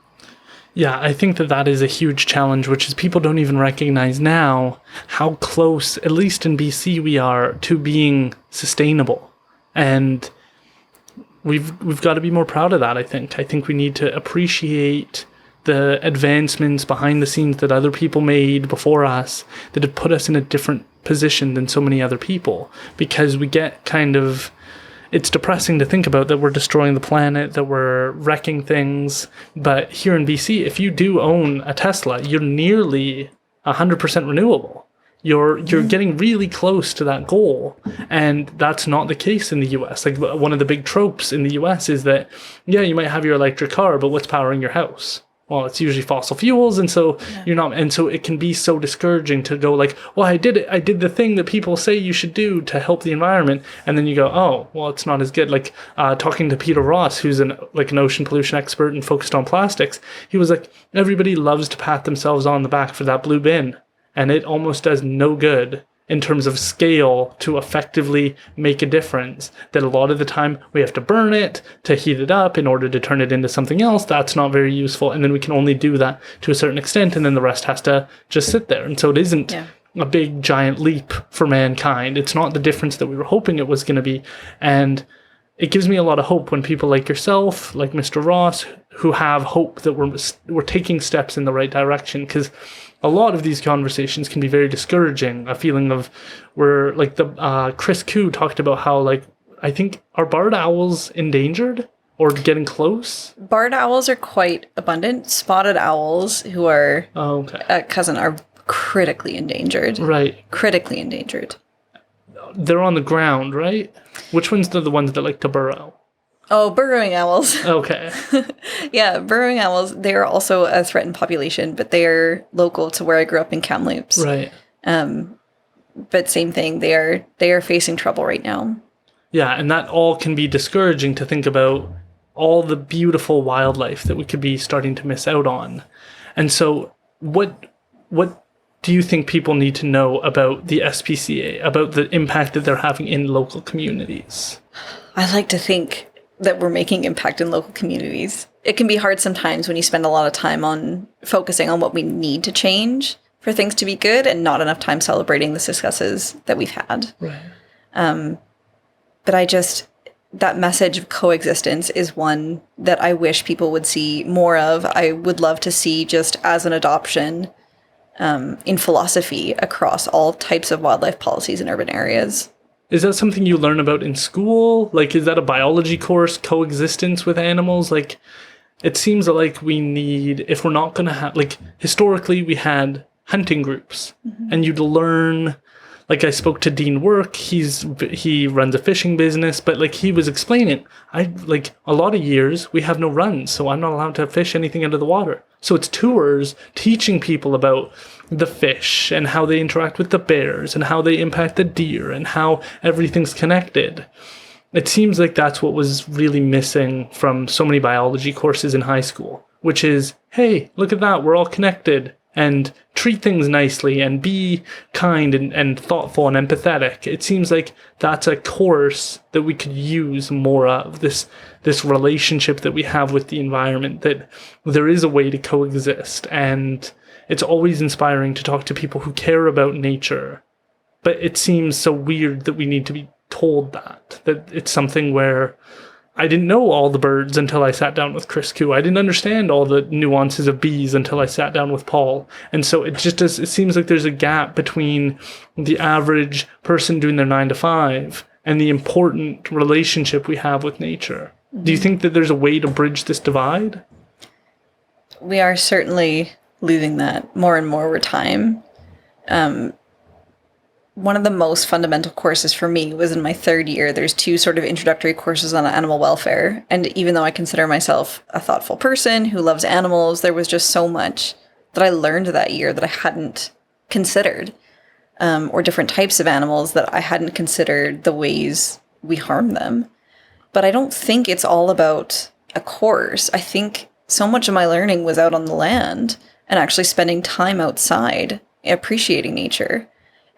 Yeah, I think that that is a huge challenge, which is people don't even recognize now how close, at least in BC, we are to being sustainable. And we've got to be more proud of that, I think. I think we need to appreciate the advancements behind the scenes that other people made before us that have put us in a different position than so many other people. Because we get kind of... It's depressing to think about that we're destroying the planet, that we're wrecking things. But here in BC, if you do own a Tesla, you're nearly 100% renewable. You're getting really close to that goal. And that's not the case in the US. Like, one of the big tropes in the US is that, yeah, you might have your electric car, but what's powering your house? Well, it's usually fossil fuels, and so you're not, and so it can be so discouraging to go like, well, I did it, I did the thing that people say you should do to help the environment, and then you go, oh, well, it's not as good. Like, talking to Peter Ross, who's an ocean pollution expert and focused on plastics, he was like, everybody loves to pat themselves on the back for that blue bin, and it almost does no good in terms of scale to effectively make a difference. That a lot of the time we have to burn it to heat it up in order to turn it into something else. That's not very useful. And then we can only do that to a certain extent, and then the rest has to just sit there. And so it isn't a big giant leap for mankind. It's not the difference that we were hoping it was going to be. And it gives me a lot of hope when people like yourself, like Mr. Ross, who have hope that we're taking steps in the right direction. Because a lot of these conversations can be very discouraging. A feeling of where, like, the Chris Koo talked about how, like, I think, are barred owls endangered or getting close? Barred owls are quite abundant. Spotted owls, who are a cousin, are critically endangered. Right. Critically endangered. They're on the ground, right? Which ones are the ones that like to burrow? Oh, burrowing owls. Okay. Yeah, burrowing owls, they are also a threatened population, but they are local to where I grew up in Kamloops. Right. But same thing, they are facing trouble right now. Yeah, and that all can be discouraging to think about all the beautiful wildlife that we could be starting to miss out on. And so what do you think people need to know about the SPCA, about the impact that they're having in local communities? I like to think that we're making impact in local communities. It can be hard sometimes when you spend a lot of time on focusing on what we need to change for things to be good and not enough time celebrating the successes that we've had. Right. But that message of coexistence is one that I wish people would see more of. I would love to see just as an adoption in philosophy across all types of wildlife policies in urban areas. Is that something you learn about in school? Like, is that a biology course, coexistence with animals? Like, it seems like we need, if we're not going to have, like, historically we had hunting groups, and you'd learn, like, I spoke to Dean Work, he runs a fishing business, but, like, he was explaining, like, a lot of years we have no runs, so I'm not allowed to fish anything out of the water. So it's tours teaching people about the fish and how they interact with the bears and how they impact the deer and how everything's connected. It seems like that's what was really missing from so many biology courses in high school, which is, hey, look at that, we're all connected, and treat things nicely and be kind and thoughtful and empathetic. It seems like that's a course that we could use more of, this relationship that we have with the environment, that there is a way to coexist. And it's always inspiring to talk to people who care about nature. But it seems so weird that we need to be told that it's something where I didn't know all the birds until I sat down with Chris Koo. I didn't understand all the nuances of bees until I sat down with Paul. And so it seems like there's a gap between the average person doing their 9 to 5 and the important relationship we have with nature. Do you think that there's a way to bridge this divide? We are certainly losing that more and more over time. One of the most fundamental courses for me was in my 3rd year. There's 2 sort of introductory courses on animal welfare. And even though I consider myself a thoughtful person who loves animals, there was just so much that I learned that year that I hadn't considered, or different types of animals that I hadn't considered the ways we harm them. But I don't think it's all about a course. I think so much of my learning was out on the land and actually spending time outside, appreciating nature.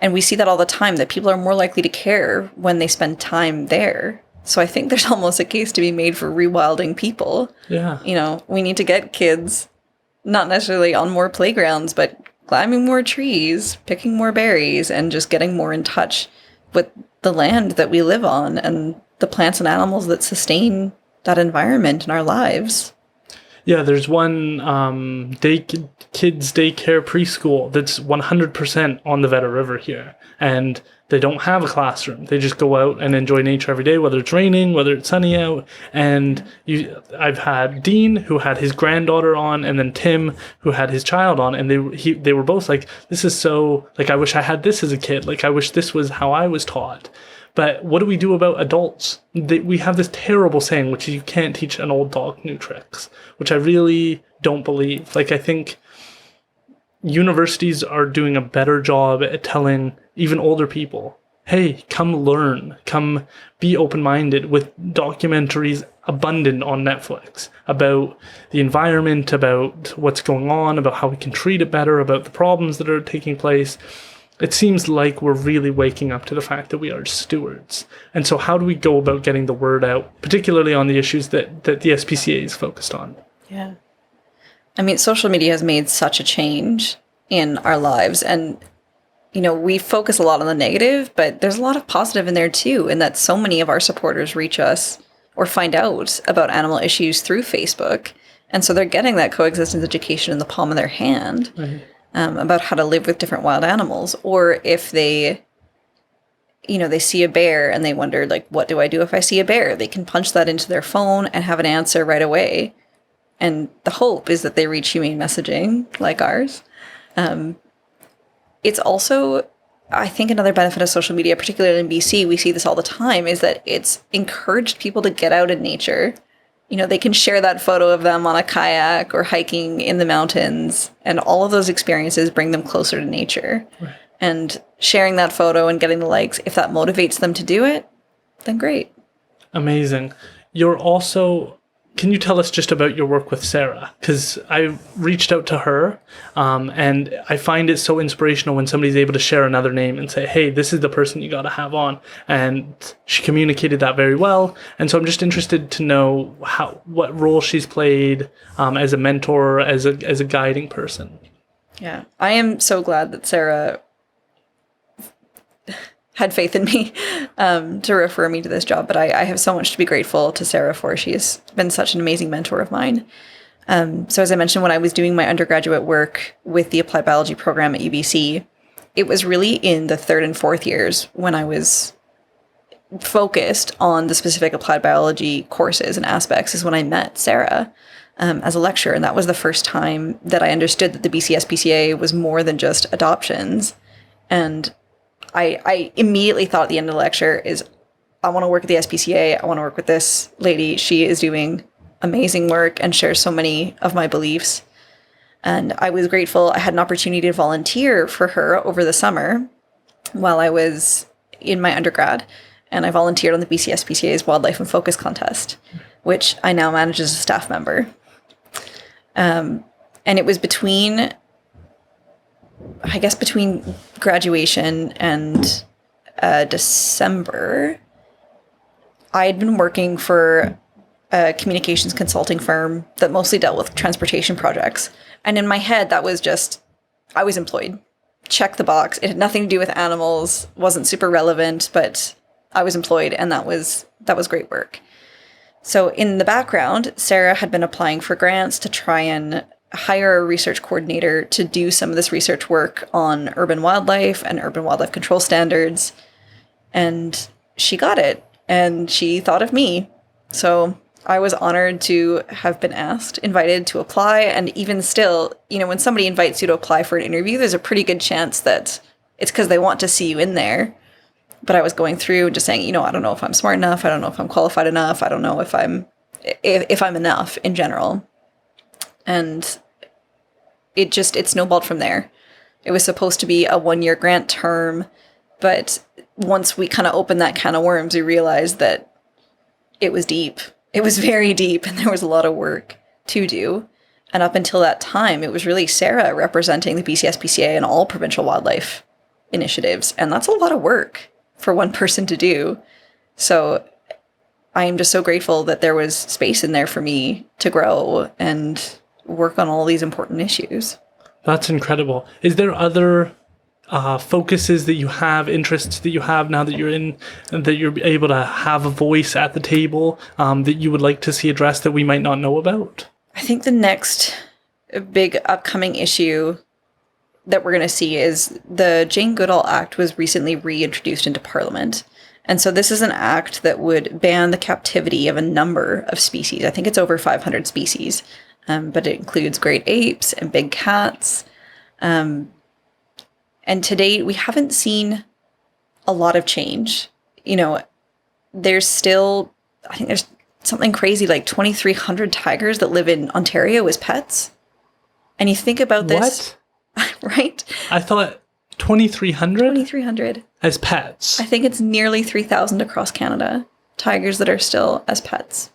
And we see that all the time, that people are more likely to care when they spend time there. So I think there's almost a case to be made for rewilding people. Yeah. You know, we need to get kids not necessarily on more playgrounds, but climbing more trees, picking more berries, and just getting more in touch with the land that we live on and the plants and animals that sustain that environment in our lives. Yeah, there's one kids daycare preschool that's 100% on the Veta River here, and they don't have a classroom. They just go out and enjoy nature every day, whether it's raining, whether it's sunny out. And I've had Dean, who had his granddaughter on, and then Tim, who had his child on, and they were both like, "This is so like I wish I had this as a kid. Like I wish this was how I was taught." But what do we do about adults? We have this terrible saying, which is you can't teach an old dog new tricks, which I really don't believe. Like, I think universities are doing a better job at telling even older people, hey, come learn, come be open-minded, with documentaries abundant on Netflix about the environment, about what's going on, about how we can treat it better, about the problems that are taking place. It seems like we're really waking up to the fact that we are stewards. And so how do we go about getting the word out, particularly on the issues that the SPCA is focused on? Yeah. I mean, social media has made such a change in our lives. And, you know, we focus a lot on the negative, but there's a lot of positive in there too. And that so many of our supporters reach us or find out about animal issues through Facebook. And so they're getting that coexistence education in the palm of their hand. Mm-hmm. About how to live with different wild animals. Or if they, you know, they see a bear and they wonder, like, what do I do if I see a bear? They can punch that into their phone and have an answer right away. And the hope is that they reach humane messaging like ours. It's also, I think, another benefit of social media, particularly in BC, we see this all the time, is that it's encouraged people to get out in nature. You know, they can share that photo of them on a kayak or hiking in the mountains, and all of those experiences bring them closer to nature. Right. And sharing that photo and getting the likes, if that motivates them to do it, then great. Amazing. You're also, can you tell us just about your work with Sarah? Because I reached out to her, and I find it so inspirational when somebody's able to share another name and say, hey, this is the person you got to have on. And she communicated that very well. And so I'm just interested to know what role she's played as a mentor, as a guiding person. Yeah, I am so glad that Sarah had faith in me to refer me to this job. But I have so much to be grateful to Sarah for. She has been such an amazing mentor of mine. So as I mentioned, when I was doing my undergraduate work with the applied biology program at UBC, it was really in the third and fourth years when I was focused on the specific applied biology courses and aspects is when I met Sarah as a lecturer. And that was the first time that I understood that the BC SPCA was more than just adoptions. And I immediately thought at the end of the lecture is, I want to work at the SPCA. I want to work with this lady. She is doing amazing work and shares so many of my beliefs. And I was grateful. I had an opportunity to volunteer for her over the summer while I was in my undergrad. And I volunteered on the BC SPCA's Wildlife in Focus contest, which I now manage as a staff member. And it was between graduation and December, I had been working for a communications consulting firm that mostly dealt with transportation projects. And in my head, that was just, I was employed. Check the box. It had nothing to do with animals, wasn't super relevant, but I was employed, and that was great work. So in the background, Sarah had been applying for grants to try and hire a research coordinator to do some of this research work on urban wildlife and urban wildlife control standards. And she got it, and she thought of me. So I was honored to have been invited to apply. And even still, you know, when somebody invites you to apply for an interview, there's a pretty good chance that it's because they want to see you in there. But I was going through and just saying, you know, I don't know if I'm smart enough. I don't know if I'm qualified enough. I don't know if I'm enough in general. And it snowballed from there. It was supposed to be a 1-year grant term, but once we kind of opened that can of worms, we realized that it was deep. It was very deep, and there was a lot of work to do. And up until that time, it was really Sarah representing the BC SPCA and all provincial wildlife initiatives. And that's a lot of work for one person to do. So I am just so grateful that there was space in there for me to grow and work on all these important issues. That's incredible. Is there other focuses that you have, interests that you have now that you're able to have a voice at the table that you would like to see addressed that we might not know about? I think the next big upcoming issue that we're going to see is the Jane Goodall Act was recently reintroduced into Parliament. And so this is an act that would ban the captivity of a number of species. I think it's over 500 species, but it includes great apes and big cats. And to date, we haven't seen a lot of change. You know, there's still, I think there's something crazy like 2,300 tigers that live in Ontario as pets. And you think about this. What? Right? I thought 2,300? 2,300. As pets. I think it's nearly 3,000 across Canada. Tigers that are still as pets.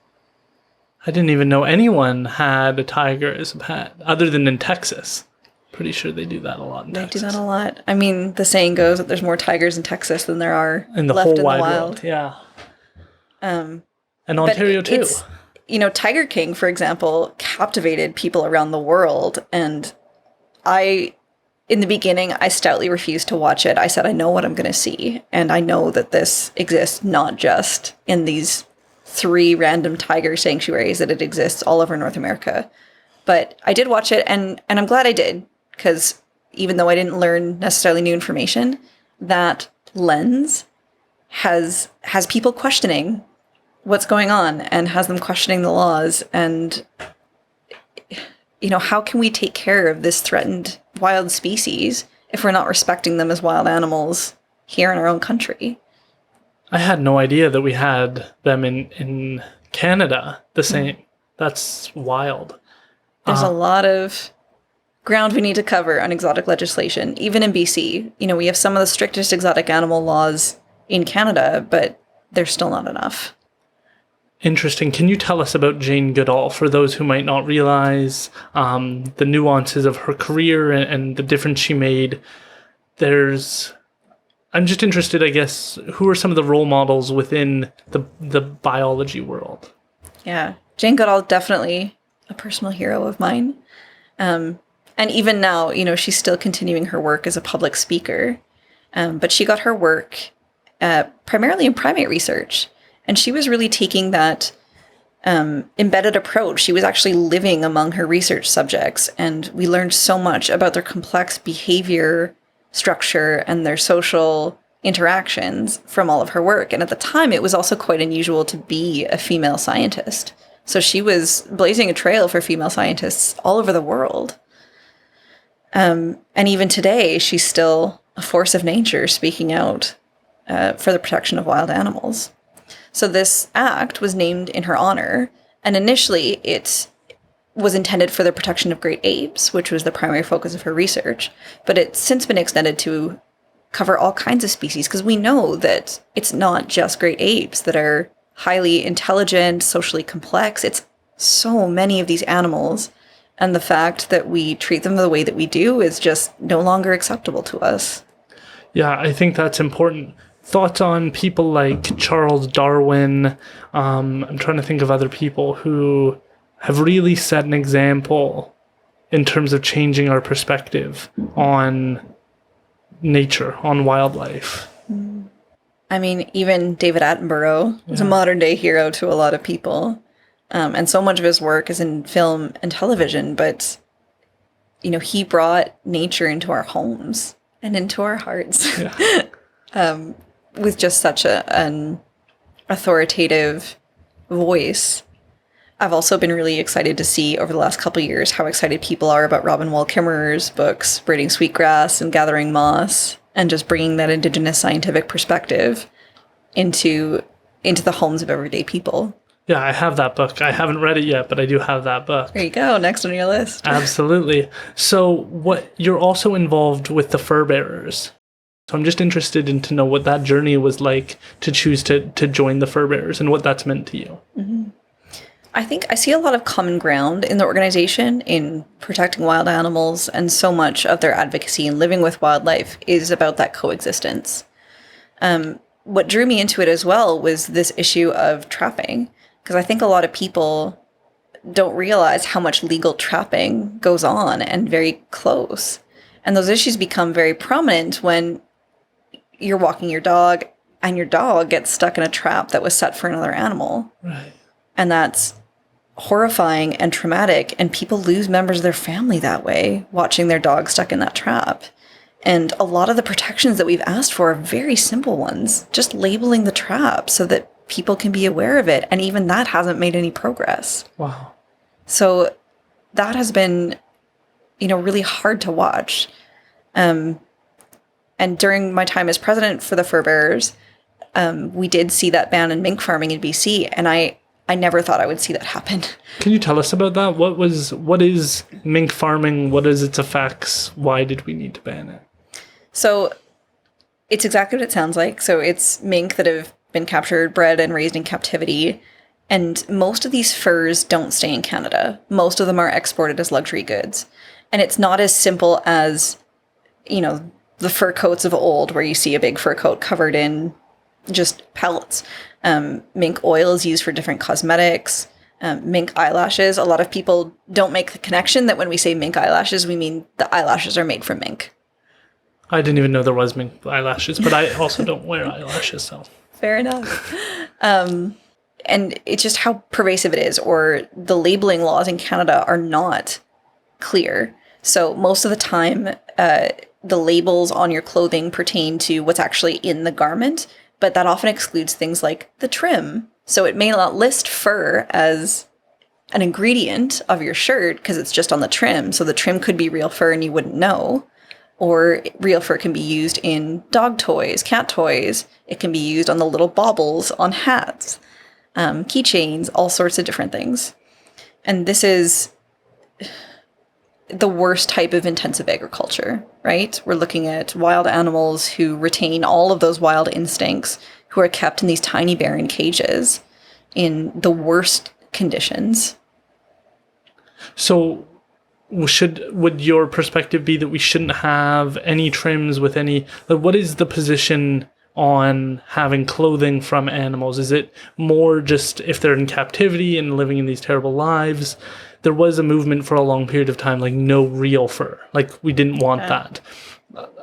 I didn't even know anyone had a tiger as a pet, other than in Texas. Pretty sure they do that a lot in Texas. They do that a lot. I mean, the saying goes that there's more tigers in Texas than there are in the left whole in wide the wild. world. Yeah. And Ontario too. You know, Tiger King, for example, captivated people around the world. And in the beginning, I stoutly refused to watch it. I said, I know what I'm going to see. And I know that this exists not just in these 3 random tiger sanctuaries, that it exists all over North America. But I did watch it, and I'm glad I did. Because even though I didn't learn necessarily new information, that lens has people questioning what's going on and has them questioning the laws. And, you know, how can we take care of this threatened wild species if we're not respecting them as wild animals here in our own country? I had no idea that we had them in Canada the same. That's wild. There's a lot of ground we need to cover on exotic legislation, even in BC. You know, we have some of the strictest exotic animal laws in Canada, but they're still not enough. Interesting. Can you tell us about Jane Goodall for those who might not realize the nuances of her career and the difference she made? I'm just interested, I guess, who are some of the role models within the biology world? Yeah. Jane Goodall, definitely a personal hero of mine. And even now, you know, she's still continuing her work as a public speaker. But she got her work primarily in primate research. And she was really taking that embedded approach. She was actually living among her research subjects. And we learned so much about their complex behavior structure and their social interactions from all of her work. And at the time, it was also quite unusual to be a female scientist. So she was blazing a trail for female scientists all over the world. And even today, she's still a force of nature speaking out for the protection of wild animals. So this act was named in her honor, and initially it was intended for the protection of great apes, which was the primary focus of her research, but it's since been extended to cover all kinds of species, because we know that it's not just great apes that are highly intelligent, socially complex. It's so many of these animals. And the fact that we treat them the way that we do is just no longer acceptable to us. Yeah, I think that's important. Thoughts on people like Charles Darwin? I'm trying to think of other people who have really set an example in terms of changing our perspective on nature, on wildlife. I mean, even David Attenborough is a modern day hero to a lot of people. And so much of his work is in film and television, but, you know, he brought nature into our homes and into our hearts with just such an authoritative voice. I've also been really excited to see over the last couple of years how excited people are about Robin Wall Kimmerer's books, Braiding Sweetgrass and Gathering Moss, and just bringing that Indigenous scientific perspective into the homes of everyday people. Yeah, I have that book. I haven't read it yet, but I do have that book. There you go. Next on your list. Absolutely. So you're also involved with the fur bearers. So I'm just interested in to know what that journey was like to choose to join the fur bearers and what that's meant to you. Mm-hmm. I think I see a lot of common ground in the organization in protecting wild animals, and so much of their advocacy and living with wildlife is about that coexistence. What drew me into it as well was this issue of trapping, because I think a lot of people don't realize how much legal trapping goes on and very close. And those issues become very prominent when you're walking your dog and your dog gets stuck in a trap that was set for another animal. Right. And that's horrifying and traumatic, and people lose members of their family that way, watching their dog stuck in that trap. And a lot of the protections that we've asked for are very simple ones, just labeling the trap so that people can be aware of it. And even that hasn't made any progress. Wow. So that has been, really hard to watch. And during my time as president for the Fur Bearers, we did see that ban on mink farming in BC, and I never thought I would see that happen. Can you tell us about that? What is mink farming? What is its effects? Why did we need to ban it? So it's exactly what it sounds like. So it's mink that have been captured, bred, and raised in captivity. And most of these furs don't stay in Canada. Most of them are exported as luxury goods. And it's not as simple as, the fur coats of old, where you see a big fur coat covered in just pellets. Mink oil is used for different cosmetics. Mink eyelashes. A lot of people don't make the connection that when we say mink eyelashes, we mean the eyelashes are made from mink. I didn't even know there was mink eyelashes, but I also don't wear eyelashes, so. Fair enough. And it's just how pervasive it is, or the labeling laws in Canada are not clear. So most of the time, the labels on your clothing pertain to what's actually in the garment, but that often excludes things like the trim. So it may not list fur as an ingredient of your shirt because it's just on the trim. So the trim could be real fur and you wouldn't know. Or real fur can be used in dog toys, cat toys. It can be used on the little baubles on hats, keychains, all sorts of different things. And this is the worst type of intensive agriculture, right? We're looking at wild animals who retain all of those wild instincts, who are kept in these tiny barren cages in the worst conditions. So would your perspective be that we shouldn't have any trims with any, what is the position on having clothing from animals? Is it more just if they're in captivity and living in these terrible lives? There was a movement for a long period of time, like no real fur. Like we didn't want that.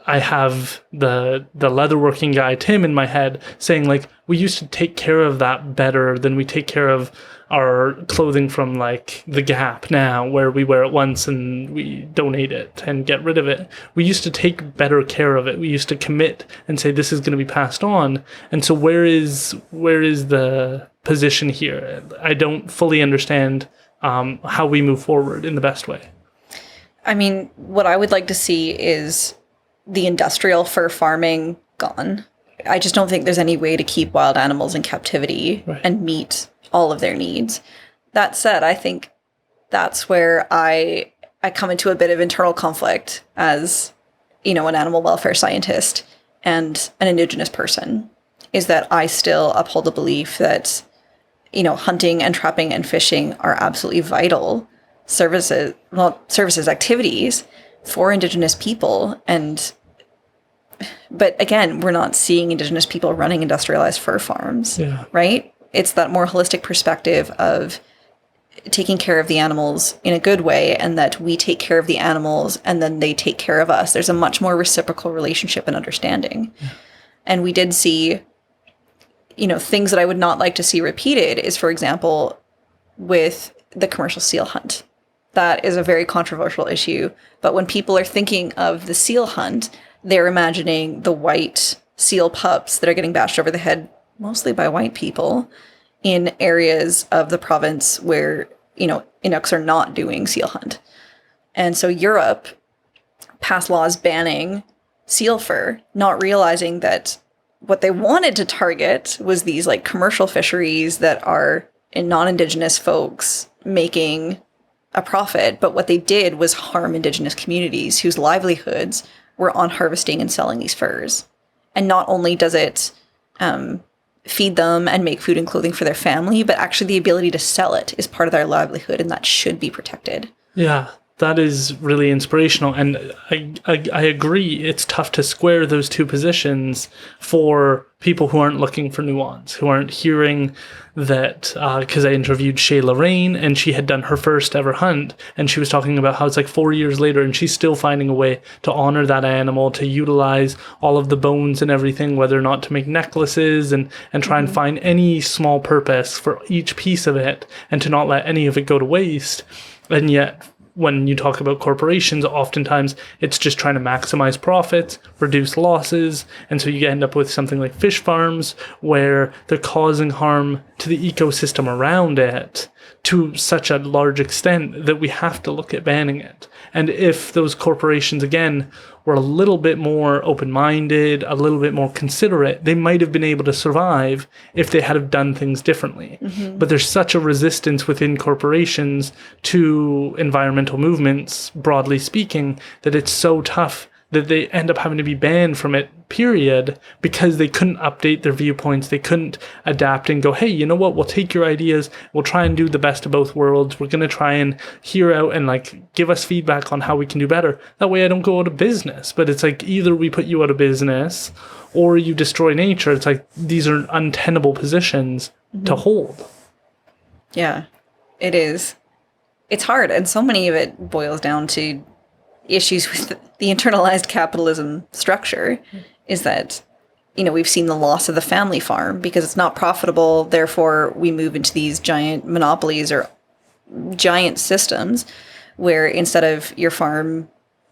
I have the leatherworking guy, Tim, in my head saying like, we used to take care of that better than we take care of our clothing from like the Gap now, where we wear it once and we donate it and get rid of it. We used to take better care of it. We used to commit and say this is going to be passed on. And so where is the position here? I don't fully understand how we move forward in the best way. I mean, what I would like to see is the industrial fur farming gone. I just don't think there's any way to keep wild animals in captivity and meet all of their needs. That said, I think that's where I come into a bit of internal conflict as, an animal welfare scientist and an Indigenous person, is that I still uphold the belief that, hunting and trapping and fishing are absolutely vital services, activities for Indigenous people. But again, we're not seeing Indigenous people running industrialized fur farms, right? It's that more holistic perspective of taking care of the animals in a good way, and that we take care of the animals and then they take care of us. There's a much more reciprocal relationship and understanding. Yeah. And we did see, things that I would not like to see repeated is, for example, with the commercial seal hunt. That is a very controversial issue. But when people are thinking of the seal hunt, they're imagining the white seal pups that are getting bashed over the head mostly by white people in areas of the province where, Inuks are not doing seal hunt. And so Europe passed laws banning seal fur, not realizing that what they wanted to target was these like commercial fisheries that are in non-Indigenous folks making a profit. But what they did was harm Indigenous communities whose livelihoods were on harvesting and selling these furs. And not only does it feed them and make food and clothing for their family, but actually the ability to sell it is part of their livelihood, and that should be protected. Yeah, That is really inspirational, and I agree. It's tough to square those two positions for people who aren't looking for nuance, who aren't hearing that. Because I interviewed Shayla Rain, and she had done her first ever hunt, and she was talking about how it's like 4 years later, and she's still finding a way to honor that animal, to utilize all of the bones and everything, whether or not to make necklaces and try and find any small purpose for each piece of it, and to not let any of it go to waste. And yet, when you talk about corporations, oftentimes it's just trying to maximize profits, reduce losses, and so you end up with something like fish farms where they're causing harm to the ecosystem around it to such a large extent that we have to look at banning it. And if those corporations, again, were a little bit more open-minded, a little bit more considerate, they might have been able to survive if they had have done things differently. But there's such a resistance within corporations to environmental movements, broadly speaking, that it's so tough that they end up having to be banned from it, period, because they couldn't update their viewpoints. They couldn't adapt and go, hey, you know what? We'll take your ideas. We'll try and do the best of both worlds. We're going to try and hear out and like give us feedback on how we can do better. That way I don't go out of business. But it's like either we put you out of business or you destroy nature. It's like these are untenable positions to hold. Yeah, it is. It's hard. And so many of it boils down to issues with the internalized capitalism structure is that, you know, we've seen the loss of the family farm because it's not profitable. Therefore, we move into these giant monopolies or giant systems where instead of your farm,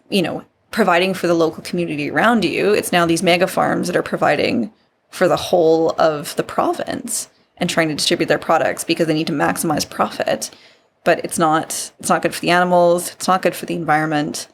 you know, providing for the local community around you, it's now these mega farms that are providing for the whole of the province and trying to distribute their products because they need to maximize profit. But it's not good for the animals. It's not good for the environment.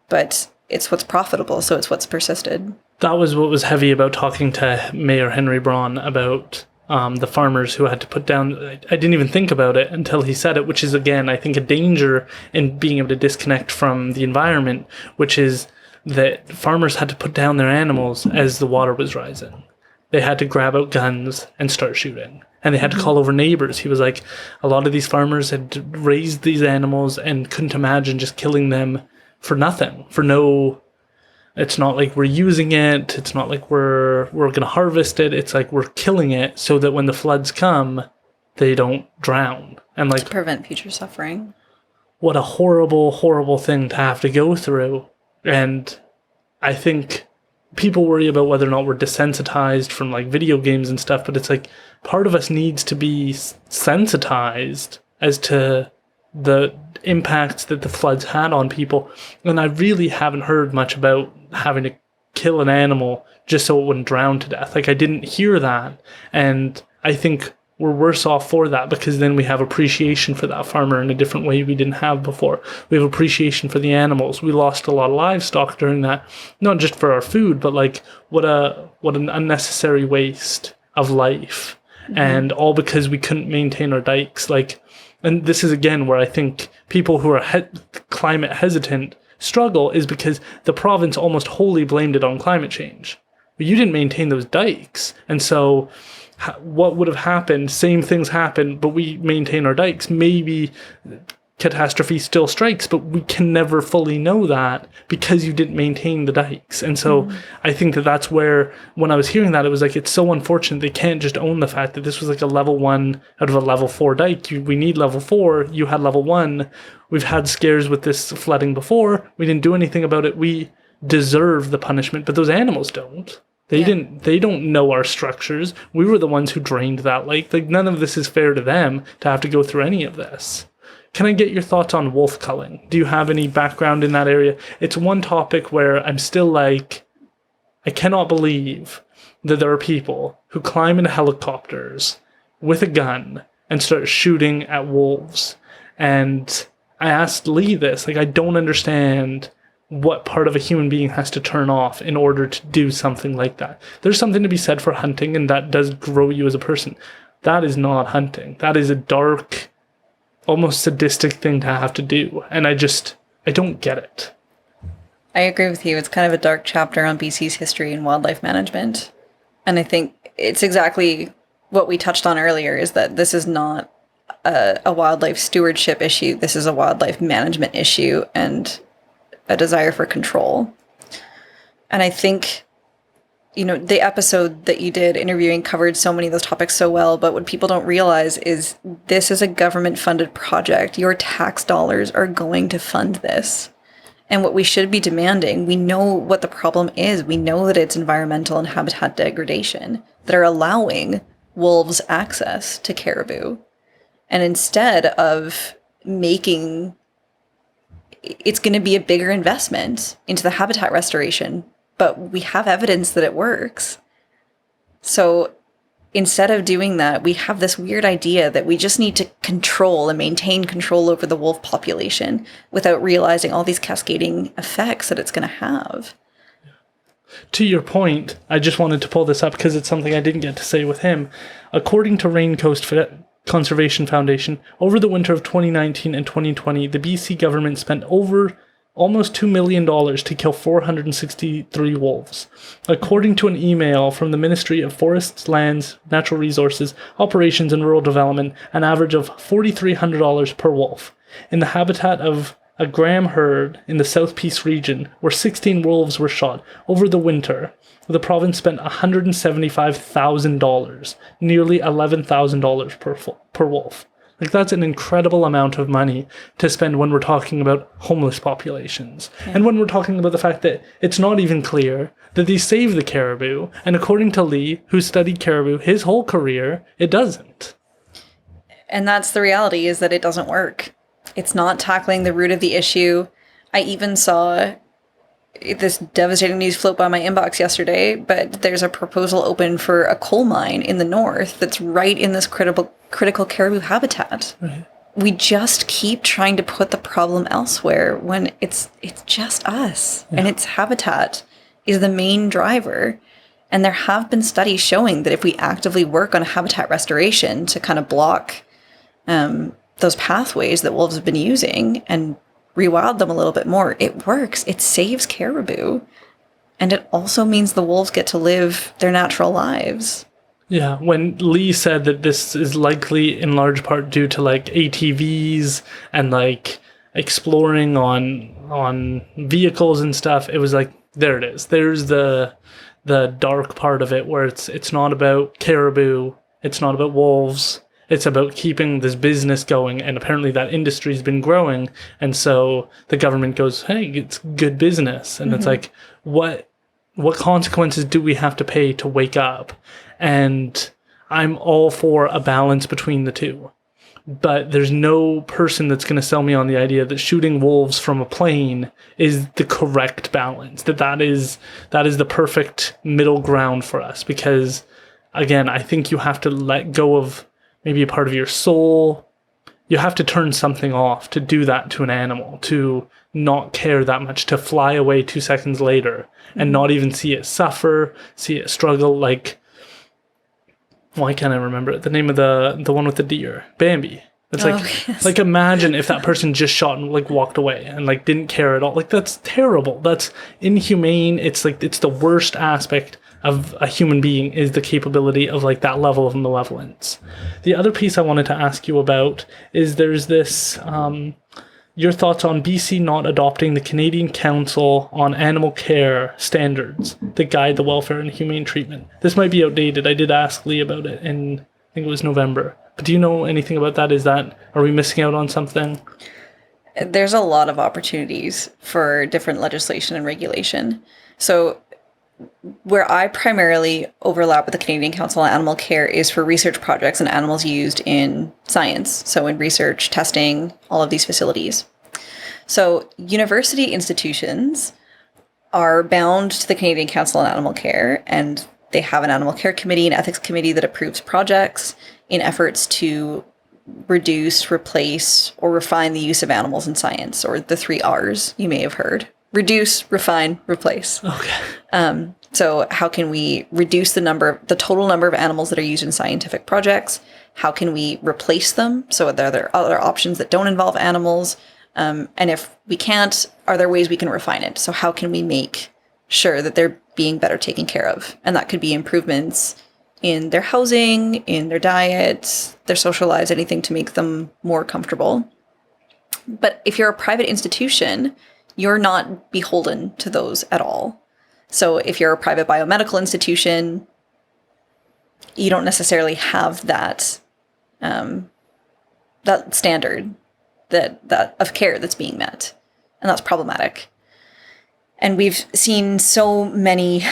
But it's what's profitable, so it's what's persisted. That was what was heavy about talking to Mayor Henry Braun about the farmers who had to put down... I didn't even think about it until he said it, which is, again, I think a danger in being able to disconnect from the environment, which is that farmers had to put down their animals as the water was rising. They had to grab out guns and start shooting. And they had to call over neighbors. He was like, a lot of these farmers had raised these animals and couldn't imagine just killing them for nothing, for no, it's not like we're using it, it's not like we're going to harvest it, it's like we're killing it so that when the floods come, they don't drown. And like, to prevent future suffering. What a horrible, horrible thing to have to go through. And I think people worry about whether or not we're desensitized from like video games and stuff, but it's like part of us needs to be sensitized as to the impacts that the floods had on people. And I really haven't heard much about having to kill an animal just so it wouldn't drown to death. Like I didn't hear that. And I think we're worse off for that because then we have appreciation for that farmer in a different way we didn't have before. We have appreciation for the animals. We lost a lot of livestock during that, not just for our food, but like what an unnecessary waste of life. And all because we couldn't maintain our dikes. Like, and this is again where I think people who are climate hesitant struggle is because the province almost wholly blamed it on climate change. But you didn't maintain those dikes. And so what would have happened? Same things happen, but we maintain our dikes. Maybe catastrophe still strikes, but we can never fully know that because you didn't maintain the dikes. And so I think that that's where, when I was hearing that, it was like, it's so unfortunate they can't just own the fact that this was like a level 1 out of a level 4 dike. We need level 4. You had level 1. We've had scares with this flooding before. We didn't do anything about it. We deserve the punishment, but those animals don't. They don't know our structures. We were the ones who drained that lake. Like, none of this is fair to them to have to go through any of this. Can I get your thoughts on wolf culling? Do you have any background in that area? It's one topic where I'm still like, I cannot believe that there are people who climb into helicopters with a gun and start shooting at wolves. And I asked Lee this, like, I don't understand what part of a human being has to turn off in order to do something like that. There's something to be said for hunting, and that does grow you as a person. That is not hunting. That is a dark, almost sadistic thing to have to do. And I don't get it. I agree with you. It's kind of a dark chapter on BC's history in wildlife management. And I think it's exactly what we touched on earlier, is that this is not a wildlife stewardship issue. This is a wildlife management issue and a desire for control. And I think, the episode that you did interviewing covered so many of those topics so well, but what people don't realize is this is a government-funded project. Your tax dollars are going to fund this. And what we should be demanding, we know what the problem is. We know that it's environmental and habitat degradation that are allowing wolves access to caribou. And instead of making, it's going to be a bigger investment into the habitat restoration, but we have evidence that it works. So instead of doing that, we have this weird idea that we just need to control and maintain control over the wolf population without realizing all these cascading effects that it's going to have. To your point, I just wanted to pull this up because it's something I didn't get to say with him. According to Raincoast Conservation Foundation, over the winter of 2019 and 2020, the BC government spent over almost $2 million to kill 463 wolves. According to an email from the Ministry of Forests, Lands, Natural Resources, Operations and Rural Development, an average of $4,300 per wolf. In the habitat of a Graham herd in the South Peace region, where 16 wolves were shot over the winter, the province spent $175,000, nearly $11,000 per wolf. Like, that's an incredible amount of money to spend when we're talking about homeless populations. Yeah. And when we're talking about the fact that it's not even clear that these save the caribou. And according to Lee, who studied caribou his whole career, it doesn't. And that's the reality, is that it doesn't work. It's not tackling the root of the issue. I even saw this devastating news float by my inbox yesterday, but there's a proposal open for a coal mine in the north that's right in this critical caribou habitat. Right. We just keep trying to put the problem elsewhere when it's just us. Yeah. And its habitat is the main driver. And there have been studies showing that if we actively work on habitat restoration to kind of block those pathways that wolves have been using and rewild them a little bit more, it works. It saves caribou. And it also means the wolves get to live their natural lives. Yeah, when Lee said that this is likely in large part due to like ATVs and like exploring on vehicles and stuff, it was like, there it is. There's the dark part of it where it's not about caribou, it's not about wolves. It's about keeping this business going, and apparently that industry's been growing, and so the government goes, hey, it's good business. And It's like, what consequences do we have to pay to wake up? And I'm all for a balance between the two. But there's no person that's going to sell me on the idea that shooting wolves from a plane is the correct balance, that is the perfect middle ground for us. Because, again, I think you have to let go of maybe a part of your soul. You have to turn something off to do that to an animal, to not care that much, to fly away 2 seconds later and not even see it suffer, see it struggle. Like, why can't I remember it? The name of the one with the deer, Bambi. It's like, yes. Like, imagine if that person just shot and like walked away and like didn't care at all. Like, that's terrible. That's inhumane. It's like, it's the worst aspect of a human being, is the capability of like that level of malevolence. The other piece I wanted to ask you about is there's this, your thoughts on BC not adopting the Canadian Council on Animal Care standards that guide the welfare and humane treatment. This might be outdated. I did ask Lee about it in, I think it was November. But do you know anything about that? Are we missing out on something? There's a lot of opportunities for different legislation and regulation. So where I primarily overlap with the Canadian Council on Animal Care is for research projects and animals used in science. So in research, testing, all of these facilities. So university institutions are bound to the Canadian Council on Animal Care, and they have an animal care committee and ethics committee that approves projects in efforts to reduce, replace, or refine the use of animals in science, or the 3 R's you may have heard. Reduce, refine, replace. Okay. So how can we reduce the total number of animals that are used in scientific projects? How can we replace them? So are there other options that don't involve animals? And if we can't, are there ways we can refine it? So how can we make sure that they're being better taken care of? And that could be improvements in their housing, in their diet, their social lives, anything to make them more comfortable. But if you're a private institution, you're not beholden to those at all. So if you're a private biomedical institution, you don't necessarily have that that standard that of care that's being met, and that's problematic. And we've seen so many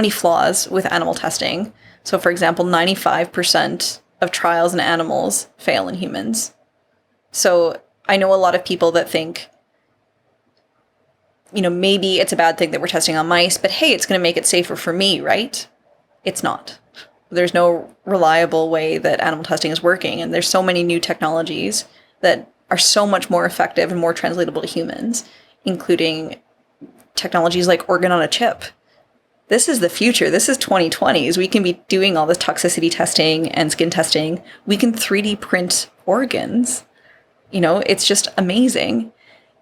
flaws with animal testing. So, for example, 95% of trials in animals fail in humans. So I know a lot of people that think, maybe it's a bad thing that we're testing on mice, but hey, it's going to make it safer for me, right? It's not. There's no reliable way that animal testing is working, and there's so many new technologies that are so much more effective and more translatable to humans, including technologies like organ on a chip. This is the future. This is 2020s. We can be doing all this toxicity testing and skin testing. We can 3D print organs. It's just amazing.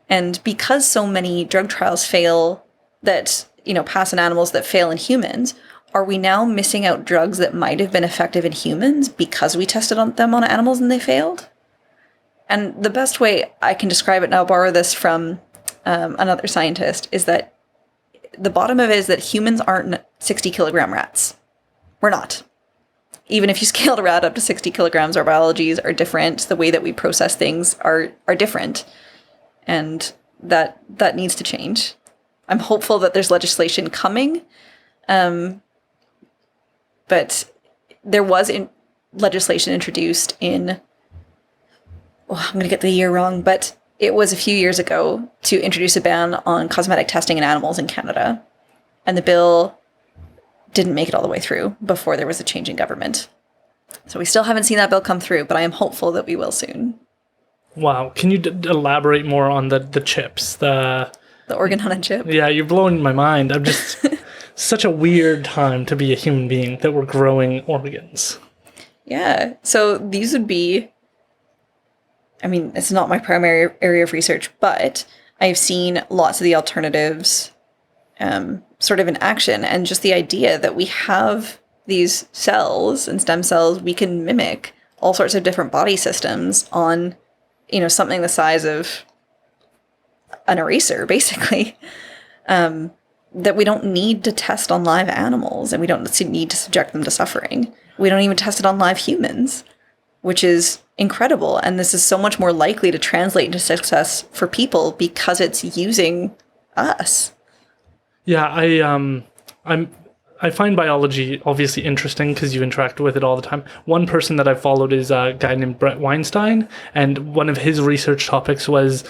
And because so many drug trials fail that, pass in animals that fail in humans, are we now missing out drugs that might have been effective in humans because we tested them on animals and they failed? And the best way I can describe it, and I'll borrow this from another scientist, is that the bottom of it is that humans aren't 60-kilogram rats. We're not. Even if you scale a rat up to 60 kilograms, our biologies are different. The way that we process things are different. And that needs to change. I'm hopeful that there's legislation coming. But there was legislation introduced in, I'm going to get the year wrong, but it was a few years ago to introduce a ban on cosmetic testing in animals in Canada. And the bill didn't make it all the way through before there was a change in government. So we still haven't seen that bill come through, but I am hopeful that we will soon. Wow. Can you elaborate more on the chips? The organ on a chip? Yeah, you're blowing my mind. I'm just... Such a weird time to be a human being that we're growing organs. Yeah. So these would be... it's not my primary area of research, but I've seen lots of the alternatives sort of in action, and just the idea that we have these cells and stem cells, we can mimic all sorts of different body systems on, something the size of an eraser, basically, that we don't need to test on live animals, and we don't need to subject them to suffering. We don't even test it on live humans, which is incredible. And this is so much more likely to translate into success for people because it's using us. Yeah, I find biology obviously interesting because you interact with it all the time. One person that I followed is a guy named Brett Weinstein, and one of his research topics was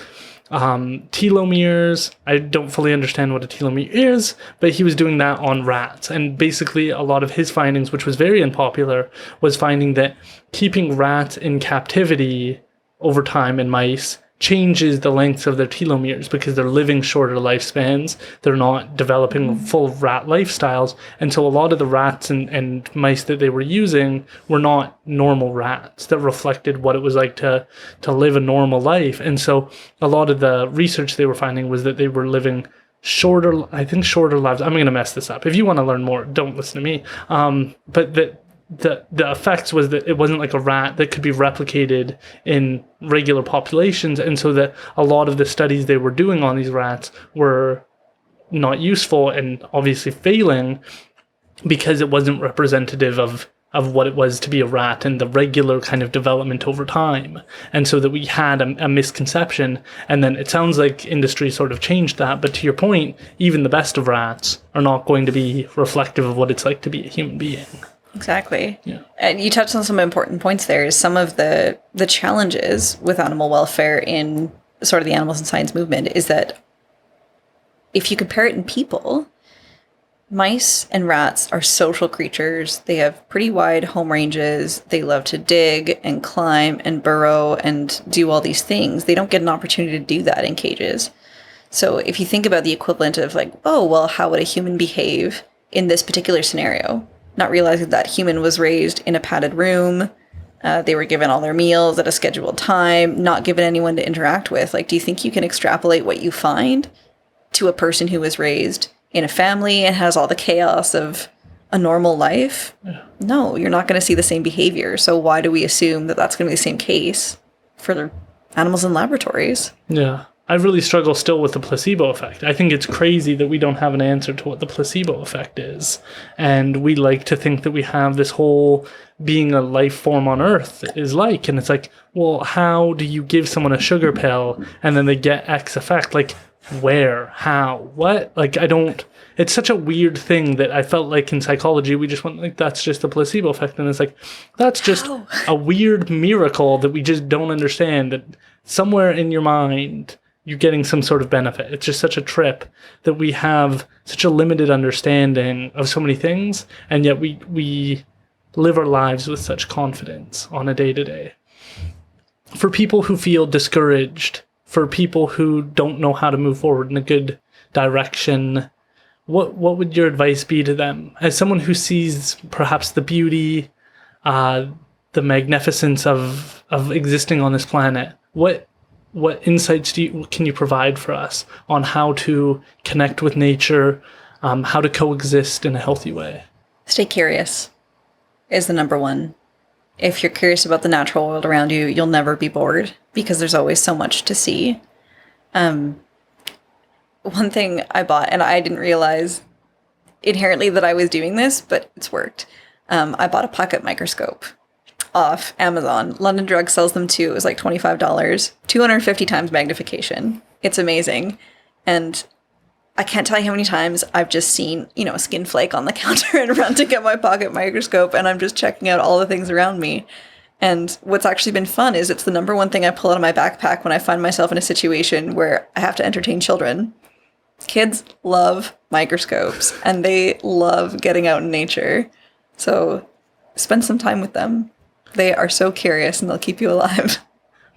telomeres. I don't fully understand what a telomere is, but he was doing that on rats. And basically a lot of his findings, which was very unpopular, was finding that keeping rats in captivity over time in mice changes the lengths of their telomeres because they're living shorter lifespans. They're not developing full rat lifestyles. And so a lot of the rats and mice that they were using were not normal rats that reflected what it was like to live a normal life. And so a lot of the research they were finding was that they were living shorter lives. I'm going to mess this up. If you want to learn more, don't listen to me. But the effects was that it wasn't like a rat that could be replicated in regular populations, and so that a lot of the studies they were doing on these rats were not useful and obviously failing because it wasn't representative of what it was to be a rat and the regular kind of development over time. And so that we had a misconception, and then it sounds like industry sort of changed that. But to your point, even the best of rats are not going to be reflective of what it's like to be a human being. Exactly. Yeah. And you touched on some important points there. Some of the challenges with animal welfare in sort of the animals and science movement is that if you compare it in people, mice and rats are social creatures. They have pretty wide home ranges. They love to dig and climb and burrow and do all these things. They don't get an opportunity to do that in cages. So if you think about the equivalent of like, oh, well, how would a human behave in this particular scenario? Not realizing that human was raised in a padded room. They were given all their meals at a scheduled time, not given anyone to interact with. Like, do you think you can extrapolate what you find to a person who was raised in a family and has all the chaos of a normal life, no, you're not going to see the same behavior. So why do we assume that that's going to be the same case for the animals in laboratories? Yeah. I really struggle still with the placebo effect. I think it's crazy that we don't have an answer to what the placebo effect is. And we like to think that we have this whole being a life form on Earth is like. And it's like, well, how do you give someone a sugar pill and then they get X effect? Like, where? How? What? Like, I don't... It's such a weird thing that I felt like in psychology, we just went like, that's just a placebo effect. And it's like, that's just a weird miracle that we just don't understand. That somewhere in your mind... you're getting some sort of benefit. It's just such a trip that we have such a limited understanding of so many things, and yet we live our lives with such confidence on a day-to-day. For people who feel discouraged, for people who don't know how to move forward in a good direction, what would your advice be to them? As someone who sees perhaps the beauty, the magnificence of existing on this planet, what insights can you provide for us on how to connect with nature, how to coexist in a healthy way? Stay curious is the number one. If you're curious about the natural world around you, you'll never be bored because there's always so much to see. One thing I bought, and I didn't realize inherently that I was doing this, but it's worked. I bought a pocket microscope off Amazon. London Drug sells them too. It was like $25, 250 times magnification. It's amazing. And I can't tell you how many times I've just seen, a skin flake on the counter and run to get my pocket microscope, and I'm just checking out all the things around me. And what's actually been fun is it's the number one thing I pull out of my backpack when I find myself in a situation where I have to entertain children. Kids love microscopes and they love getting out in nature. So spend some time with them. They are so curious and they'll keep you alive.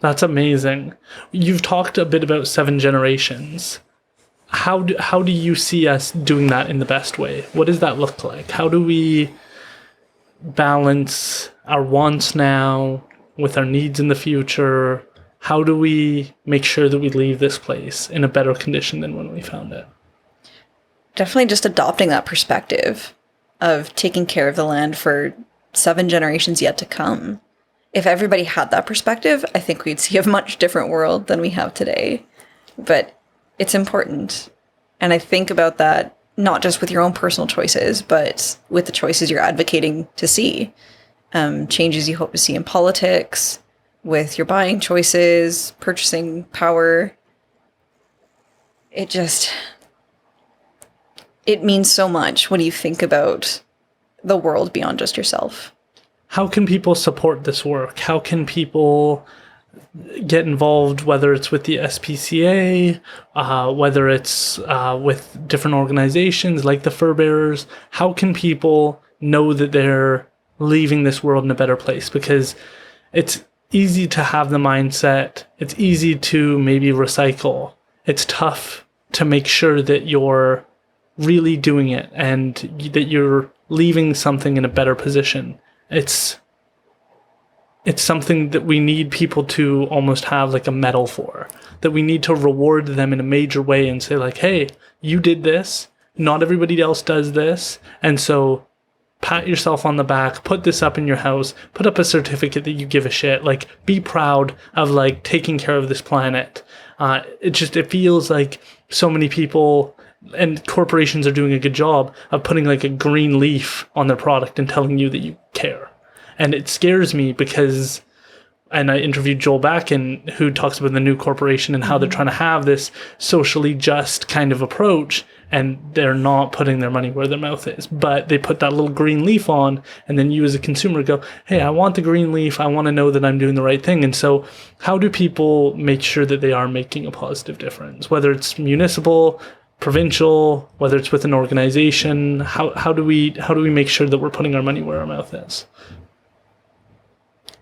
That's amazing. You've talked a bit about 7 generations. How do you see us doing that in the best way? What does that look like? How do we balance our wants now with our needs in the future? How do we make sure that we leave this place in a better condition than when we found it? Definitely just adopting that perspective of taking care of the land for 7 generations yet to come. If everybody had that perspective, I think we'd see a much different world than we have today. But it's important. And I think about that not just with your own personal choices, but with the choices you're advocating to see. Changes you hope to see in politics, with your buying choices, purchasing power. It means so much when you think about the world beyond just yourself. How can people support this work? How can people get involved, whether it's with the SPCA, whether it's with different organizations like the Fur Bearers? How can people know that they're leaving this world in a better place? Because it's easy to have the mindset. It's easy to maybe recycle. It's tough to make sure that you're really doing it and that you're leaving something in a better position. It's something that we need people to almost have like a medal for, that we need to reward them in a major way and say like, hey, you did this, not everybody else does this, and so pat yourself on the back, put this up in your house, put up a certificate that you give a shit, like be proud of like taking care of this planet. It feels like so many people and corporations are doing a good job of putting like a green leaf on their product and telling you that you care. And it scares me because, and I interviewed Joel Backen, who talks about the new corporation and how they're trying to have this socially just kind of approach, and they're not putting their money where their mouth is. But they put that little green leaf on, and then you as a consumer go, hey, I want the green leaf. I want to know that I'm doing the right thing. And so how do people make sure that they are making a positive difference? Whether it's municipal, provincial, whether it's with an organization, how do we make sure that we're putting our money where our mouth is?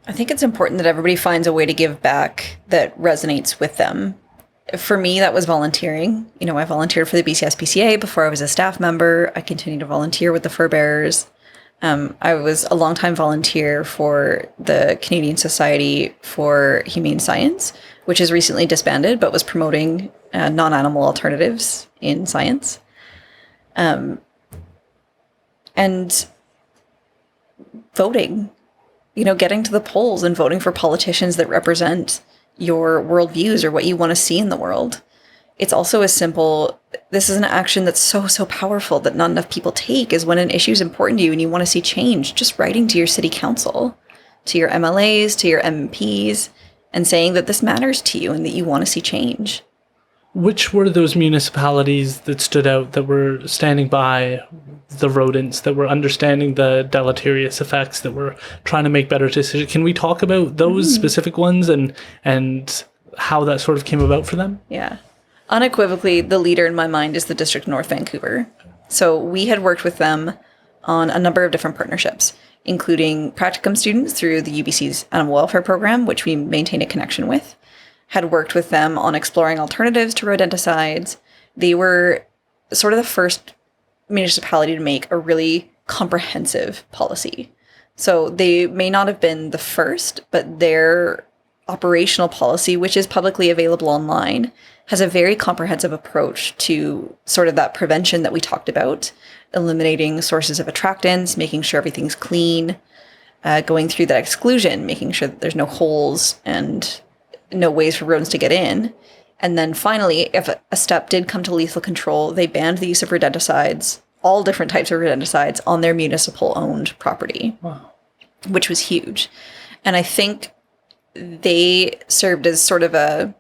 I think it's important that everybody finds a way to give back that resonates with them. For me, that was volunteering. I volunteered for the BC SPCA before I was a staff member. I continued to volunteer with the Fur Bearers. I was a longtime volunteer for the Canadian Society for Humane Science, which is recently disbanded, but was promoting non-animal alternatives in science. And voting, getting to the polls and voting for politicians that represent your worldviews or what you want to see in the world. It's also as simple, this is an action that's so, so powerful that not enough people take, is when an issue is important to you and you want to see change, just writing to your city council, to your MLAs, to your MPs, and saying that this matters to you and that you want to see change. Which were those municipalities that stood out, that were standing by the rodents, that were understanding the deleterious effects, that were trying to make better decisions? Can we talk about those specific ones and how that sort of came about for them? Yeah. Unequivocally, the leader in my mind is the District of North Vancouver. So we had worked with them on a number of different partnerships, including practicum students through the UBC's Animal Welfare Program, which we maintain a connection with. Had worked with them on exploring alternatives to rodenticides. They were sort of the first municipality to make a really comprehensive policy. So they may not have been the first, but their operational policy, which is publicly available online, has a very comprehensive approach to sort of that prevention that we talked about, eliminating sources of attractants, making sure everything's clean, going through that exclusion, making sure that there's no holes and no ways for rodents to get in. And then finally, if a step did come to lethal control, they banned the use of rodenticides, all different types of rodenticides, on their municipal-owned property, which was huge. And I think they served as sort of a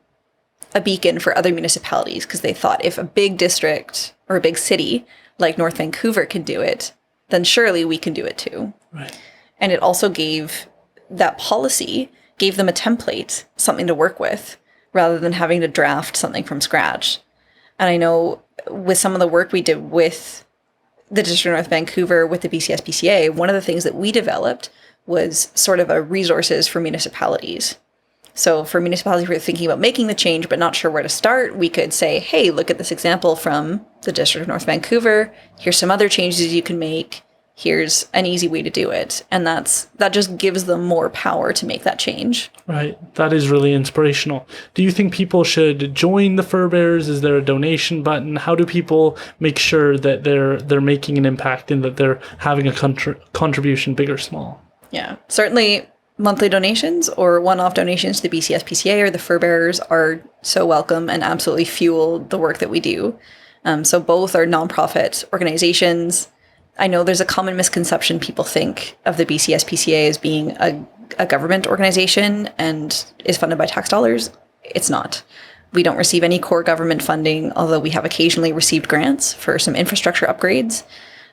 beacon for other municipalities, because they thought if a big district or a big city like North Vancouver can do it, then surely we can do it too. Right. And it also gave them a template, something to work with, rather than having to draft something from scratch. And I know with some of the work we did with the District of North Vancouver, with the BC SPCA, one of the things that we developed was sort of a resources for municipalities. So for municipalities who are thinking about making the change but not sure where to start, we could say, hey, look at this example from the District of North Vancouver. Here's some other changes you can make. Here's an easy way to do it. And that just gives them more power to make that change. Right. That is really inspirational. Do you think people should join the Fur Bearers? Is there a donation button? How do people make sure that they're making an impact and that they're having a contribution, big or small? Yeah, certainly monthly donations or one-off donations to the BC SPCA or the Fur Bearers are so welcome and absolutely fuel the work that we do. So both are nonprofit organizations. I know there's a common misconception. People think of the BC SPCA as being a government organization and is funded by tax dollars. It's not. We don't receive any core government funding, although we have occasionally received grants for some infrastructure upgrades.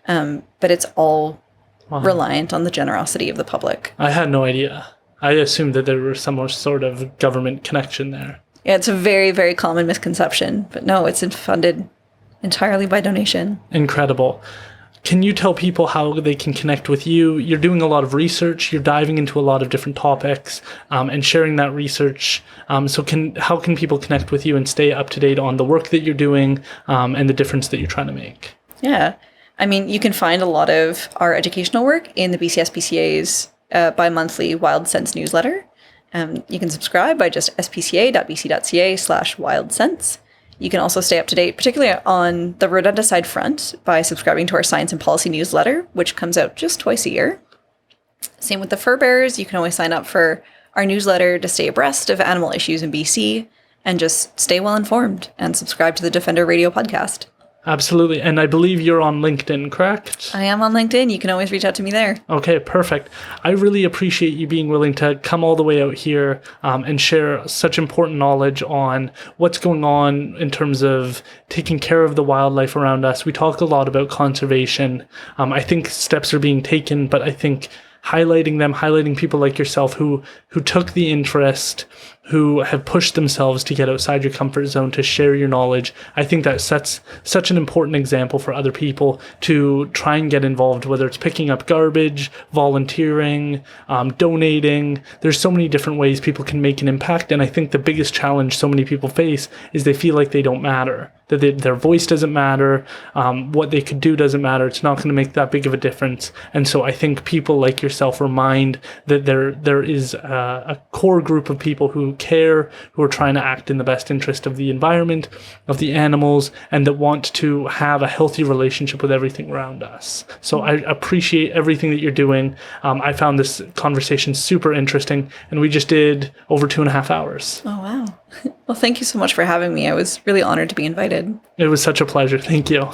But it's all reliant on the generosity of the public. I had no idea. I assumed that there was some sort of government connection there. Yeah, it's a very, very common misconception. But no, it's funded entirely by donation. Incredible. Can you tell people how they can connect with you? You're doing a lot of research. You're diving into a lot of different topics and sharing that research. So how can people connect with you and stay up to date on the work that you're doing and the difference that you're trying to make? Yeah. I mean, you can find a lot of our educational work in the BC SPCA's bi-monthly Wild Sense newsletter. You can subscribe by just spca.bc.ca/wildsense. You can also stay up to date, particularly on the rodenticide front, by subscribing to our Science and Policy newsletter, which comes out just twice a year. Same with the Fur Bearers. You can always sign up for our newsletter to stay abreast of animal issues in BC and just stay well informed, and subscribe to the Defender Radio podcast. Absolutely. And I believe you're on LinkedIn, correct? I am on LinkedIn. You can always reach out to me there. Okay, perfect. I really appreciate you being willing to come all the way out here and share such important knowledge on what's going on in terms of taking care of the wildlife around us. We talk a lot about conservation. I think steps are being taken, but I think highlighting people like yourself who took the interest, who have pushed themselves to get outside your comfort zone, to share your knowledge. I think that sets such an important example for other people to try and get involved, whether it's picking up garbage, volunteering, donating. There's so many different ways people can make an impact. And I think the biggest challenge so many people face is they feel like they don't matter, that their voice doesn't matter, what they could do doesn't matter. It's not going to make that big of a difference. And so I think people like yourself remind that there is a core group of people who care, who are trying to act in the best interest of the environment, of the animals, and that want to have a healthy relationship with everything around us. So I appreciate everything that you're doing. I found this conversation super interesting, and we just did over 2.5 hours. Oh, wow. Well, thank you so much for having me. I was really honored to be invited. It was such a pleasure. Thank you.